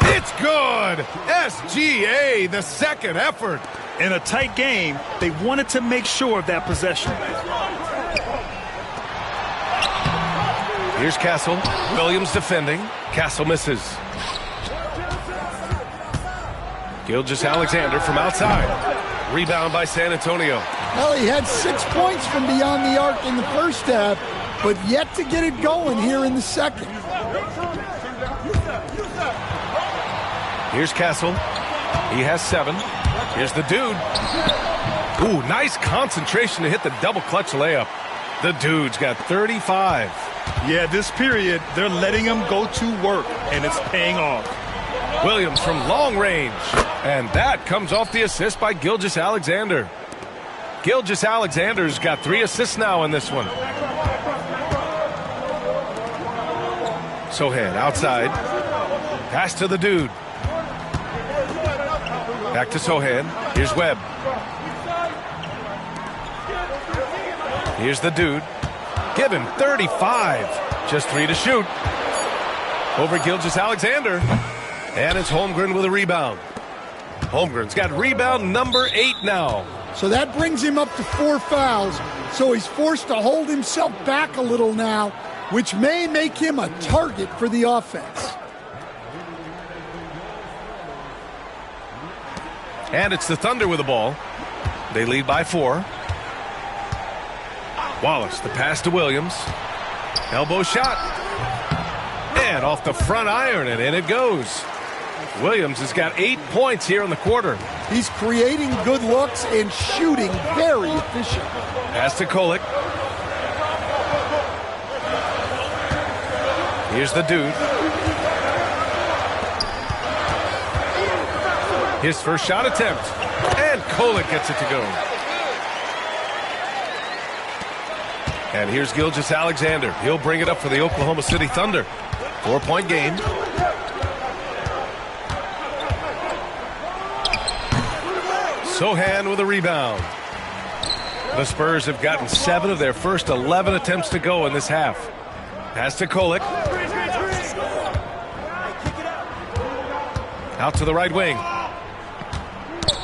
Speaker 7: It's good! SGA, the second effort.
Speaker 8: In a tight game, they wanted to make sure of that possession.
Speaker 7: Here's Castle. Williams defending. Castle misses. Gilgeous-Alexander from outside. Rebound by San Antonio.
Speaker 19: Well, he had 6 points from beyond the arc in the first half, but yet to get it going here in the second.
Speaker 7: Here's Castle. He has 7. Here's the dude. Ooh, nice concentration to hit the double clutch layup. The dude's got 35.
Speaker 8: Yeah, this period, they're letting him go to work, and it's paying off.
Speaker 7: Williams from long range. And that comes off the assist by Gilgeous-Alexander. Gilgeous-Alexander's got 3 assists now in this one. Sohan outside. Pass to the dude. Back to Sohan. Here's Webb. Here's the dude. Give him 35. Just 3 to shoot. Over Gilgeous-Alexander. And it's Holmgren with a rebound. Holmgren's got rebound number 8 now.
Speaker 19: So that brings him up to 4 fouls. So he's forced to hold himself back a little now, which may make him a target for the offense.
Speaker 7: And it's the Thunder with the ball. They lead by 4. Wallace, the pass to Williams. Elbow shot. And off the front iron, and in it goes. Williams has got 8 points here in the quarter.
Speaker 19: He's creating good looks and shooting very efficient.
Speaker 7: Pass to Kolek. Here's the dude. His first shot attempt. And Kolek gets it to go. And here's Gilgeous-Alexander. He'll bring it up for the Oklahoma City Thunder. 4-point game. Sohan with a rebound. The Spurs have gotten 7 of their first 11 attempts to go in this half. Pass to Kolek. Out to the right wing.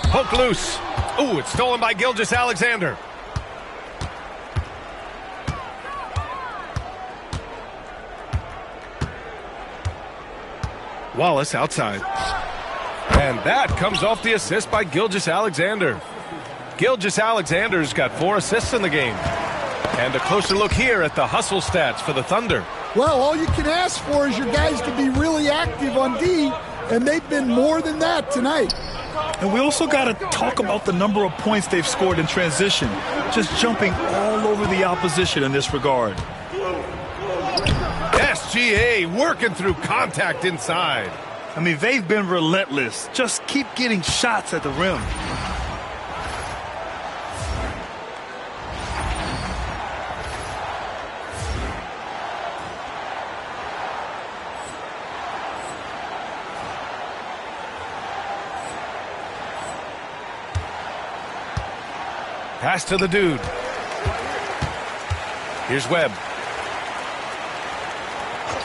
Speaker 7: Poke loose. Ooh, it's stolen by Gilgeous-Alexander. Wallace outside. And that comes off the assist by Gilgeous-Alexander. Gilgeous-Alexander's got 4 assists in the game. And a closer look here at the hustle stats for the Thunder.
Speaker 19: Well, all you can ask for is your guys to be really active on D, and they've been more than that tonight.
Speaker 8: And we also got to talk about the number of points they've scored in transition, just jumping all over the opposition in this regard.
Speaker 7: SGA working through contact inside.
Speaker 8: I mean, they've been relentless. Just keep getting shots at the rim.
Speaker 7: Pass to the dude. Here's Webb.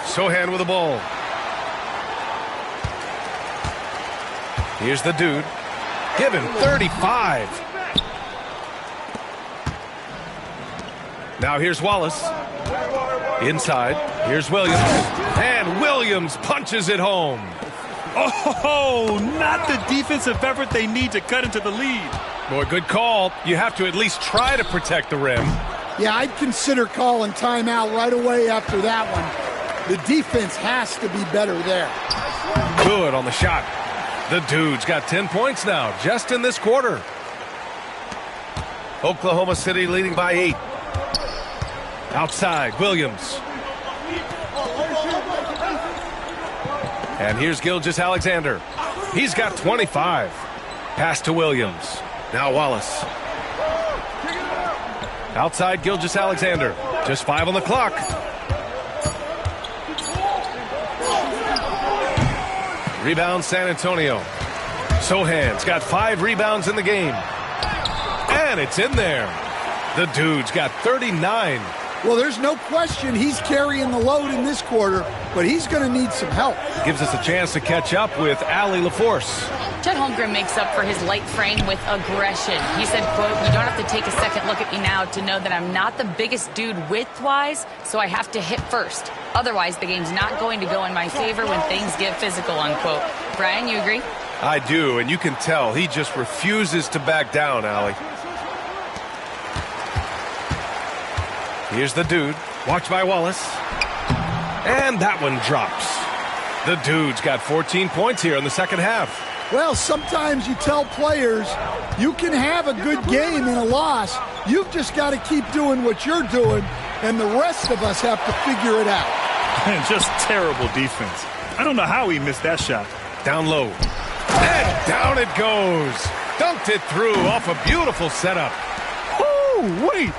Speaker 7: Sohan with the ball. Here's the dude. Given 35. Now here's Wallace. Inside. Here's Williams. And Williams punches it home.
Speaker 8: Oh, not the defensive effort they need to cut into the lead.
Speaker 7: Boy, good call. You have to at least try to protect the rim.
Speaker 19: Yeah, I'd consider calling timeout right away after that one. The defense has to be better there.
Speaker 7: Good on the shot. The dude's got 10 points now, just in this quarter. Oklahoma City leading by 8. Outside, Williams. And here's Gilgeous-Alexander. He's got 25. Pass to Williams. Now Wallace. Outside Gilgeous-Alexander. Just 5 on the clock. Rebound San Antonio. Sohan's got 5 rebounds in the game. And it's in there. The dude's got 39.
Speaker 19: Well, there's no question he's carrying the load in this quarter, but he's going to need some help.
Speaker 7: Gives us a chance to catch up with Allie LaForce.
Speaker 9: Chet Holmgren makes up for his light frame with aggression. He said, quote, "You don't have to take a second look at me now to know that I'm not the biggest dude width-wise, so I have to hit first. Otherwise, the game's not going to go in my favor when things get physical," unquote. Brian, you agree?
Speaker 7: I do, and you can tell he just refuses to back down, Allie. Here's the dude. Watched by Wallace. And that one drops. The dude's got 14 points here in the second half.
Speaker 19: Well, sometimes you tell players you can have a good game in a loss. You've just got to keep doing what you're doing, and the rest of us have to figure it out.
Speaker 8: And just terrible defense. I don't know how he missed that shot.
Speaker 7: Down low. And down it goes. Dunked it through off a beautiful setup.
Speaker 8: Oh, wait.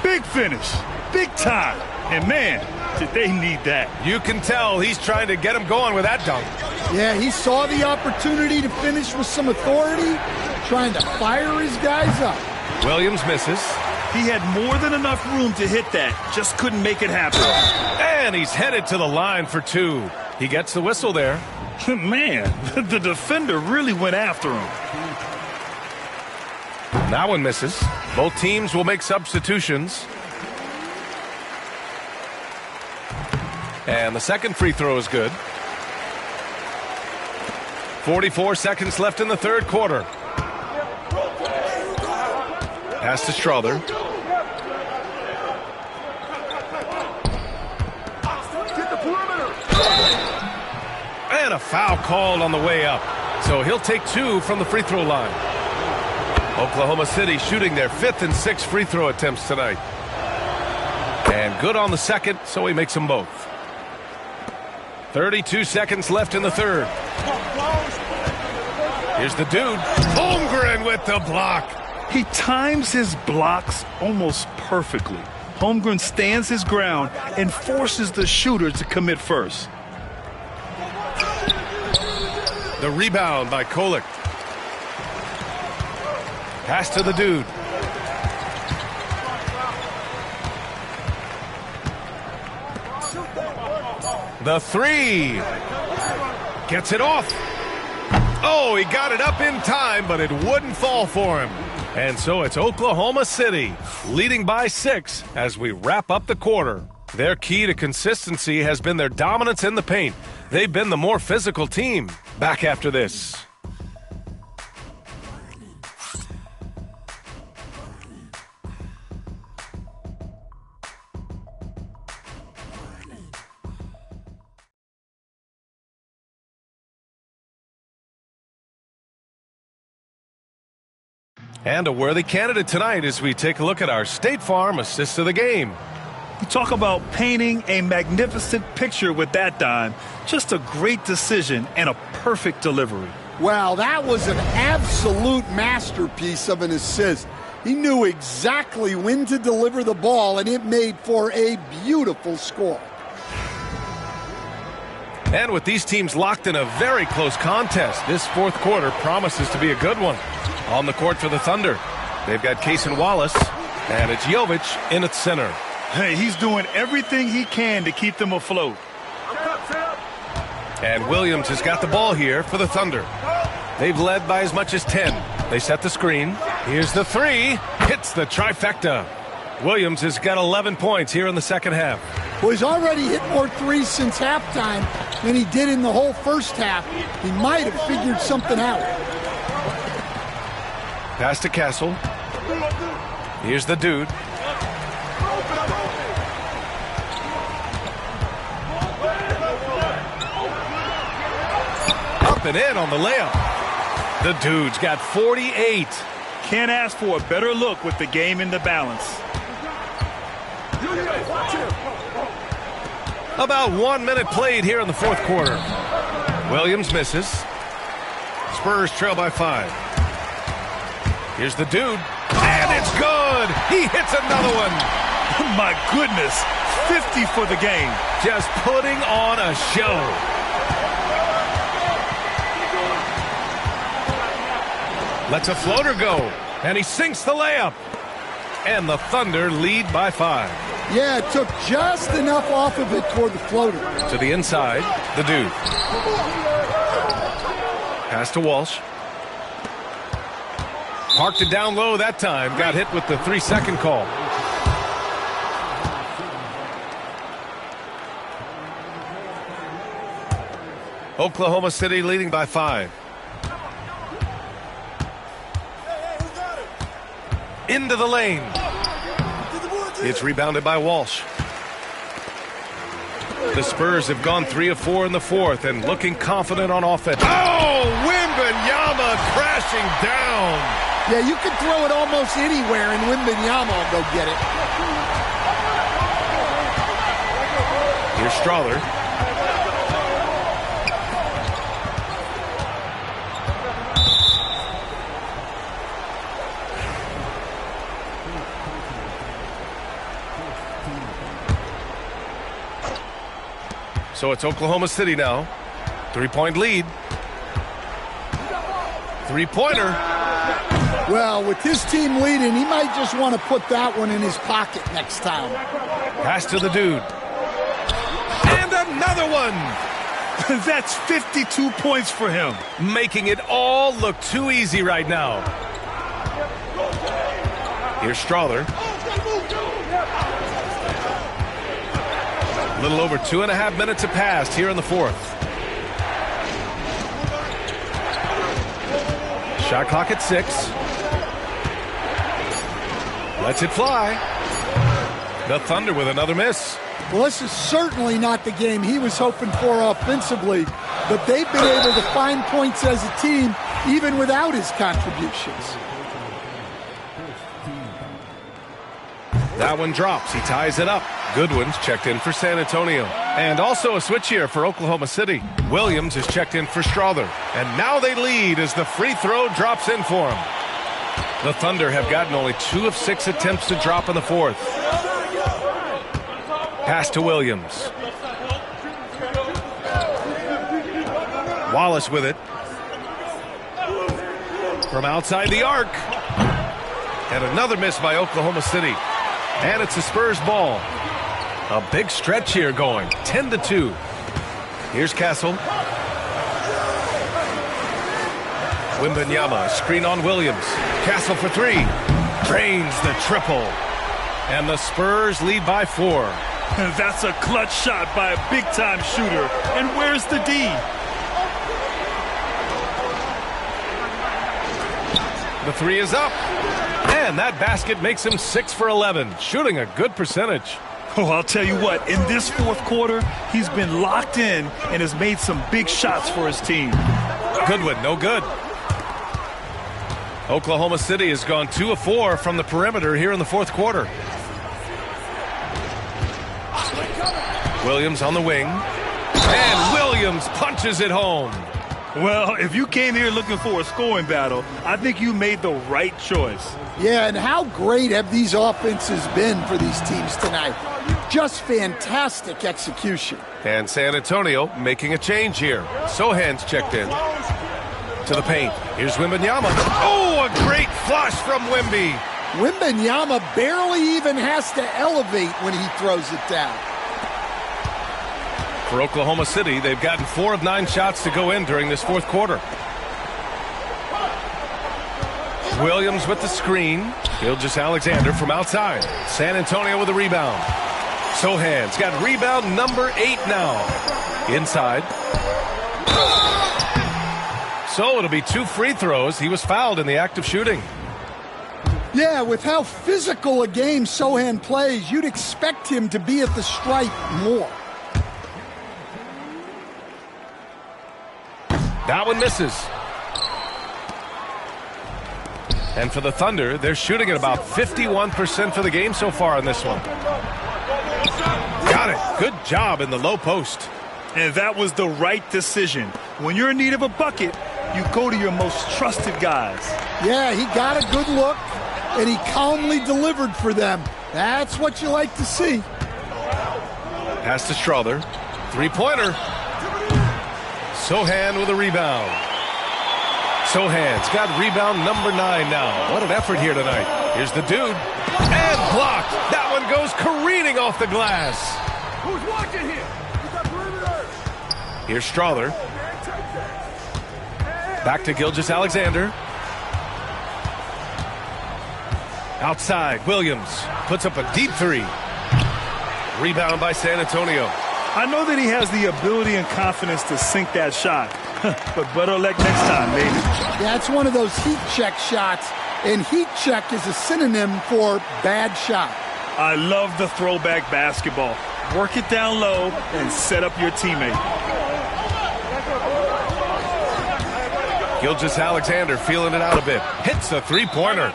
Speaker 8: Big finish. Big time. And, man, did they need that.
Speaker 7: You can tell he's trying to get him going with that dunk.
Speaker 19: Yeah, he saw the opportunity to finish with some authority, trying to fire his guys up.
Speaker 7: Williams misses.
Speaker 8: He had more than enough room to hit that. Just couldn't make it happen.
Speaker 7: And he's headed to the line for 2. He gets the whistle there.
Speaker 8: Man, the defender really went after him.
Speaker 7: That one misses. Both teams will make substitutions. And the second free throw is good. 44 seconds left in the third quarter. Pass to Strother. And a foul called on the way up. So he'll take 2 from the free throw line. Oklahoma City shooting their 5th and 6th free throw attempts tonight. And good on the second, so he makes them both. 32 seconds left in the third. Here's the dude. Holmgren with the block.
Speaker 8: He times his blocks almost perfectly. Holmgren stands his ground and forces the shooter to commit first.
Speaker 7: The rebound by Kolek. Pass to the dude. The three. Gets it off. Oh, he got it up in time, but it wouldn't fall for him. And so it's Oklahoma City leading by 6 as we wrap up the quarter. Their key to consistency has been their dominance in the paint. They've been the more physical team. Back after this. And a worthy candidate tonight as we take a look at our State Farm assist of the game.
Speaker 8: You talk about painting a magnificent picture with that dime. Just a great decision and a perfect delivery.
Speaker 19: Well, that was an absolute masterpiece of an assist. He knew exactly when to deliver the ball, and it made for a beautiful score.
Speaker 7: And with these teams locked in a very close contest, this fourth quarter promises to be a good one. On the court for the Thunder, they've got Cason Wallace, and it's Jovic in its center.
Speaker 8: Hey, he's doing everything he can to keep them afloat.
Speaker 7: And Williams has got the ball here for the Thunder. They've led by as much as 10. They set the screen. Here's the three. Hits the trifecta. Williams has got 11 points here in the second half.
Speaker 19: Well, he's already hit more threes since halftime than he did in the whole first half. He might have figured something out.
Speaker 7: Pass to Castle. Here's the dude. Up and in on the layup. The dude's got 48.
Speaker 8: Can't ask for a better look with the game in the balance.
Speaker 7: About 1 minute played here in the fourth quarter. Williams misses. Spurs trail by 5. Here's the dude, and it's good. He hits another one.
Speaker 8: My goodness, 50 for the game.
Speaker 7: Just putting on a show. Lets a floater go, and he sinks the layup. And the Thunder lead by 5.
Speaker 19: Yeah, it took just enough off of it for the floater.
Speaker 7: To the inside, the dude. Pass to Walsh. Parked it down low that time. Got hit with the 3-second call. Oklahoma City leading by 5. Into the lane. It's rebounded by Walsh. The Spurs have gone 3 of 4 in the fourth and looking confident on offense. Oh, Wembanyama crashing down.
Speaker 19: Yeah, you could throw it almost anywhere, and Wembanyama will go get it.
Speaker 7: Here's Strawther. So it's Oklahoma City now. 3-point lead. Three-pointer.
Speaker 19: Well, with his team leading, he might just want to put that one in his pocket next time.
Speaker 7: Pass to the dude. And another one.
Speaker 8: That's 52 points for him.
Speaker 7: Making it all look too easy right now. Here's Strawther. A little over 2.5 minutes have passed here in the fourth. Shot clock at 6. Lets it fly. The Thunder with another miss.
Speaker 19: Well, this is certainly not the game he was hoping for offensively, but they've been able to find points as a team even without his contributions.
Speaker 7: That one drops. He ties it up. Goodwin's checked in for San Antonio. And also a switch here for Oklahoma City. Williams is checked in for Strother. And now they lead as the free throw drops in for him. The Thunder have gotten only 2 of 6 attempts to drop in the fourth. Pass to Williams. Wallace with it. From outside the arc. And another miss by Oklahoma City. And it's the Spurs ball. A big stretch here going. 10-2. Here's Castle. Wembanyama, screen on Williams. Castle for 3. Drains the triple. And the Spurs lead by 4.
Speaker 8: That's a clutch shot by a big-time shooter. And where's the D?
Speaker 7: The 3 is up. And that basket makes him 6 for 11, shooting a good percentage.
Speaker 8: Oh, I'll tell you what, in this fourth quarter, he's been locked in and has made some big shots for his team.
Speaker 7: Goodwin, no good. Oklahoma City has gone 2 of 4 from the perimeter here in the fourth quarter. Williams on the wing. And Williams punches it home.
Speaker 8: Well, if you came here looking for a scoring battle, I think you made the right choice.
Speaker 19: Yeah, and how great have these offenses been for these teams tonight? Just fantastic execution.
Speaker 7: And San Antonio making a change here. Sohan's checked in. To the paint. Here's Wembanyama. Oh, a great flush from Wemby.
Speaker 19: Wembanyama barely even has to elevate when he throws it down.
Speaker 7: For Oklahoma City, they've gotten 4 of 9 shots to go in during this fourth quarter. Williams with the screen. Gilgeous-Alexander from outside. San Antonio with a rebound. Sohan's got rebound number 8 now. Inside. So it'll be 2 free throws. He was fouled in the act of shooting.
Speaker 19: Yeah, with how physical a game Sohan plays, you'd expect him to be at the stripe more.
Speaker 7: That one misses. And for the Thunder, they're shooting at about 51% for the game so far in this one. Got it. Good job in the low post.
Speaker 8: And that was the right decision. When you're in need of a bucket, you go to your most trusted guys.
Speaker 19: Yeah, he got a good look, and he calmly delivered for them. That's what you like to see.
Speaker 7: Pass to Strother. 3-pointer. Sohan with a rebound. Sohan's got rebound number 9 now. What an effort here tonight. Here's the dude. And blocked. That one goes careening off the glass.
Speaker 11: Who's watching here?
Speaker 7: Here's Strother. Back to Gilgeous-Alexander. Outside, Williams puts up a deep 3. Rebound by San Antonio.
Speaker 8: I know that he has the ability and confidence to sink that shot, but better luck next time, maybe.
Speaker 19: Yeah, it's one of those heat check shots, and heat check is a synonym for bad shot.
Speaker 8: I love the throwback basketball. Work it down low and set up your teammate.
Speaker 7: Gilgeous-Alexander feeling it out a bit. Hits a 3-pointer.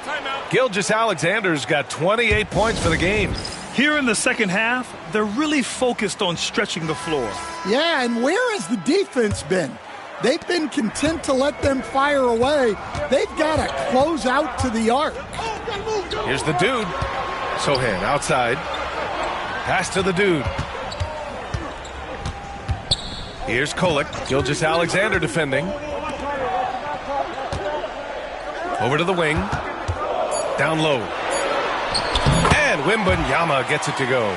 Speaker 7: Gilgeous-Alexander's got 28 points for the game.
Speaker 8: Here in the second half, they're really focused on stretching the floor.
Speaker 19: Yeah, and where has the defense been? They've been content to let them fire away. They've got to close out to the arc.
Speaker 7: Here's the dude. Sohan outside. Pass to the dude. Here's Kolek. Gilgeous-Alexander defending. Over to the wing. Down low. And Wembanyama gets it to go.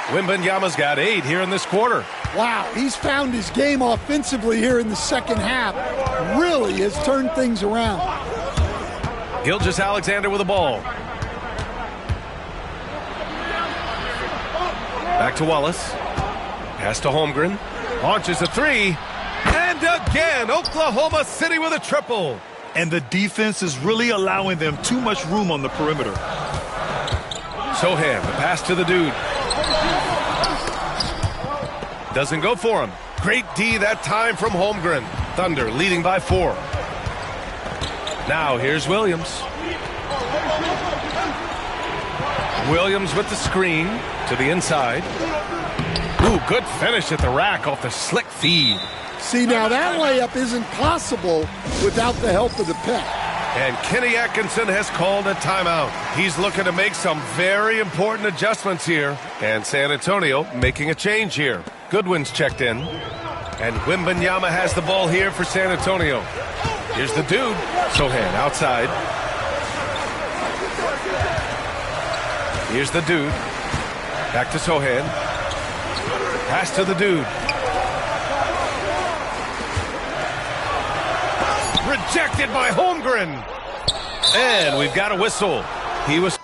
Speaker 7: Wembanyama's got 8 here in this quarter.
Speaker 19: Wow, he's found his game offensively here in the second half. Really has turned things around.
Speaker 7: Gilgeous-Alexander with the ball. Back to Wallace. Pass to Holmgren. Launches a 3. And again, Oklahoma City with a triple.
Speaker 8: And the defense is really allowing them too much room on the perimeter.
Speaker 7: Sohan, the pass to the dude. Doesn't go for him. Great D that time from Holmgren. Thunder leading by 4. Now here's Williams. Williams with the screen to the inside. Ooh, good finish at the rack off the slick feed.
Speaker 19: See, now that layup isn't possible without the help of the pick.
Speaker 7: And Kenny Atkinson has called a timeout. He's looking to make some very important adjustments here. And San Antonio making a change here. Goodwin's checked in. And Wembanyama has the ball here for San Antonio. Here's the dude. Sohan outside. Here's the dude. Back to Sohan. Pass to the dude. Rejected by Holmgren. And we've got a whistle. He was...